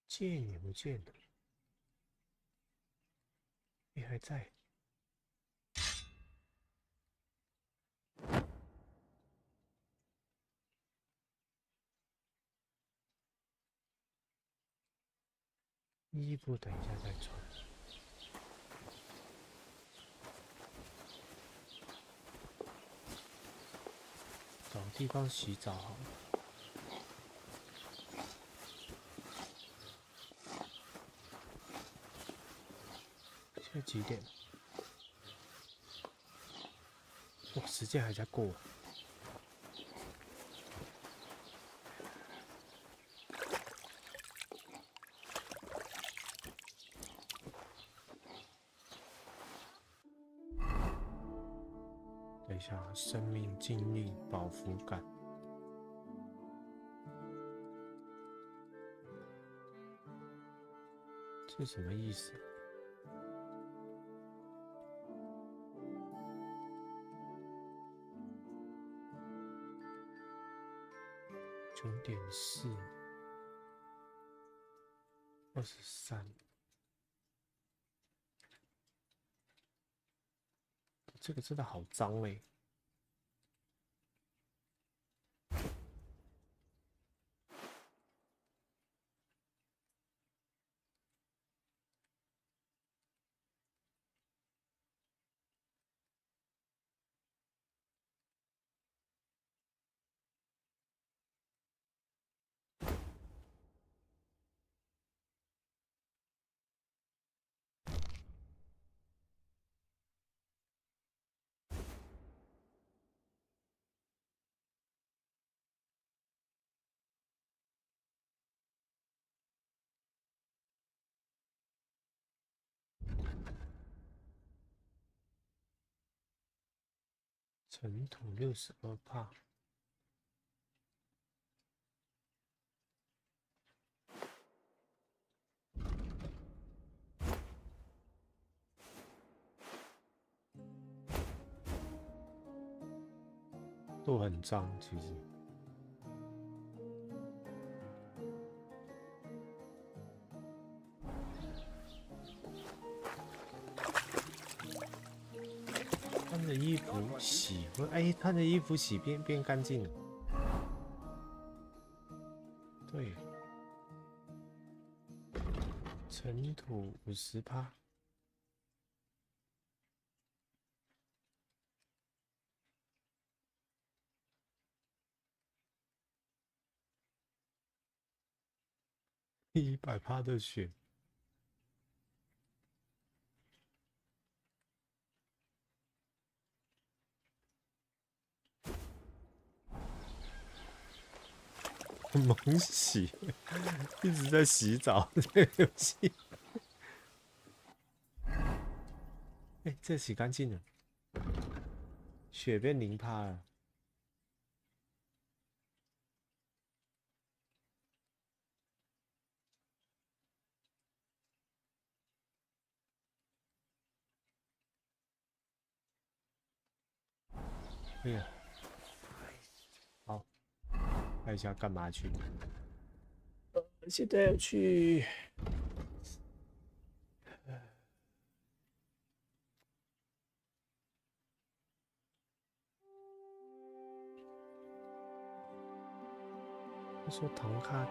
见也不见了，你还在？衣服等一下再穿。找地方洗澡好了。现在几点？哇，时间还在过。等一下，生命经历饱腹感。这什么意思？9.4，23，这个真的好脏哎！尘土62%。都很脏，其实。穿着衣服洗，哎，穿着衣服洗变干净了。对，尘土50%。100%的血，猛洗，一直在洗澡。这个游戏，哎，这洗干净了，血变0%了。哎呀，好，看一下干嘛去？现在要去。他说唐卡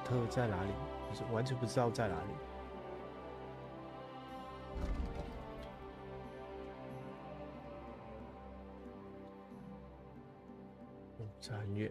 特在哪里？我完全不知道在哪里。这很远。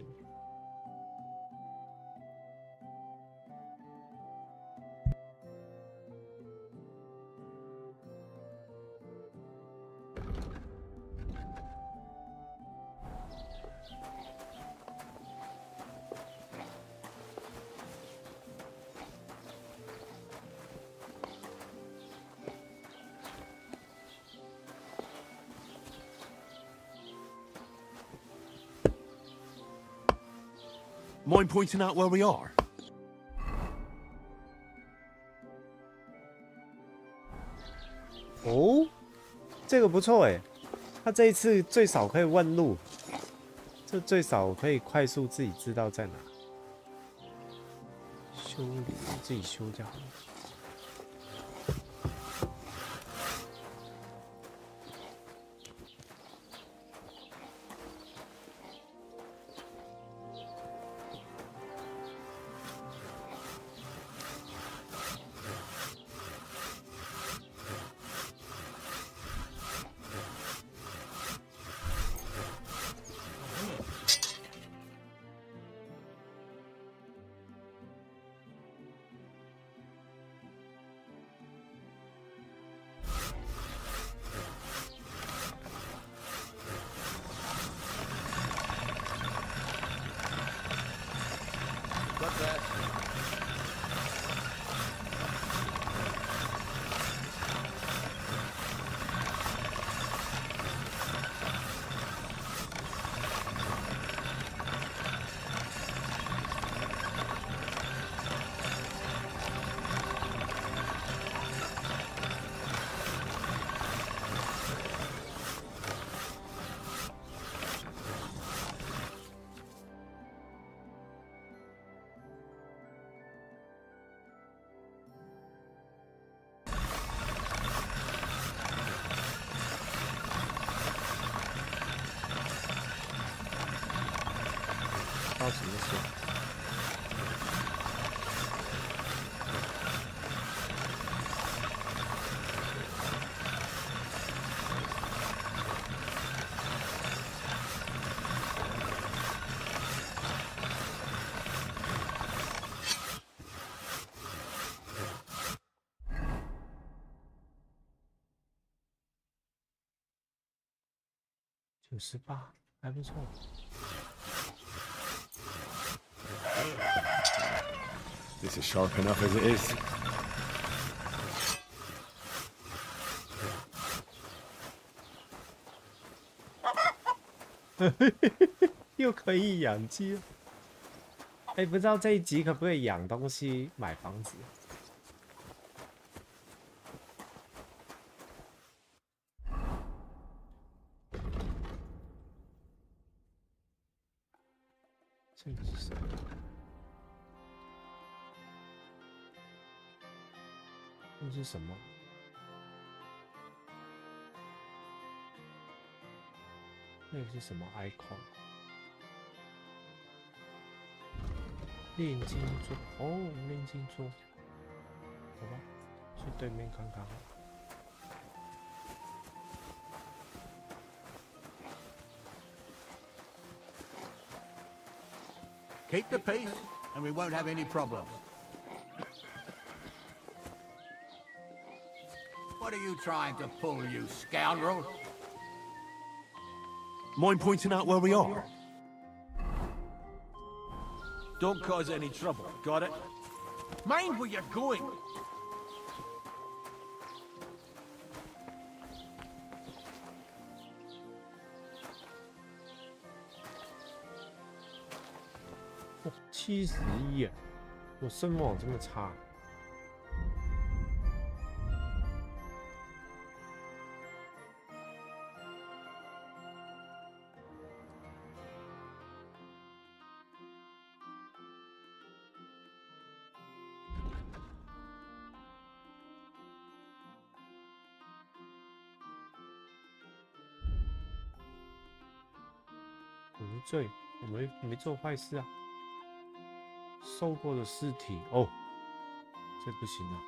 Mind pointing out where we are? 哦，这个不错哎，他这一次最少可以问路，这最少可以快速自己知道在哪。修理自己修就好了。到什么时候？98，还不错。This is sharp enough as it is. 又可以养鸡了。哎，不知道这一集可不可以养东西、买房子？这个是什么？这是什么？那个是什么 icon？ 炼金桌哦，炼金桌，好吧，去对面看看好了。 Keep the peace, and we won't have any problems. What are you trying to pull, you scoundrel? Mind pointing out where we are? Don't cause any trouble, got it? Mind where you're going! Oh, 71耶！我声网这么差。无罪，我没做坏事啊。 受过的尸体哦，这不行啊！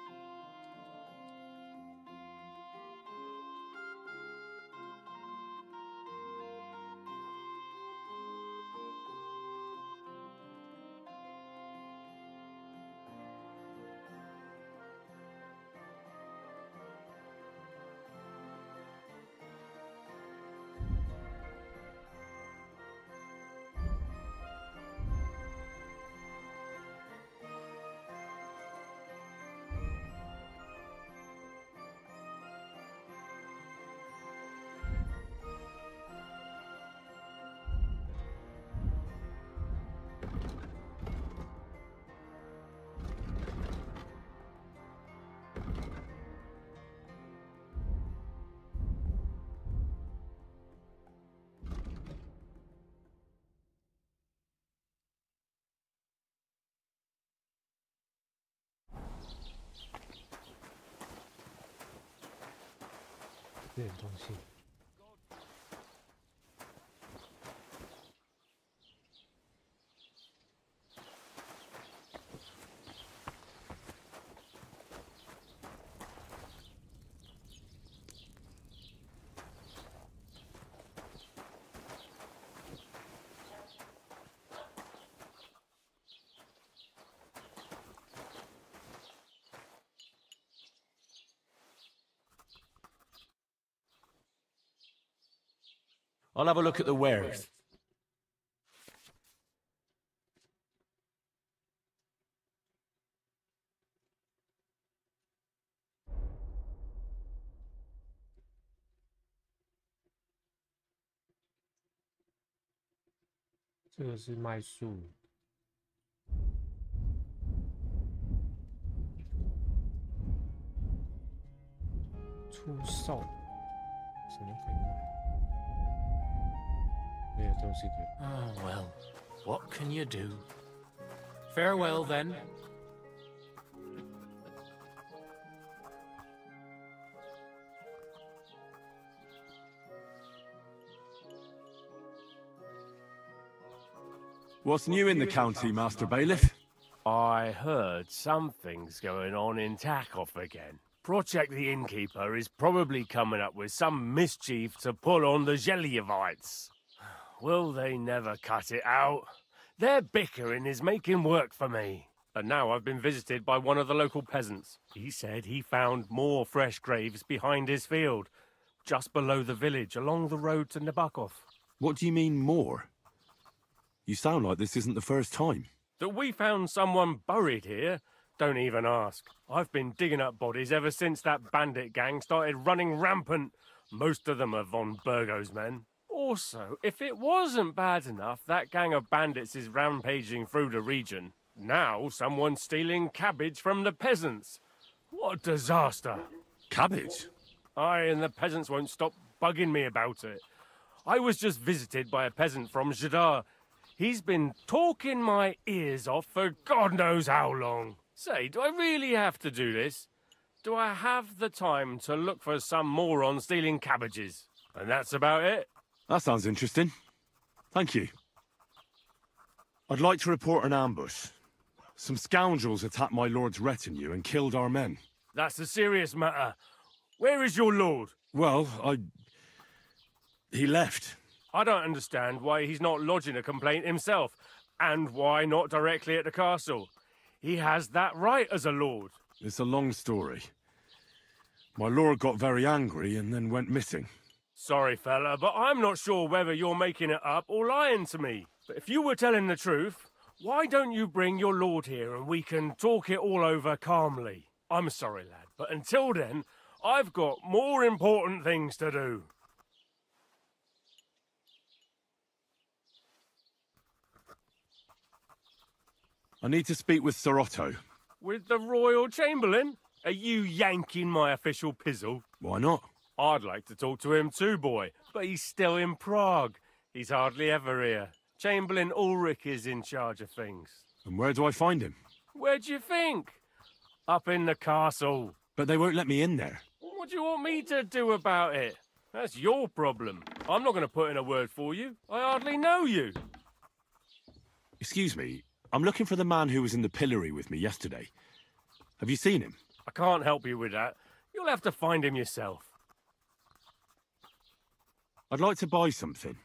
这点东西。I'll have a look at the wares. This 这个是卖树。出售，什么可以卖？没有东西可以。Oh well, what can you do? Farewell then. What's new in the county, Master Bailiff? I heard something's going on in Takoff again. Project the Innkeeper is probably coming up with some mischief to pull on the Zhelyevites. Will they never cut it out? Their bickering is making work for me. And now I've been visited by one of the local peasants. He said he found more fresh graves behind his field, just below the village, along the road to Nabokov. What do you mean, more? You sound like this isn't the first time. That we found someone buried here? Don't even ask. I've been digging up bodies ever since that bandit gang started running rampant. Most of them are von Burgo's men. Also, if it wasn't bad enough, that gang of bandits is rampaging through the region. Now someone's stealing cabbage from the peasants. What a disaster. Cabbage? Aye, and the peasants won't stop bugging me about it. I was just visited by a peasant from Jadar. He's been talking my ears off for God knows how long. Say, do I really have to do this? Do I have the time to look for some moron stealing cabbages? And that's about it. That sounds interesting. Thank you. I'd like to report an ambush. Some scoundrels attacked my lord's retinue and killed our men. That's a serious matter. Where is your lord? Well, he left. I don't understand why he's not lodging a complaint himself, and why not directly at the castle. He has that right as a lord. It's a long story. My lord got very angry and then went missing. Sorry, fella, but I'm not sure whether you're making it up or lying to me. But if you were telling the truth, why don't you bring your lord here and we can talk it all over calmly? I'm sorry, lad, but until then, I've got more important things to do. I need to speak with Sir Otto. With the Royal Chamberlain? Are you yanking my official pizzle? Why not? I'd like to talk to him too, boy, but he's still in Prague. He's hardly ever here. Chamberlain Ulrich is in charge of things. And where do I find him? Where do you think? Up in the castle. But they won't let me in there. What do you want me to do about it? That's your problem. I'm not going to put in a word for you. I hardly know you. Excuse me. I'm looking for the man who was in the pillory with me yesterday. Have you seen him? I can't help you with that. You'll have to find him yourself. I'd like to buy something.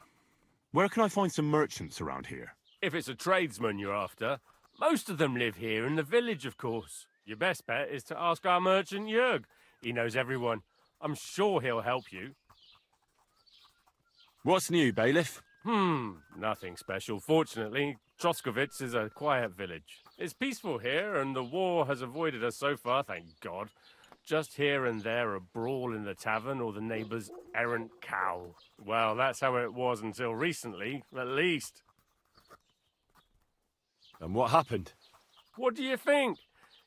Where can I find some merchants around here? If it's a tradesman you're after, most of them live here in the village, of course. Your best bet is to ask our merchant Jörg. He knows everyone. I'm sure he'll help you. What's new, bailiff? Nothing special, fortunately. Troskovitz is a quiet village. It's peaceful here, and the war has avoided us so far, thank God. Just here and there a brawl in the tavern or the neighbour's errant cow. Well, that's how it was until recently, at least. And what happened? What do you think?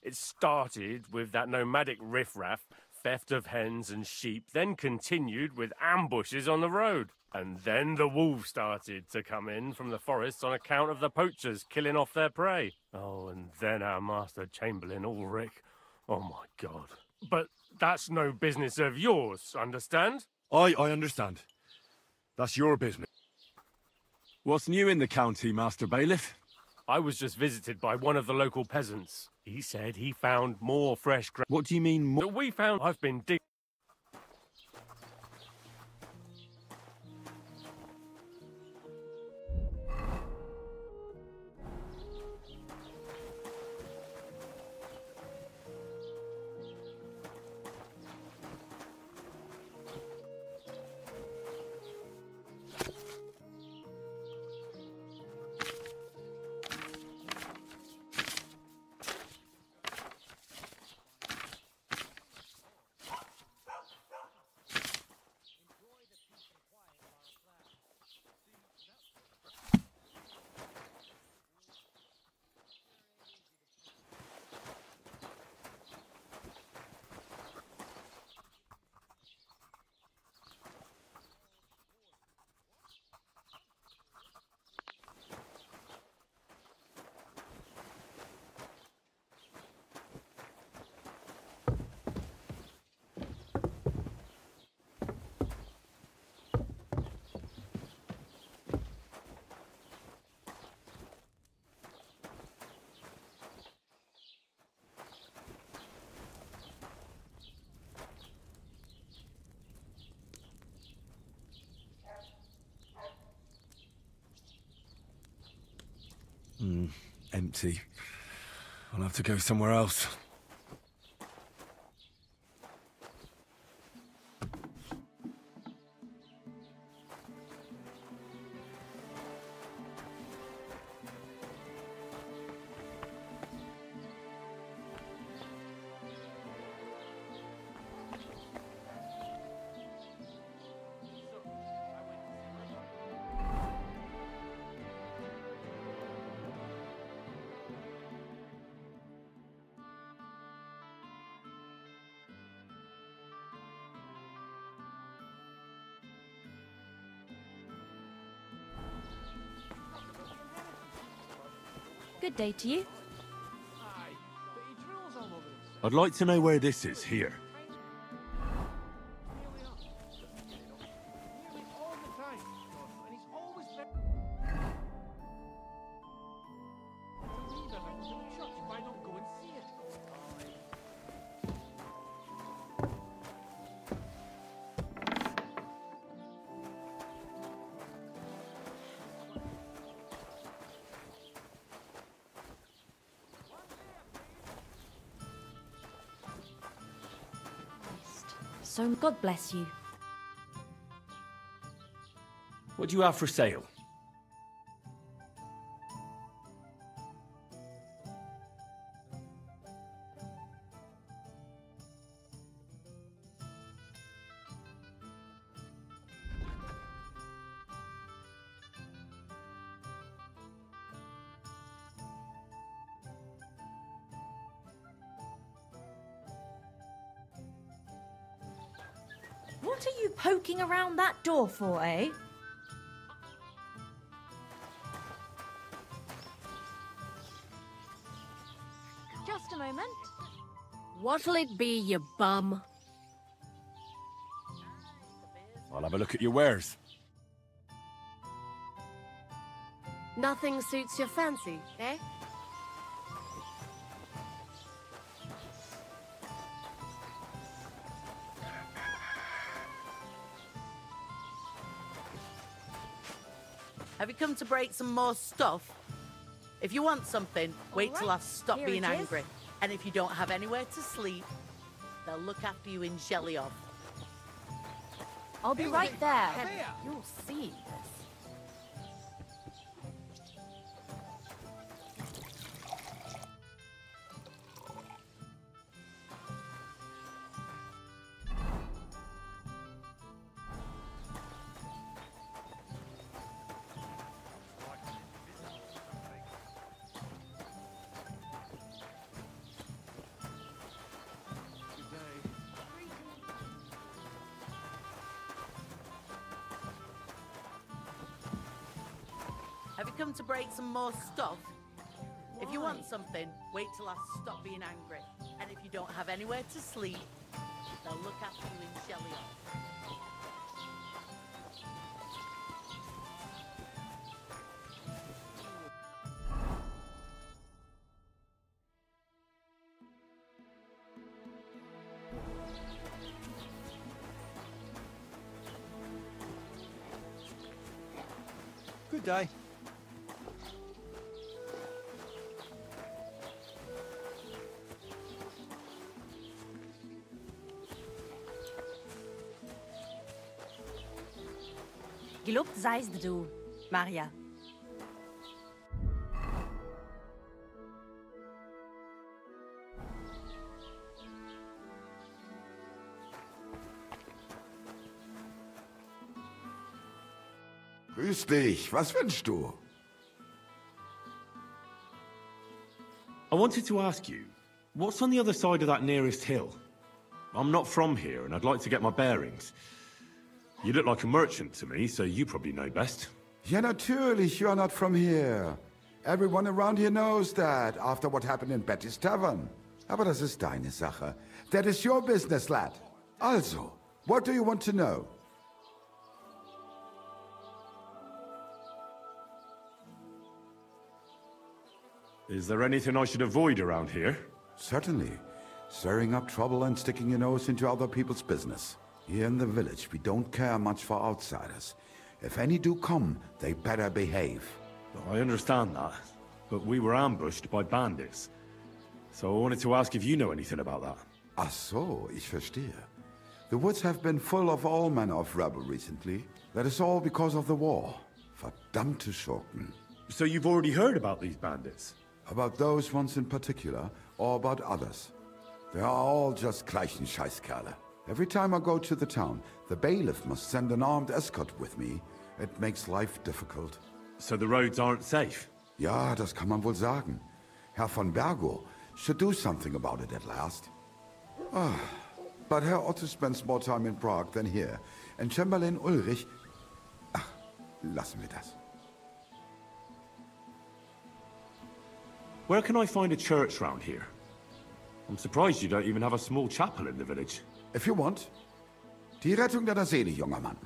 It started with that nomadic riffraff, theft of hens and sheep, then continued with ambushes on the road. And then the wolves started to come in from the forests on account of the poachers killing off their prey. Oh, and then our master Chamberlain Ulrich. Oh my God. But that's no business of yours, understand? I understand. That's your business. What's new in the county, Master Bailiff? I was just visited by one of the local peasants. He said he found more fresh grain. What do you mean more? That we found. I've been digging. Empty. I'll have to go somewhere else. Good day to you. I'd like to know where this is, here. So God bless you. What do you have for sale? What are you poking around that door for, eh? Just a moment. What'll it be, you bum? I'll have a look at your wares. Nothing suits your fancy, eh? Have you come to break some more stuff? If you want something, wait till I stop Here being it is. angry. And if you don't have anywhere to sleep, they'll look after you in Jelly-Off. I'll be right there. You'll see this. Have you come to break some more stuff? If you want something, wait till I stop being angry. And if you don't have anywhere to sleep, they'll look after you in Jelly-Off. Good day. Gelobt seist du, Maria. Grüß dich, was wünschst du? I wanted to ask you, what's on the other side of that nearest hill? I'm not from here, and I'd like to get my bearings. You look like a merchant to me, so you probably know best. Ja, natürlich, you're not from here. Everyone around here knows that, after what happened in Betty's Tavern. Aber das ist deine Sache. That is your business, lad. Also, what do you want to know? Is there anything I should avoid around here? Certainly. Stirring up trouble and sticking your nose into other people's business. Here in the village, we don't care much for outsiders. If any do come, they better behave. I understand that, but we were ambushed by bandits. So I wanted to ask if you know anything about that. Ach so, ich verstehe. The woods have been full of all manner of rebel recently. That is all because of the war. Verdammte Schurken. So you've already heard about these bandits? About those ones in particular, or about others. They are all just gleichen Scheißkerle. Every time I go to the town, the bailiff must send an armed escort with me. It makes life difficult. So the roads aren't safe? Ja, das kann man wohl sagen. Herr von Bergo should do something about it at last. But Herr Otto spends more time in Prague than here. And Chamberlain Ulrich... Ach, lassen wir das. Where can I find a church round here? I'm surprised you don't even have a small chapel in the village. If you want. Die Rettung deiner Seele, junger Mann.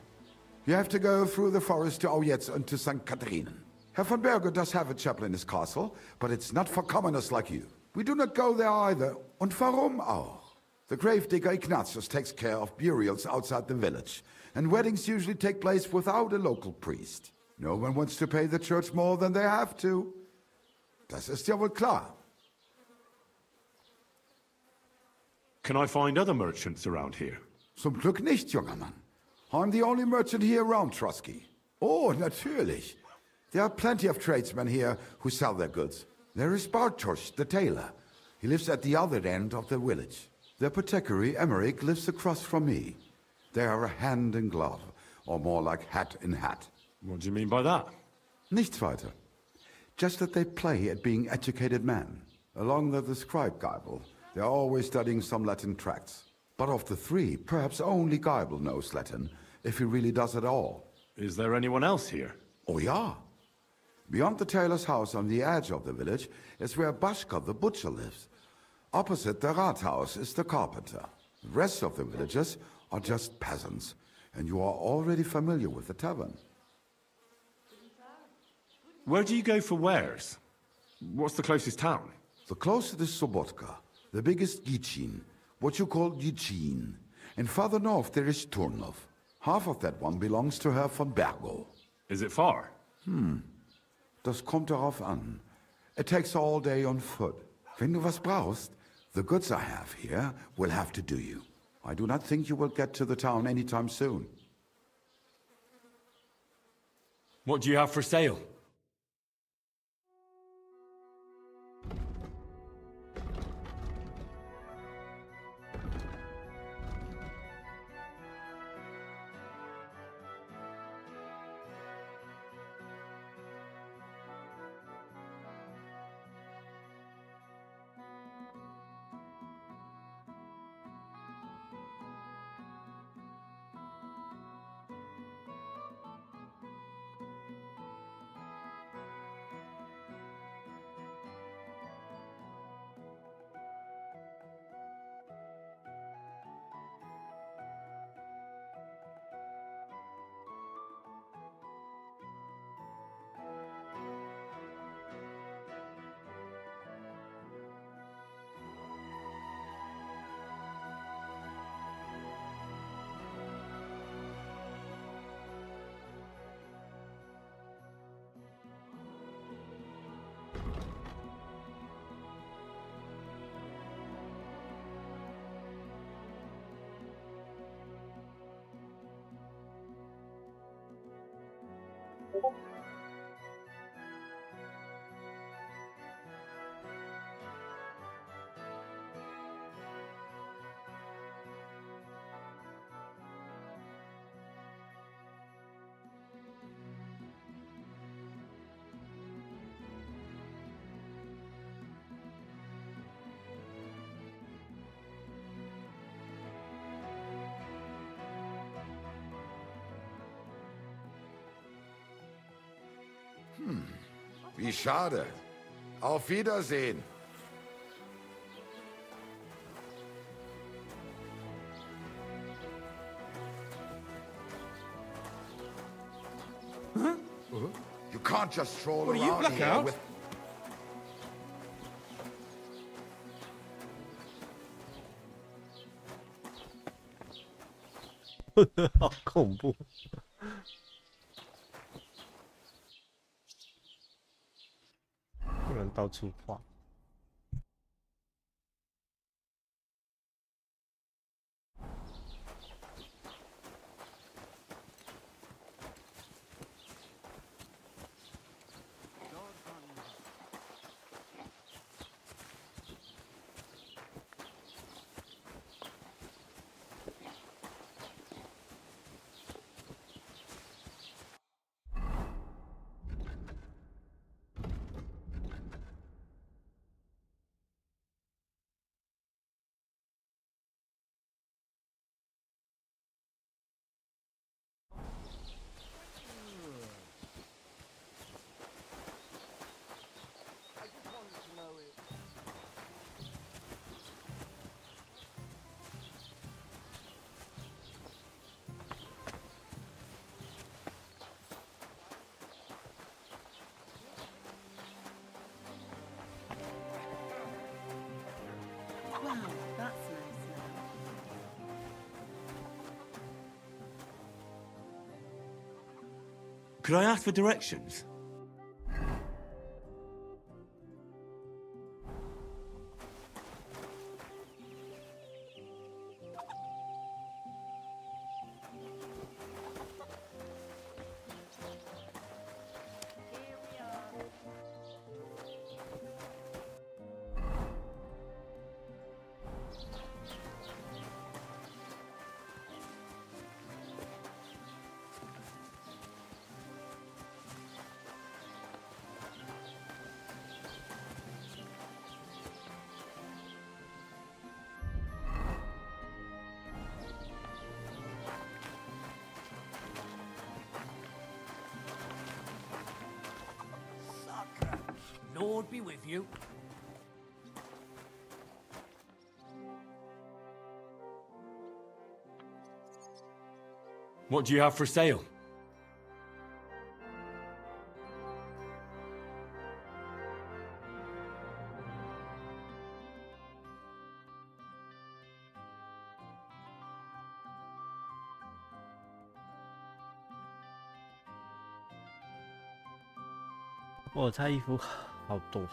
You have to go through the forest to Aujetz and to St. Catharinen. Herr von Berger does have a chapel in his castle, but it's not for commoners like you. We do not go there either. Und warum auch? The gravedigger Ignatius takes care of burials outside the village, and weddings usually take place without a local priest. No one wants to pay the church more than they have to. Das ist ja wohl klar. Can I find other merchants around here? Zum Glück nicht, junger Mann. I'm the only merchant here around Trusky. Oh, natürlich. There are plenty of tradesmen here who sell their goods. There is Bartosz, the tailor. He lives at the other end of the village. The apothecary, Emmerich, lives across from me. They are hand in glove, or more like hat in hat. What do you mean by that? Nichts weiter. Just that they play at being educated men. Along the scribe Geibel, they are always studying some Latin tracts. But of the three, perhaps only Geibel knows Latin, if he really does at all. Is there anyone else here? Oh ja. Beyond the tailor's house on the edge of the village is where Bashka the butcher lives. Opposite the Rathaus is the carpenter. The rest of the villagers are just peasants, and you are already familiar with the tavern. Where do you go for wares? What's the closest town? The closest is Sobotka, the biggest Gichin, what you call Gichin. And farther north there is Turnov. Half of that one belongs to Herr von Bergo. Is it far? Das kommt darauf an. It takes all day on foot. Wenn du was brauchst, the goods I have here will have to do you. I do not think you will get to the town anytime soon. What do you have for sale? Wie schade. Auf Wiedersehen. Huh? You can't just stroll What are you, around here blackout? with...好恐怖！不能到处画。Wow, that's nice now. Could I ask for directions? Lord be with you. What do you have for sale? "我猜衣服好多。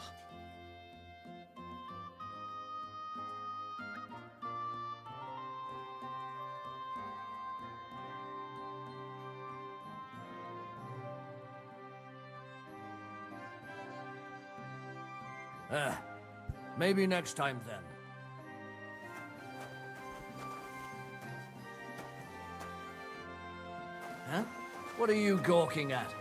Maybe next time then. Huh? What are you gawking at?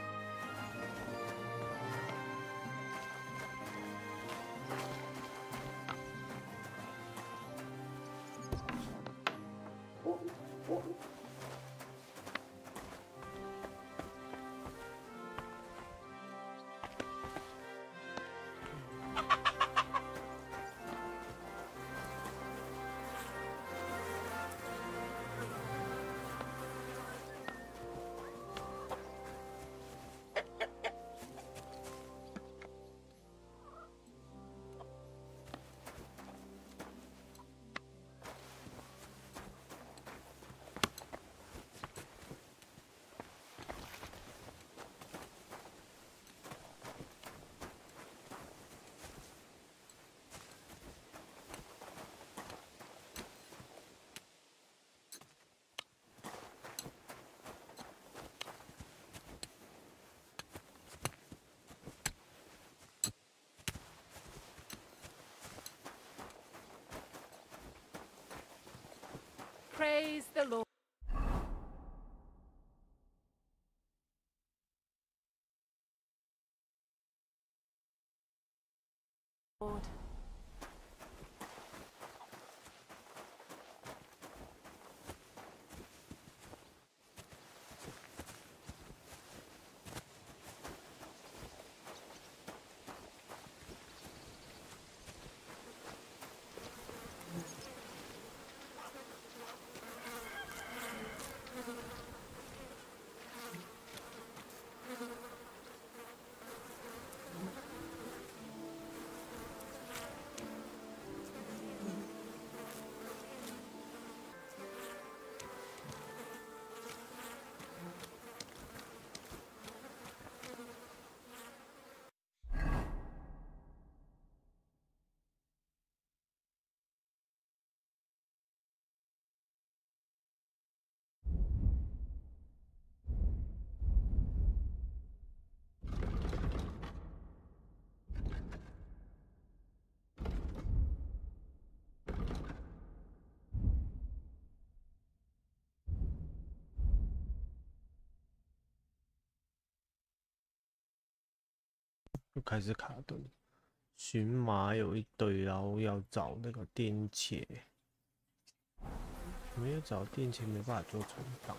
Praise the Lord. Lord.又开始卡顿，荨麻有一堆，然后要找那个电切，没有找电切没办法做存档。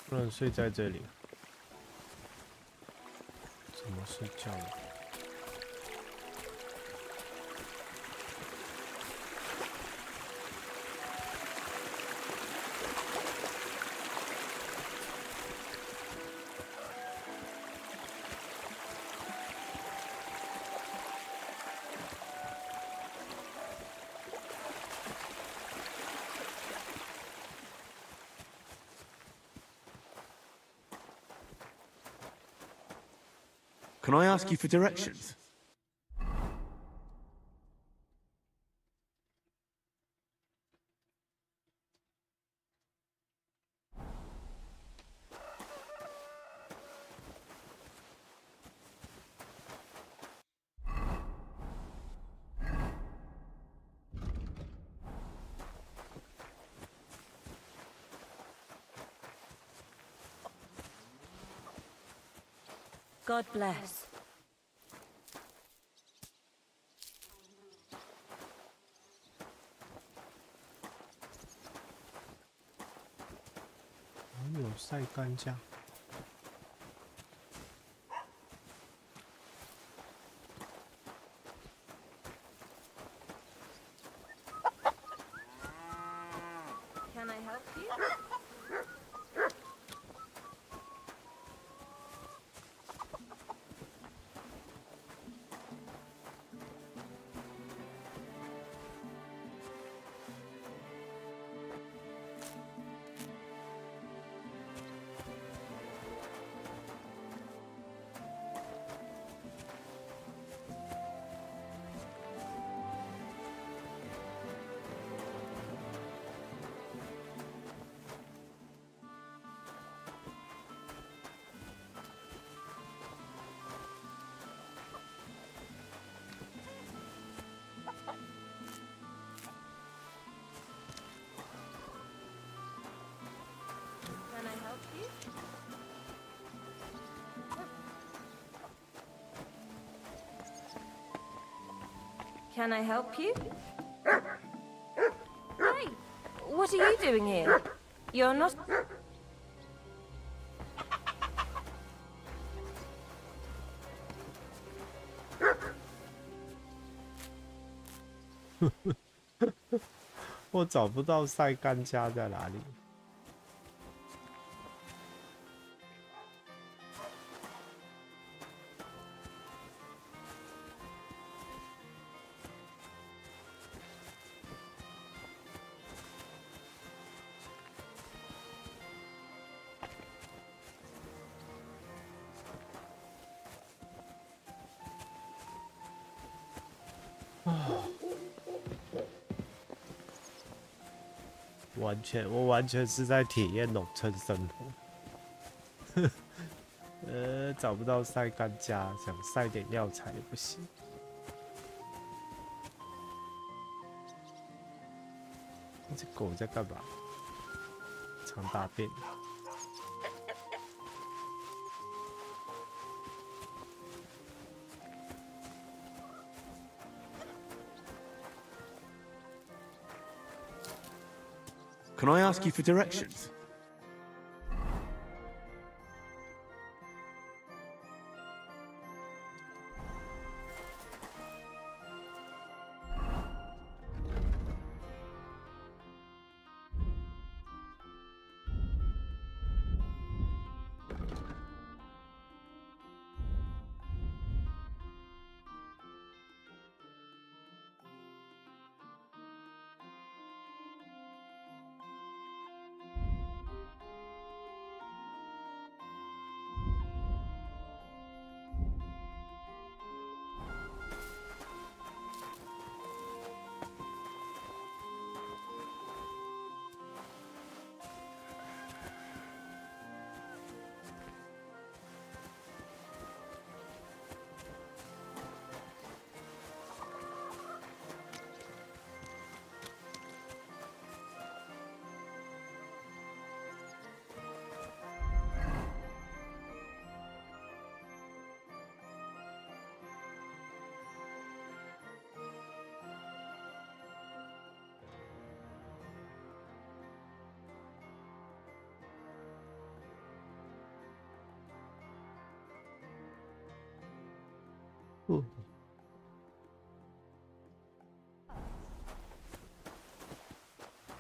不能睡在这里，怎么睡觉呢？Can I ask you for directions? God bless. Oh, 有晒干架。Can I help you? Can I help you? Hey, what are you doing here? You're not... Huh. 我找不到晒干家在哪里。我完全是在体验农村生活。找不到晒干架，想晒点药材也不行。这狗在干嘛？藏大便。Can I ask you for directions?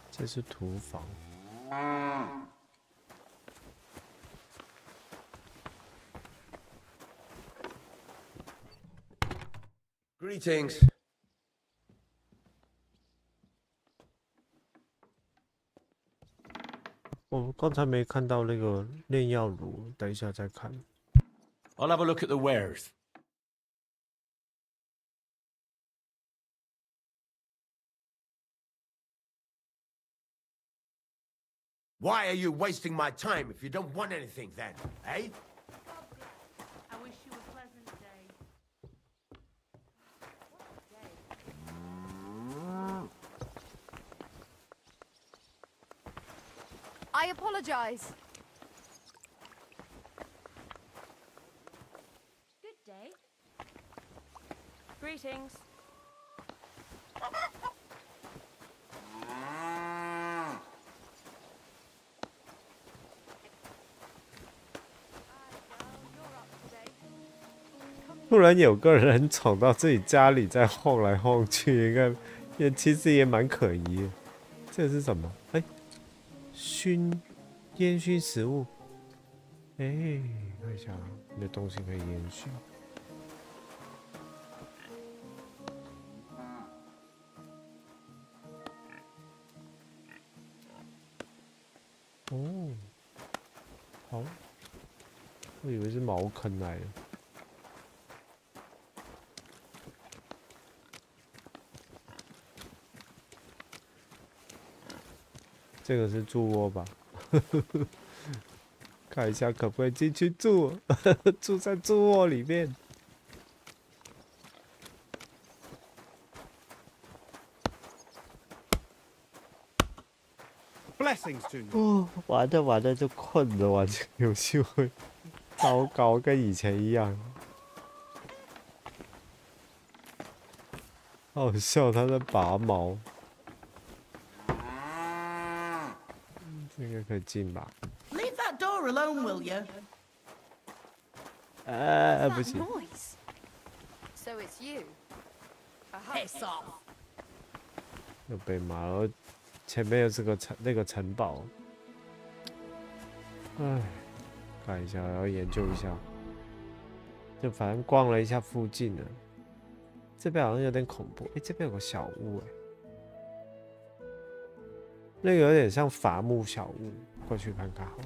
这是土房。Greetings. 我刚才没看到那个炼药炉，等一下再看。I'll have a look at the wares. Why are you wasting my time if you don't want anything then, eh? I wish you a pleasant day. I apologize. Good day. Greetings. 突然有个人闯到自己家里，在晃来晃去，其实也蛮可疑的。这是什么？哎，烟熏食物。哎，看一下，你的东西可以烟熏。哦，好，我以为是茅坑来的。这个是猪窝吧？看一下可不可以进去住，住在猪窝里面。Blessings to you. 哦，玩着就困了，玩这个游戏会糟糕，跟以前一样。好笑，他在拔毛。这个可以进吧？Leave that door alone, will you? 不行。So it's you. Piss off. 又被骂了，前面又是个那个城堡。唉，看一下，要研究一下。就反正逛了一下附近了，这边好像有点恐怖。这边有个小屋那个有点像伐木小屋，过去看看好了。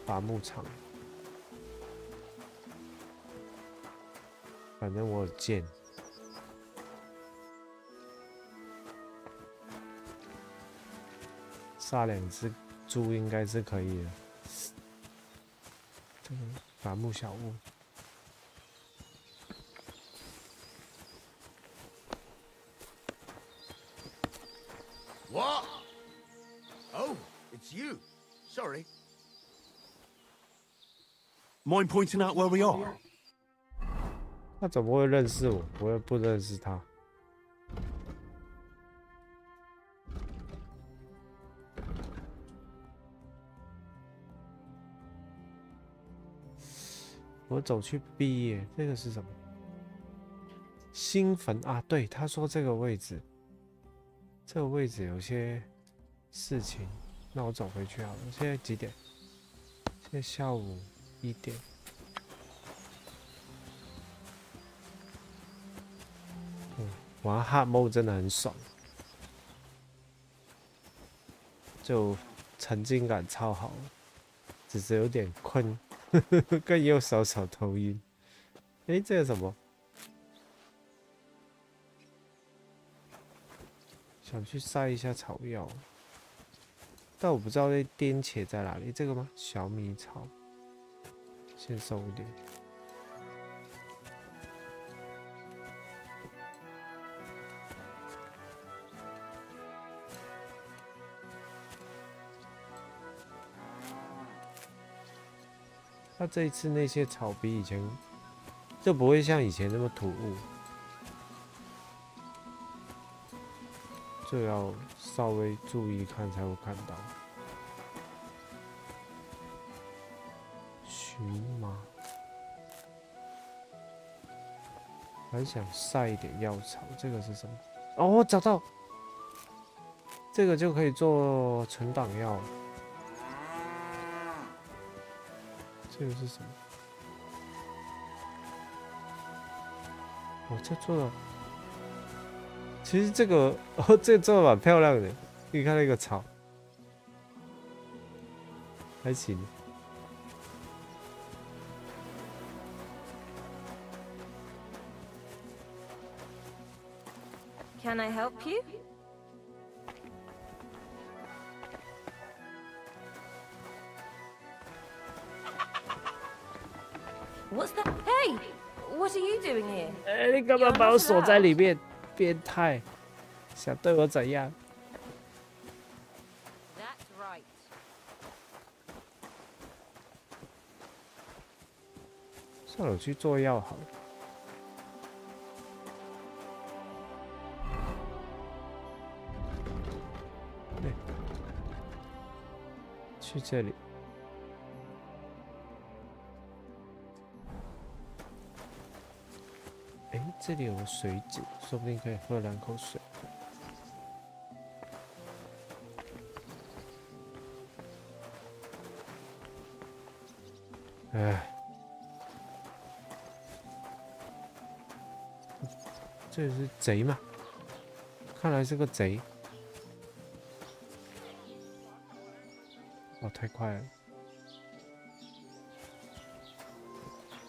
伐木场。反正我有剑。杀2只猪应该是可以的。这个伐木小屋。 What? Oh, it's you. Sorry. Mind pointing out where we are? 他怎么会认识我？我也不认识他。我走去毕业，这个是什么？新坟啊，对，他说这个位置，这个位置有些事情，那我走回去好了。现在几点？现在下午1点。玩 Hard Mode 真的很爽，就沉浸感超好，只是有点困，跟右手头晕。哎，这个什么？想去晒一下草药，但我不知道那颠茄在哪里。这个吗？小米草，先收一点。 他这一次那些草比以前就不会像以前那么突兀，就要稍微注意看才会看到。荨麻，还想晒一点药草，这个是什么？哦，我找到，这个就可以做存档药了。 这个是什么？我这做了，其实这个这个做的蛮漂亮的。你看那个草，还行。Can I help you? What's that? Hey! What are you doing here? 哎，你干嘛把我锁在里面？变态！想对我怎样？ That's right. 算了，我去做药好了。对，去这里。 哎，这里有个水井，说不定可以喝2口水。哎，这是贼吗？看来是个贼。哦，太快了。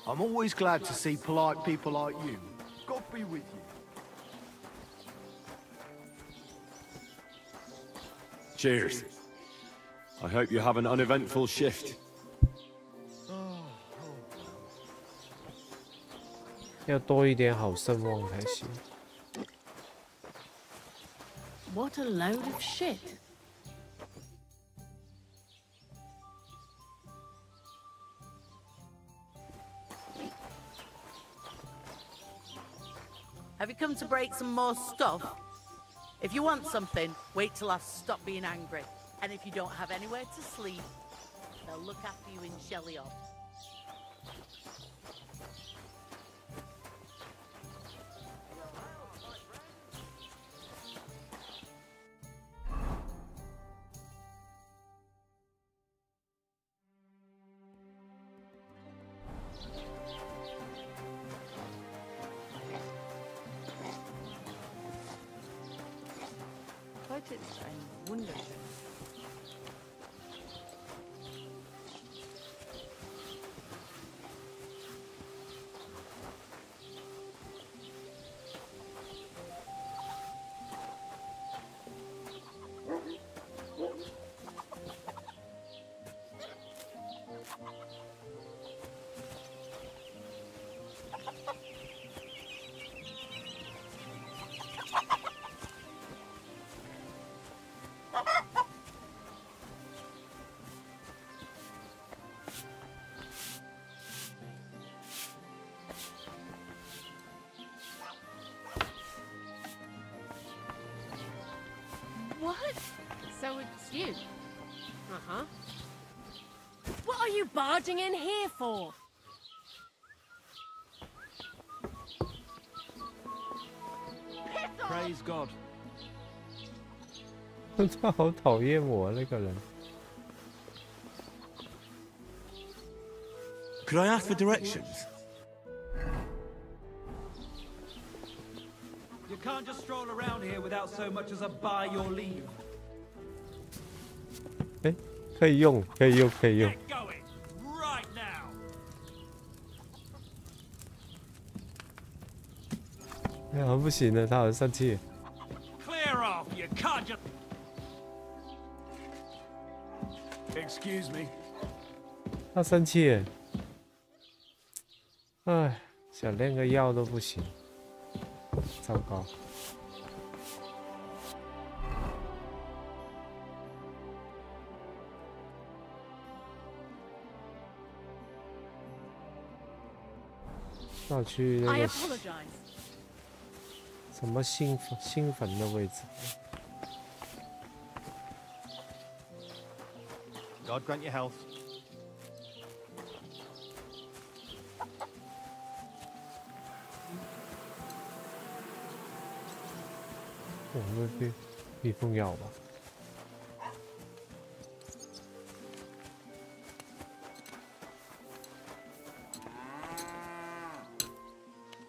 I'm always glad to see polite people like you. God be with you. Cheers. I hope you have an uneventful shift. 要多一点好声望才行。 What a load of shit. Have you come to break some more stuff? If you want something, wait till I stop being angry. And if you don't have anywhere to sleep, they'll look after you in Shelly-Ob. It's ein wunderschön. So it's you. Uh-huh. What are you barging in here for? Praise God. 他好讨厌我那个人。Could I ask for directions? You can't just stroll around here without so much as a by your leave. 哎，可以用，可以用，可以用。 Get going right now. 哎，好像不行了，他好像生气。 Clear off. You can't just. Excuse me. 他生气耶。哎，想练个药都不行，糟糕。 那我去那个什么新坟的位置。 God grant you health. 我们避风药吧。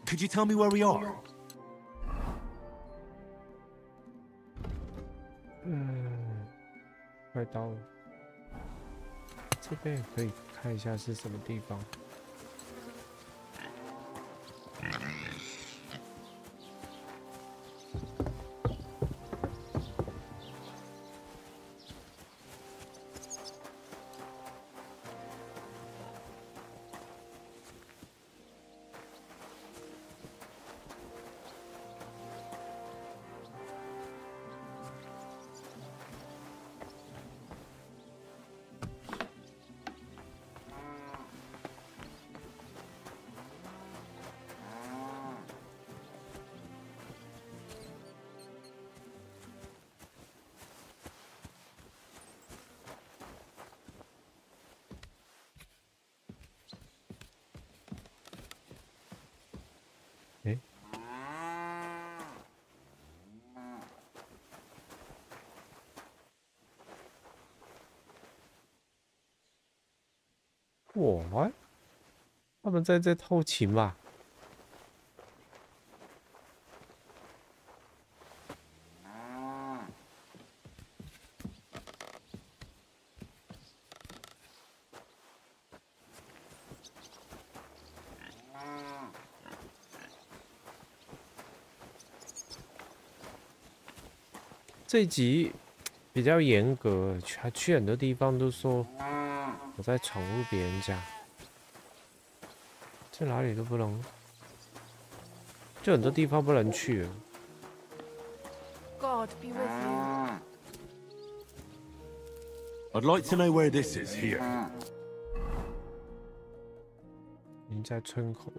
Could you tell me where we are? 快到了。这边也可以看一下是什么地方。我，他们在这偷情吧？这一集比较严格，还去很多地方都说。 我在闯入别人家，这哪里都不能，就很多地方不能去了。God be with you. I'd like to know where this is here. 您在村口。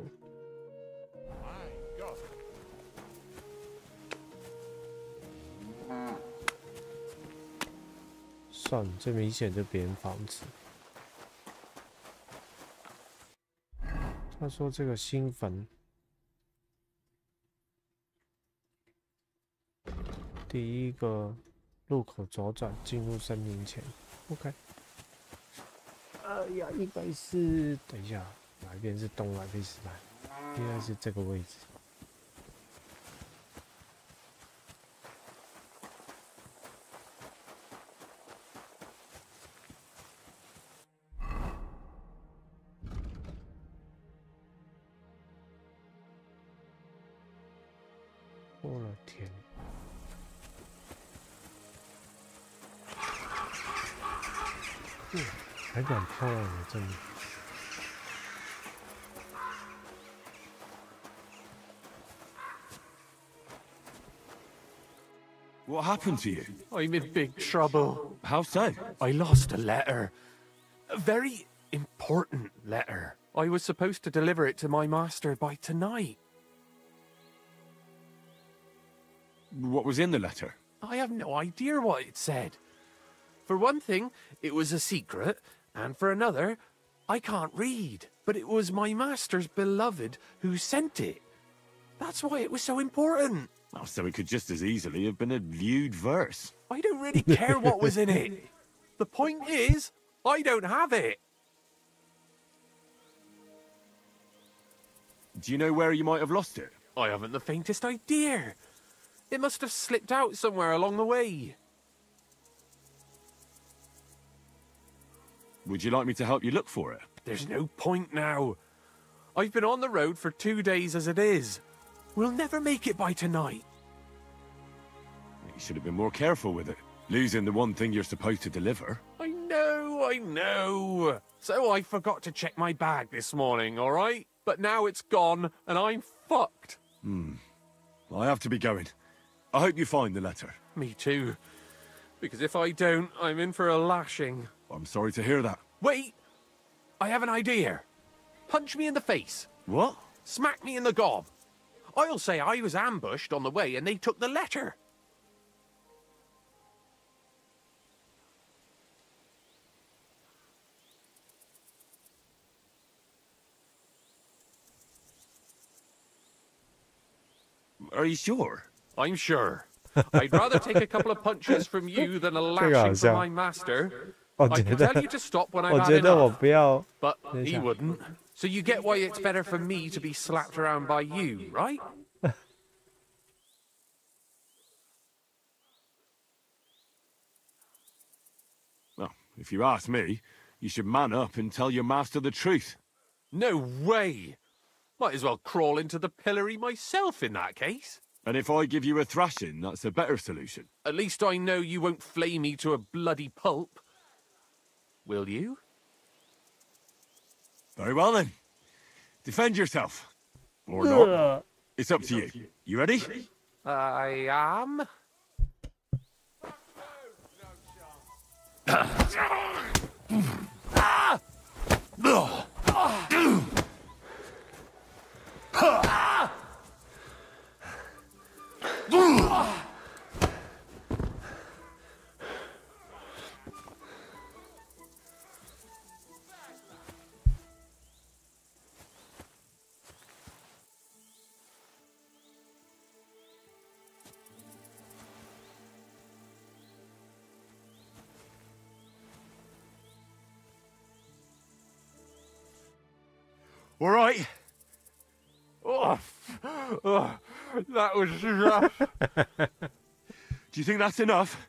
算了，这明显就别人房子。 他说：“这个新坟，第一个路口左转进入森林前 ，OK。呀，应该是等一下，哪一边是东，哪一边是南？应该是这个位置。” 我的天！还蛮漂亮的，真的。What happened to you? I'm in big trouble. How so? I lost a letter. A very important letter. I was supposed to deliver it to my master by tonight. What was in the letter? I have no idea what it said. For one thing, it was a secret, and for another, I can't read. But it was my master's beloved who sent it. That's why it was so important. Oh, so it could just as easily have been a lewd verse. I don't really care what was in it. The point is, I don't have it. Do you know where you might have lost it? I haven't the faintest idea. It must have slipped out somewhere along the way. Would you like me to help you look for it? There's no point now. I've been on the road for 2 days as it is. We'll never make it by tonight. You should have been more careful with it. Losing the one thing you're supposed to deliver. I know. So I forgot to check my bag this morning, all right? But now it's gone, and I'm fucked. I have to be going. I hope you find the letter. Me too. Because if I don't, I'm in for a lashing. I'm sorry to hear that. Wait! I have an idea. Punch me in the face. What? Smack me in the gob. I'll say I was ambushed on the way and they took the letter. Are you sure? I'm sure. I'd rather take a couple of punches from you than a lashing from my master. I can tell you to stop when I've had enough, but he wouldn't. So you get why it's better for me to be slapped around by you, right? Well, if you ask me, you should man up and tell your master the truth. No way! Might as well crawl into the pillory myself in that case. And if I give you a thrashing, that's a better solution. At least I know you won't flay me to a bloody pulp. Will you? Very well then. Defend yourself. Or not. It's up to you. You ready? I am. All right. That was rough. Do you think that's enough?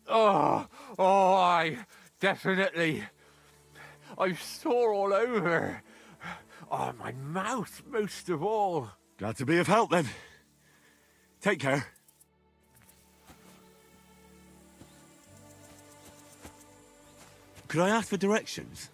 I definitely. I'm sore all over. Oh, my mouth most of all. Glad to be of help then. Take care. Could I ask for directions?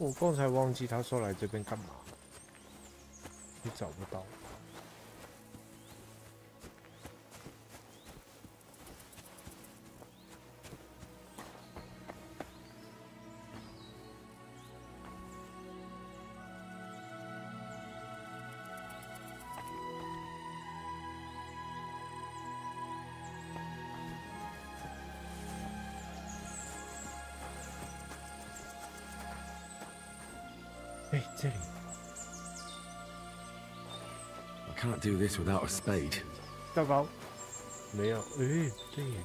我刚才忘记他说来这边干嘛，也找不到。哎，这里。 I can't do this without a spade. 糟糕，没有，哎，对耶，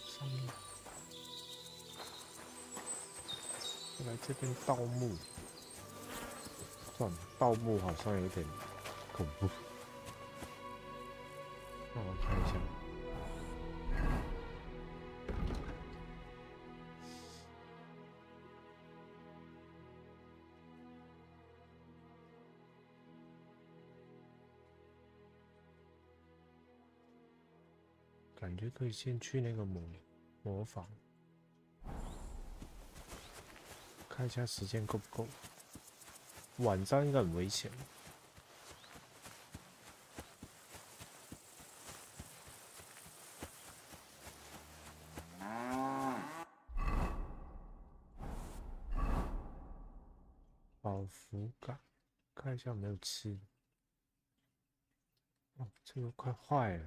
上面，来这边盗墓，算了，盗墓好像有点恐怖。那我看一下。 感觉可以先去那个模仿，看一下时间够不够。晚上应该很危险。饱腹感，看一下有没有吃。哦，这个快坏了。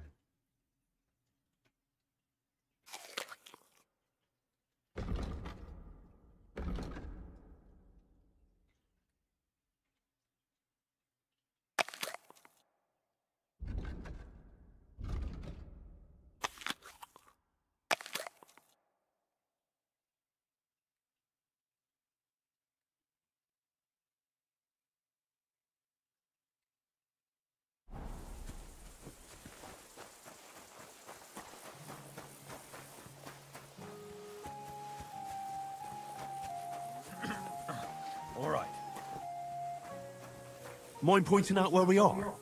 All right. Mind pointing out where we are?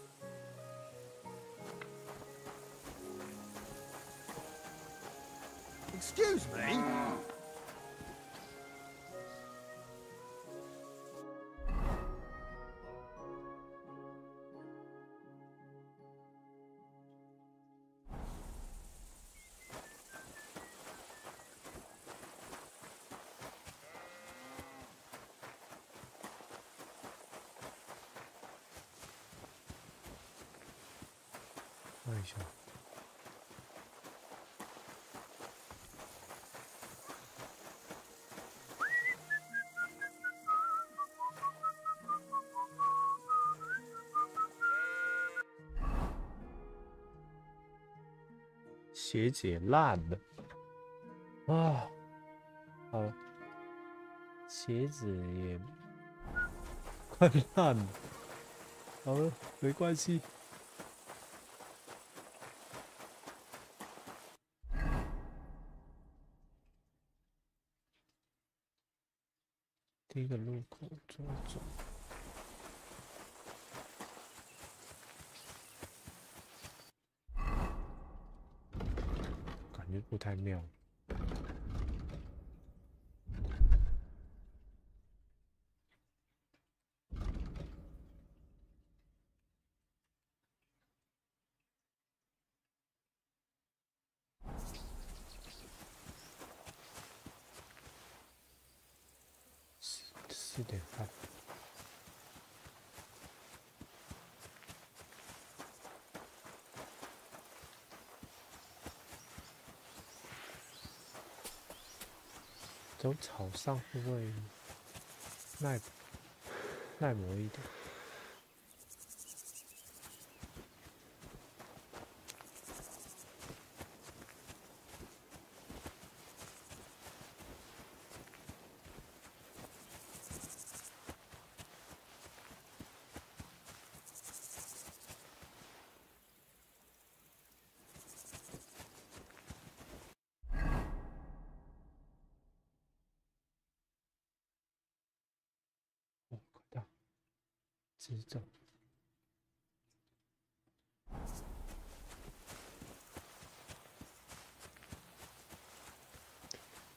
Excuse me?看一下，鞋解烂了啊！好了，鞋子也快烂了。好了，没关系。 第一个路口左转，感觉不太妙。4点半。走草上会不会耐磨一点？直走。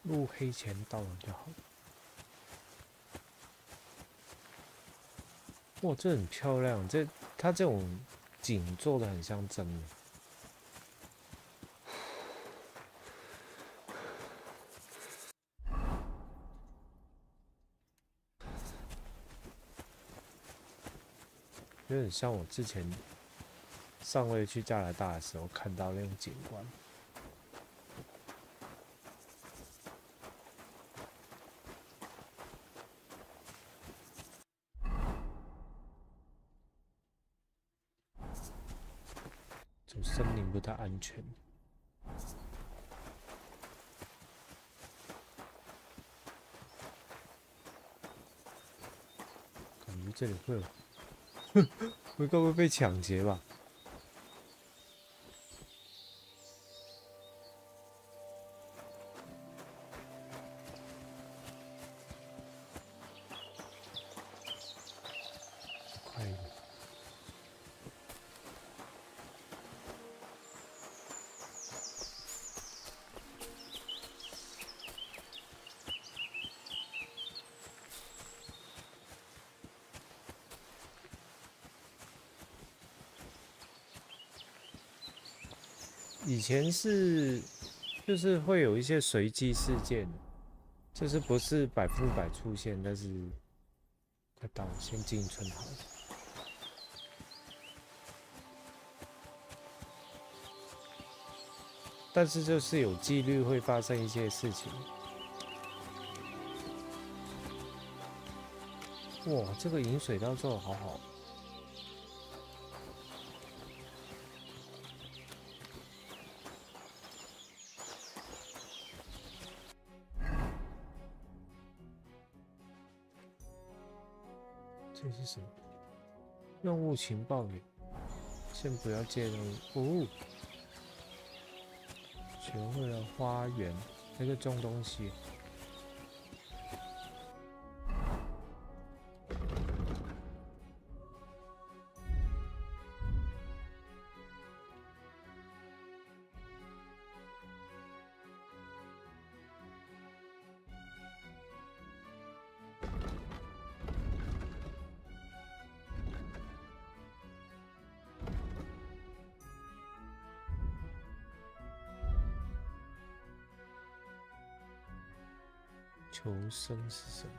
路黑前到了就好了。哇，这很漂亮，它这种景做的很像真的。有点像我之前上位去加拿大的时候看到那种景观。走森林不太安全。感觉这里会有。会不会被抢劫吧？快一点！以前就是会有一些随机事件，就是不是100%出现，但是快到了，先进村好了。但是就是有几率会发生一些事情。哇，这个引水道做得好好。这是什么？用户情报员，先不要借东西哦。学会了花园，那个种东西。求生是什么？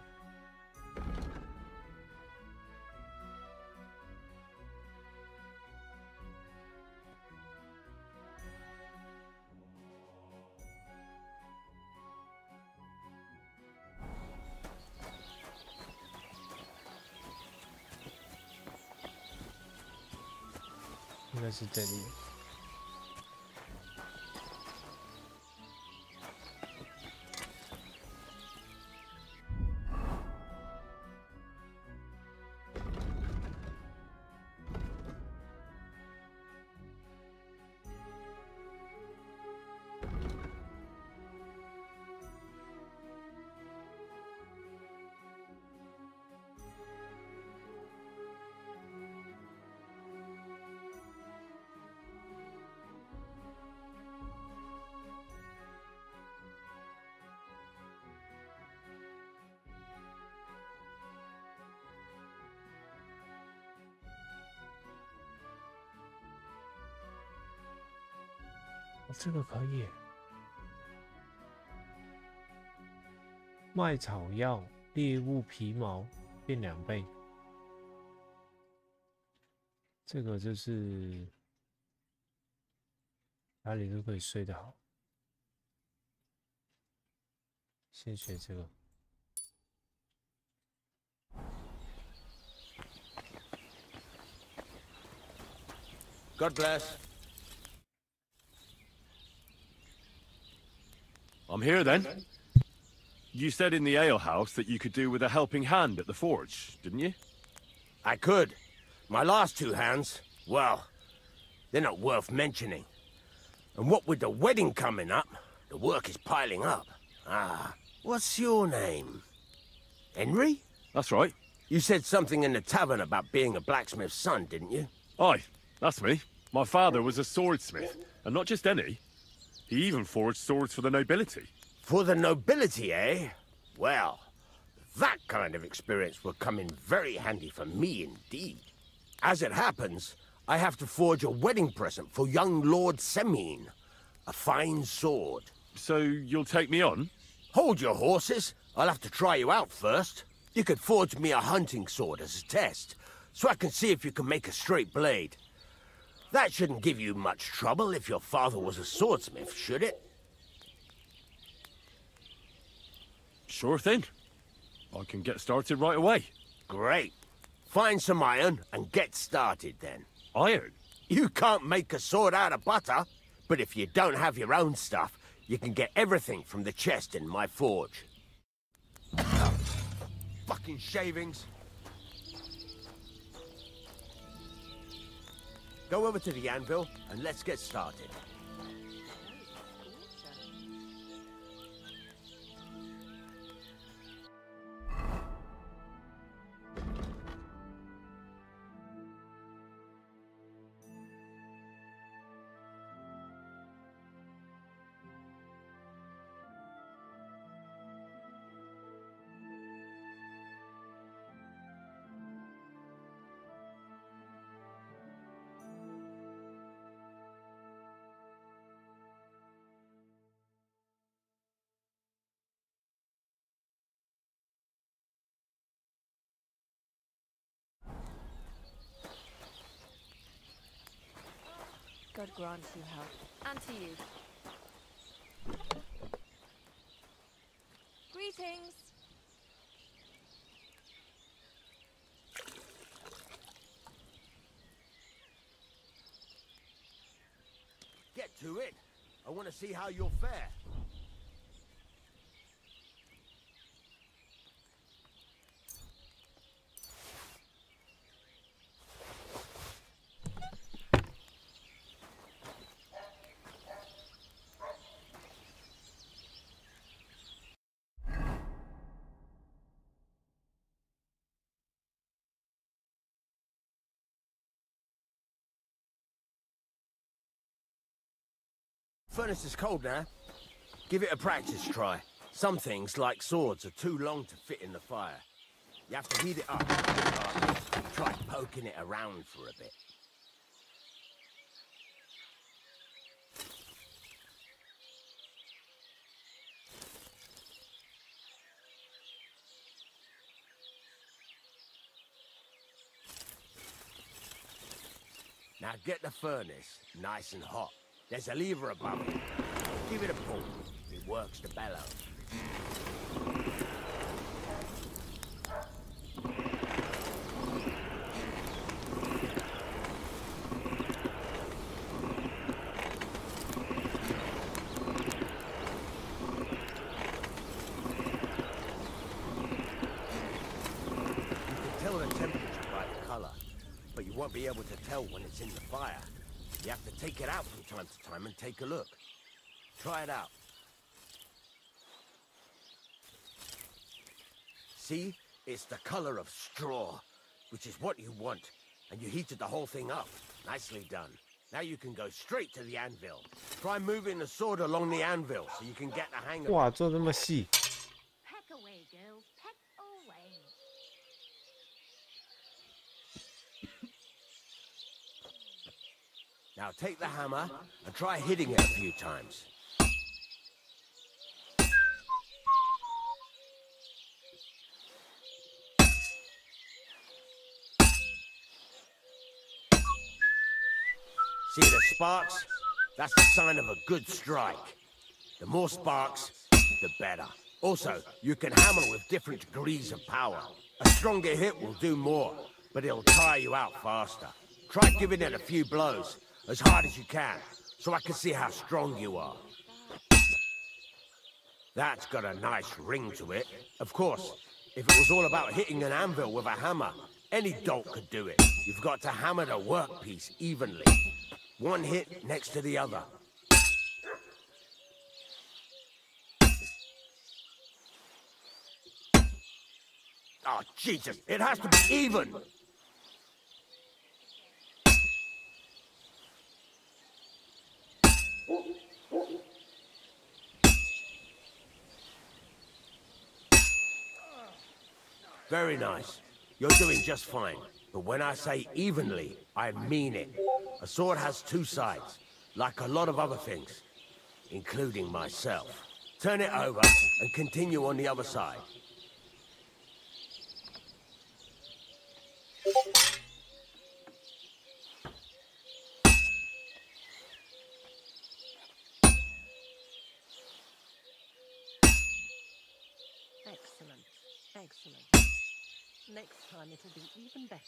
应该是这里。这个可以。卖草药，猎物皮毛变2倍。这个就是哪里都可以睡得好。先学这个。God bless. I'm here then. You said in the alehouse that you could do with a helping hand at the forge, didn't you? I could. My last 2 hands, well, they're not worth mentioning. And what with the wedding coming up, the work is piling up. Ah, what's your name? Henry? That's right. You said something in the tavern about being a blacksmith's son, didn't you? Aye, that's me. My father was a swordsmith, and not just any. He even forged swords for the nobility. For the nobility, eh? Well, That kind of experience will come in very handy for me indeed. As it happens, I have to forge a wedding present for young Lord Semine. A fine sword. So you'll take me on? Hold your horses. I'll have to try you out first. You could forge me a hunting sword as a test, so I can see if you can make a straight blade. That shouldn't give you much trouble if your father was a swordsmith, should it? Sure thing. I can get started right away. Great. Find some iron and get started then. Iron? You can't make a sword out of butter, but if you don't have your own stuff, you can get everything from the chest in my forge. Fucking shavings. Go over to the anvil and let's get started. God grant you help. And to you. Greetings! Get to it. I want to see how you'll fare. Furnace is cold now. Give it a practice try. Some things, like swords, are too long to fit in the fire. You have to heat it up. Try poking it around for a bit. Now get the furnace nice and hot. There's a lever above it. Give it a pull. It works the bellow. You can tell the temperature by the color, but you won't be able to tell when it's in the fire. You have to take it out from time to time and take a look. Try it out. See? It's the color of straw, which is what you want. And you heated the whole thing up. Nicely done. Now you can go straight to the anvil. Try moving the sword along the anvil so you can get the hang of it. 哇，做这么细。 Peck away, girls. Peck away. Now take the hammer and try hitting it a few times. See the sparks? That's the sign of a good strike. The more sparks, the better. Also, you can hammer with different degrees of power. A stronger hit will do more, but it'll tire you out faster. Try giving it a few blows, as hard as you can, so I can see how strong you are. That's got a nice ring to it. Of course, if it was all about hitting an anvil with a hammer, any dolt could do it. You've got to hammer the workpiece evenly. One hit next to the other. Oh, Jesus, it has to be even! Very nice. You're doing just fine. But when I say evenly, I mean it. A sword has two sides, like a lot of other things, including myself. Turn it over and continue on the other side. Excellent. Excellent. Next time it'll be even better.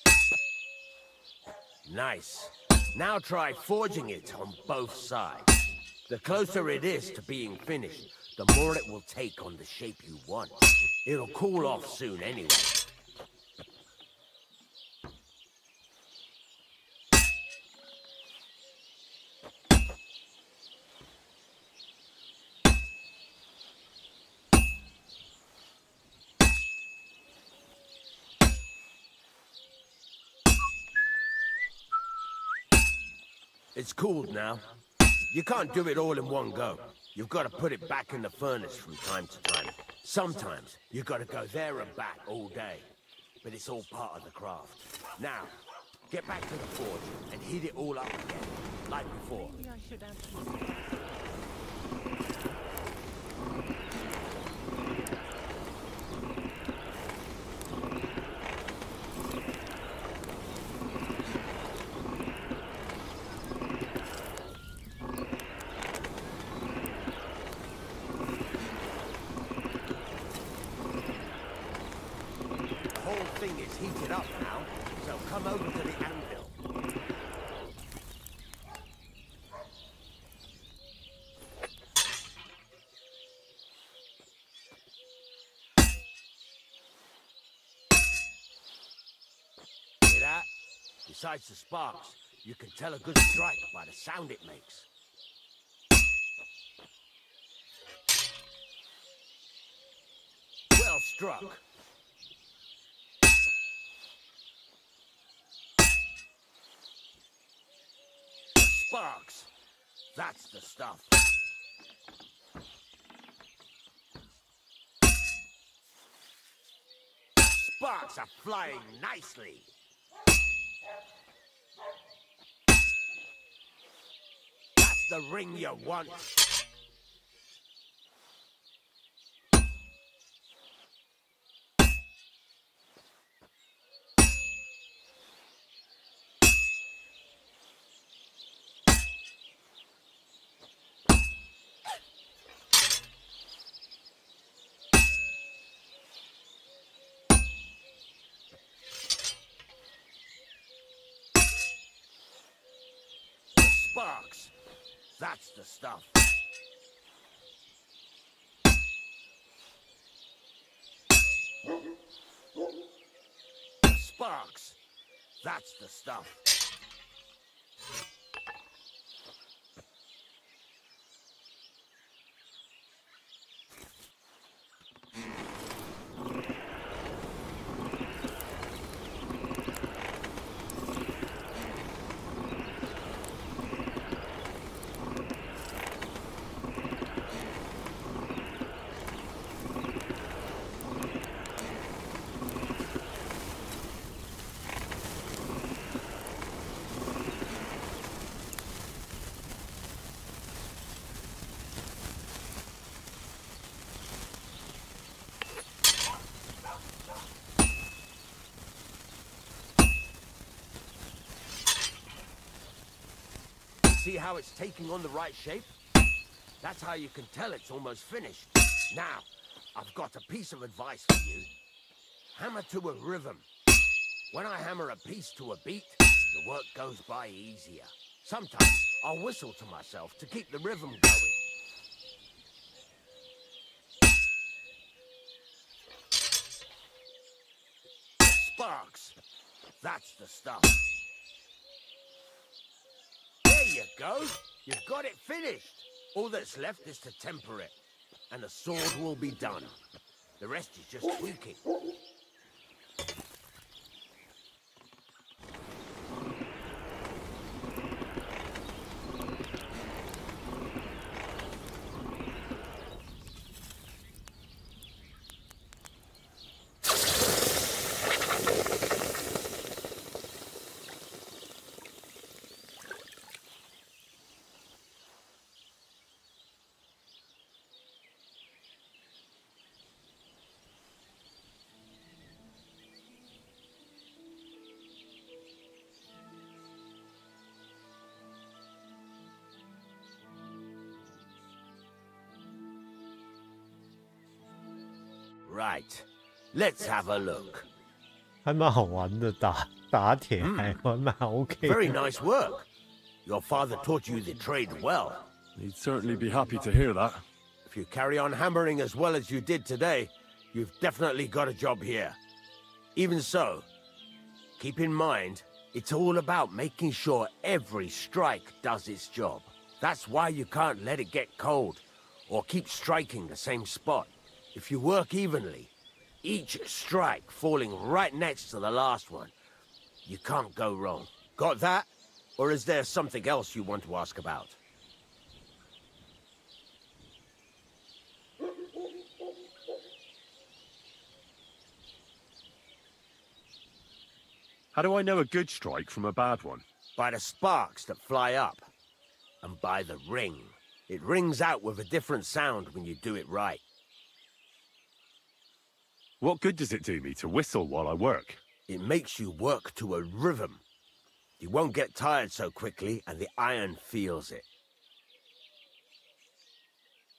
Nice. Now try forging it on both sides. The closer it is to being finished, the more it will take on the shape you want. It'll cool off soon anyway. It's cooled now. You can't do it all in one go. You've got to put it back in the furnace from time to time. Sometimes you've got to go there and back all day. But it's all part of the craft. Now, get back to the forge and heat it all up again, like before. Maybe I should add Heat it up now, so come over to the anvil. Hear that? Besides the sparks, you can tell a good strike by the sound it makes. Well struck. Sparks. That's the stuff. Sparks are flying nicely. That's the ring you want. Sparks. That's the stuff. Sparks. That's the stuff. See how it's taking on the right shape? That's how you can tell it's almost finished. Now, I've got a piece of advice for you. Hammer to a rhythm. When I hammer a piece to a beat, the work goes by easier. Sometimes I'll whistle to myself to keep the rhythm going. Sparks. That's the stuff. There you go. You've got it finished. All that's left is to temper it, and the sword will be done. The rest is just tweaking. Right. Let's have a look. 还蛮好玩的，打铁还蛮 OK。 Very nice work. Your father taught you the trade well. He'd certainly be happy to hear that. If you carry on hammering as well as you did today, you've definitely got a job here. Even so, keep in mind, it's all about making sure every strike does its job. That's why you can't let it get cold, or keep striking the same spot. If you work evenly, each strike falling right next to the last one, you can't go wrong. Got that? Or is there something else you want to ask about? How do I know a good strike from a bad one? By the sparks that fly up. And by the ring. It rings out with a different sound when you do it right. What good does it do me to whistle while I work? It makes you work to a rhythm. You won't get tired so quickly, and the iron feels it.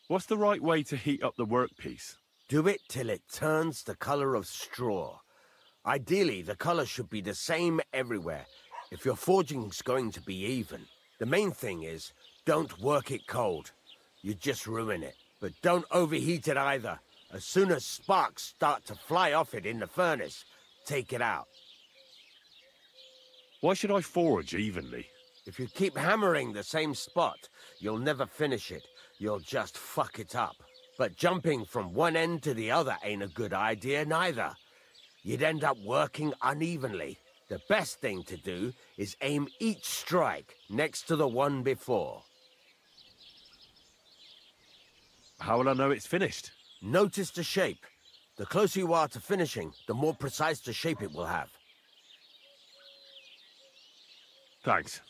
What's the right way to heat up the workpiece? Do it till it turns the color of straw. Ideally, the color should be the same everywhere, if your forging's going to be even. The main thing is, don't work it cold. You just ruin it. But don't overheat it either. As soon as sparks start to fly off it in the furnace, take it out. Why should I forge evenly? If you keep hammering the same spot, you'll never finish it. You'll just fuck it up. But jumping from one end to the other ain't a good idea neither. You'd end up working unevenly. The best thing to do is aim each strike next to the one before. How will I know it's finished? Notice the shape. The closer you are to finishing, the more precise the shape it will have. Thanks.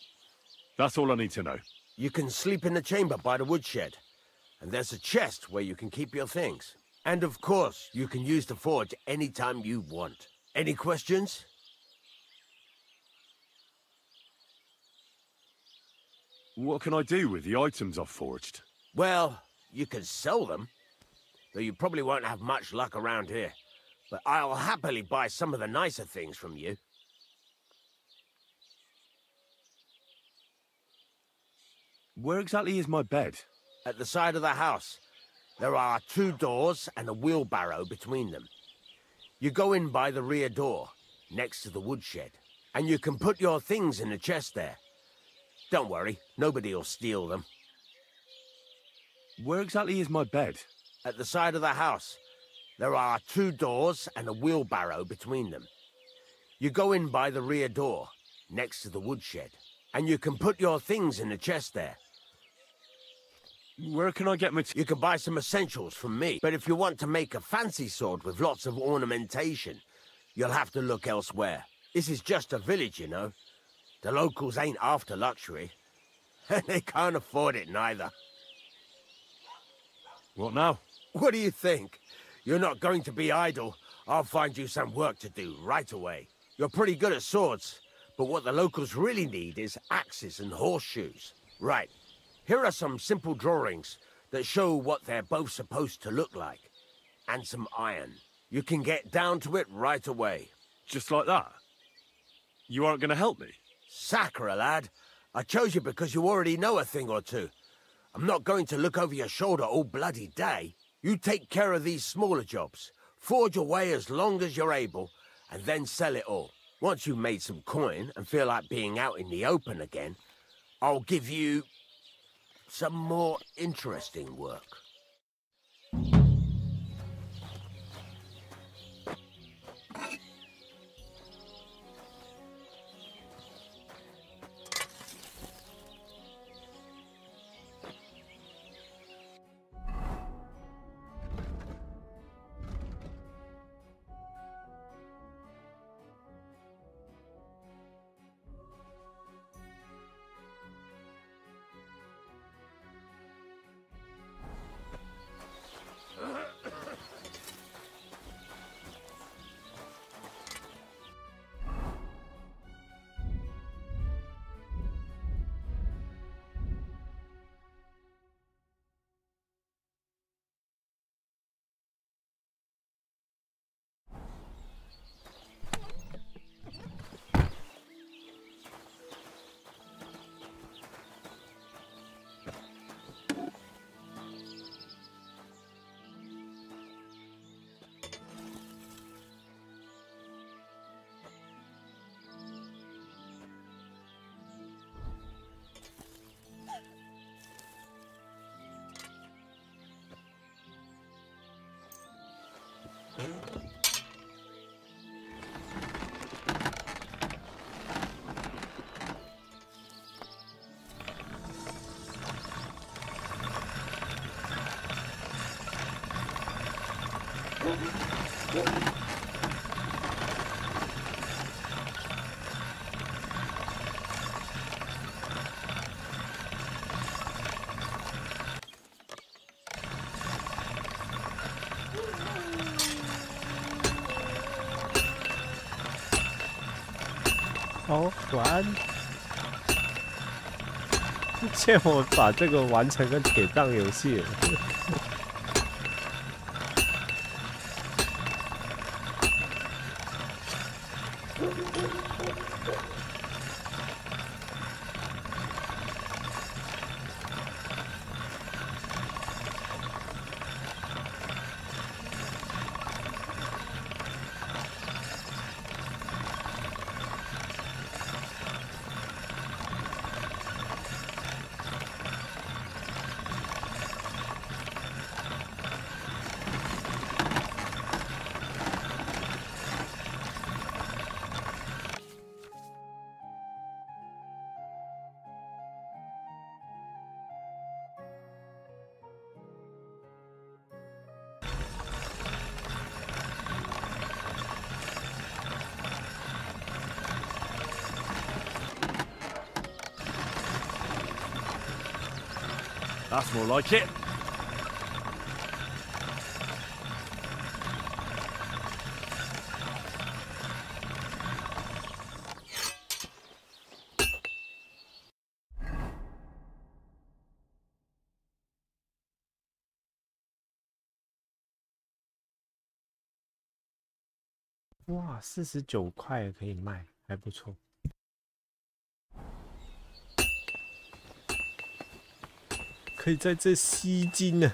That's all I need to know. You can sleep in the chamber by the woodshed. And there's a chest where you can keep your things. And of course, you can use the forge anytime you want. Any questions? What can I do with the items I've forged? Well, you can sell them. Though you probably won't have much luck around here. But I'll happily buy some of the nicer things from you. Where exactly is my bed? At the side of the house. There are 2 doors and a wheelbarrow between them. You go in by the rear door, next to the woodshed, and you can put your things in the chest there. Don't worry, nobody'll steal them. Where exactly is my bed? At the side of the house. There are 2 doors and a wheelbarrow between them. You go in by the rear door, next to the woodshed, and you can put your things in the chest there. Where can I get You can buy some essentials from me, but if you want to make a fancy sword with lots of ornamentation, you'll have to look elsewhere. This is just a village, you know. The locals ain't after luxury. And they can't afford it neither. What now? What do you think? You're not going to be idle. I'll find you some work to do right away. You're pretty good at swords, but what the locals really need is axes and horseshoes. Right. Here are some simple drawings that show what they're both supposed to look like. And some iron. You can get down to it right away. Just like that? You aren't going to help me? Sacre, lad. I chose you because you already know a thing or two. I'm not going to look over your shoulder all bloody day. You take care of these smaller jobs. Forge away as long as you're able, and then sell it all. Once you've made some coin and feel like being out in the open again, I'll give you some more interesting work. 哦，晚安。欠我把这个完成个铁杖游戏了。That's more like it.哇，49块可以卖，还不错。可以在这吸金呢。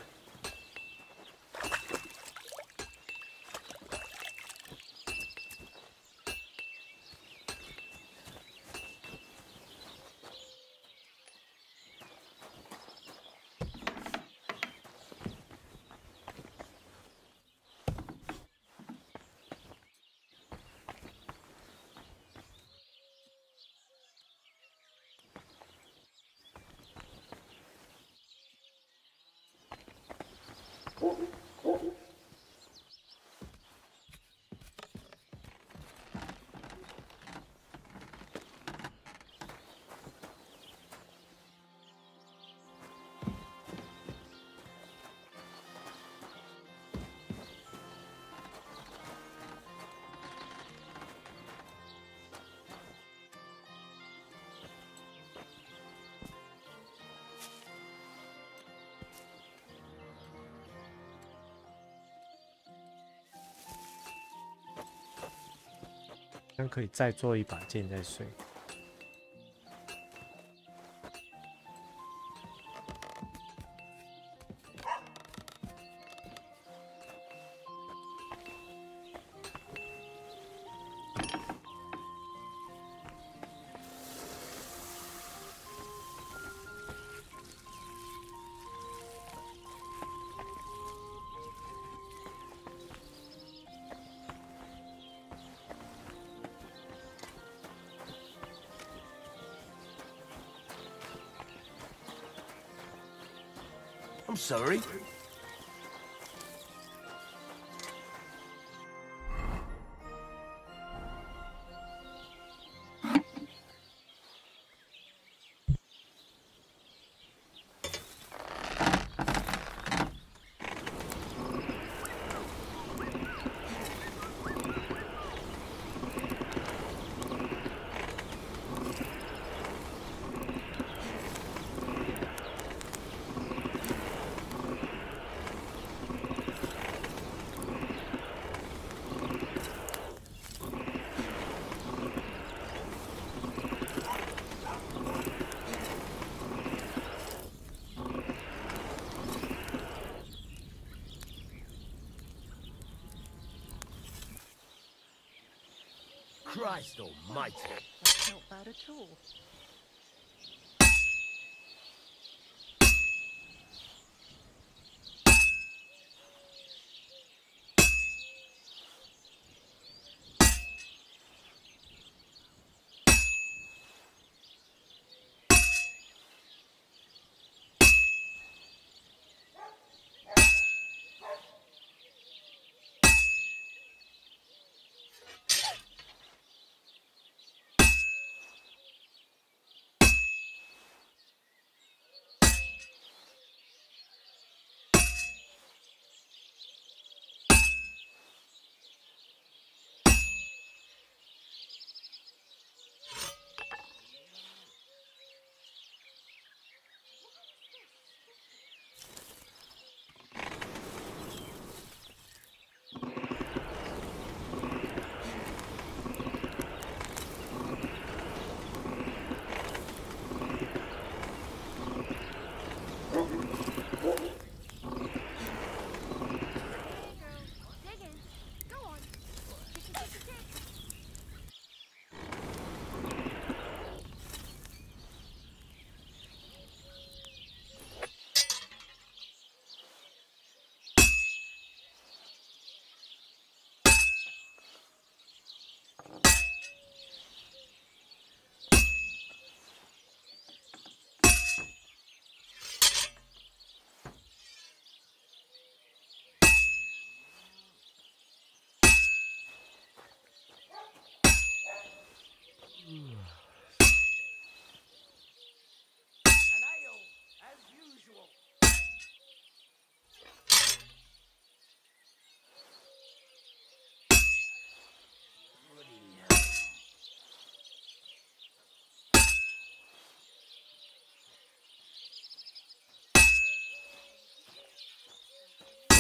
这样可以再做一把剑再睡。I'm sorry. Christ almighty. That's not bad at all.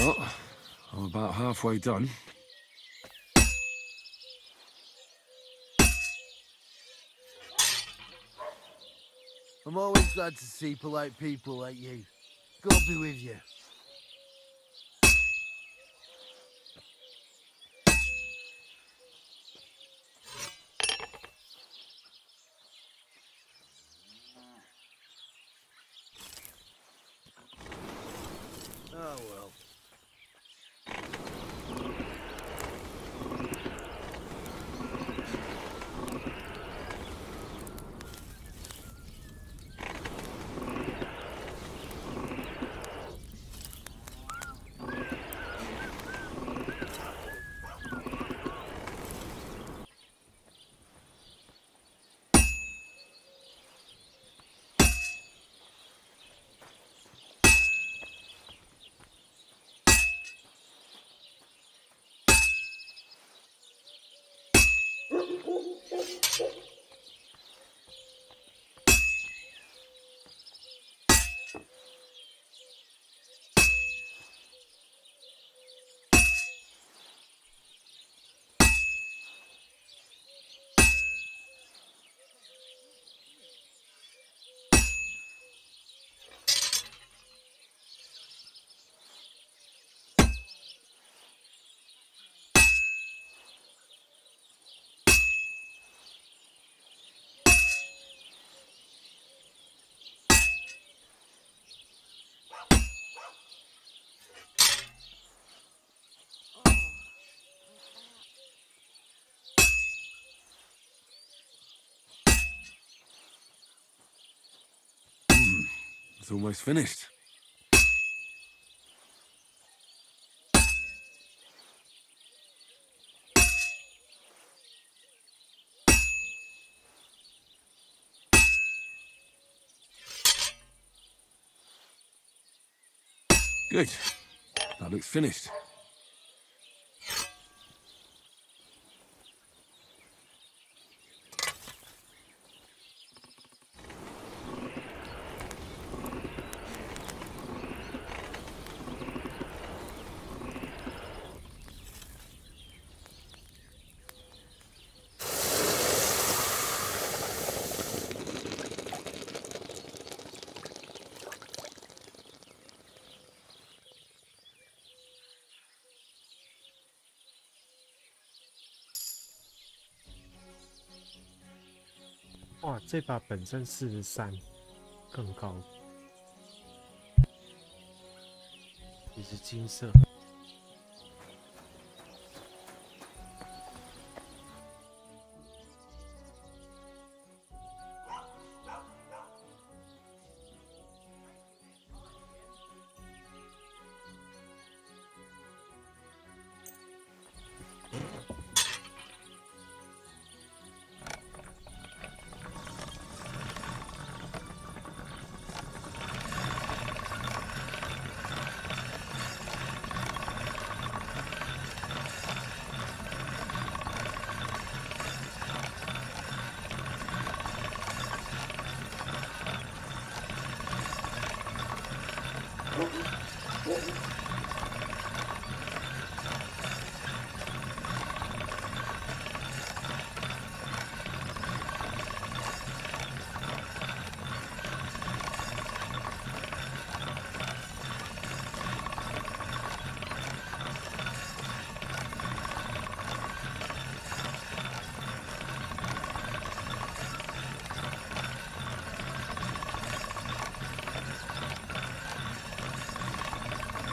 Well, I'm about halfway done. I'm always glad to see polite people like you. God be with you. Oh well. It's almost finished. Good. That looks finished. Oh, 哇，这把本身43，更高，也是金色。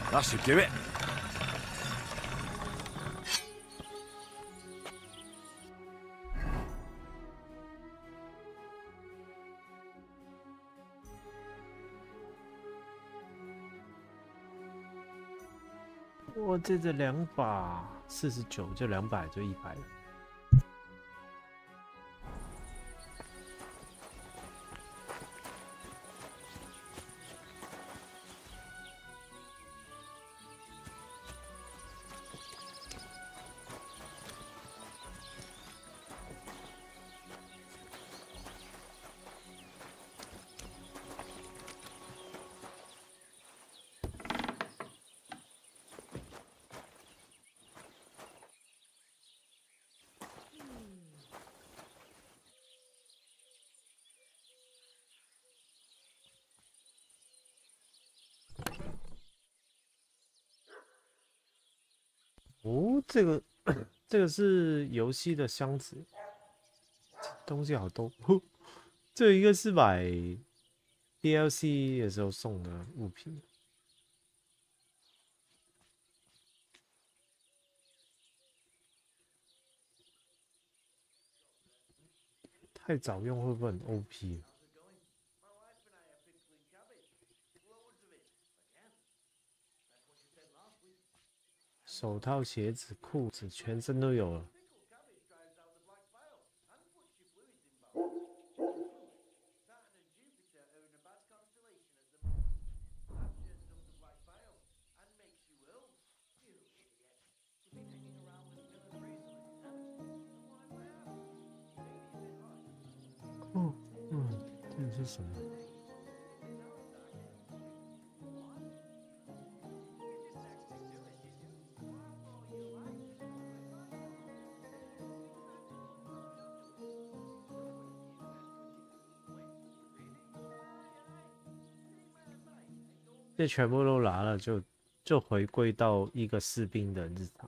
That should do it.我这2把49，就200就100了。哦，这个这个是游戏的箱子，东西好多。这一个是买 DLC 的时候送的物品。太早用会不会很 OP？ 手套、鞋子、裤子，全身都有了。哦，这个是什么？这全部都拿了，就回归到一个士兵的日常。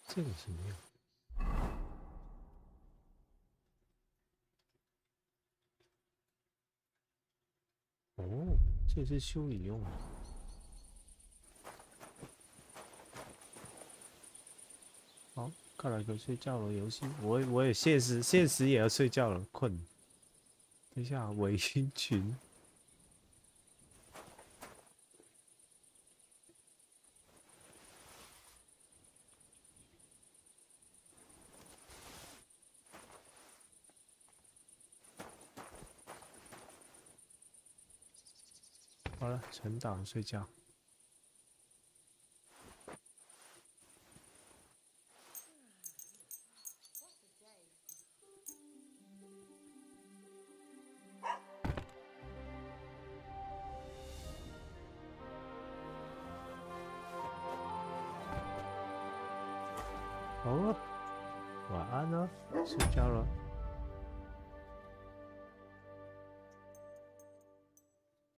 这个什么样？哦，这是修理用的。好，看来可以睡觉了。游戏，我也现实也要睡觉了，困。等一下，围裙。好了，存档睡觉。好了，晚安了，睡觉了。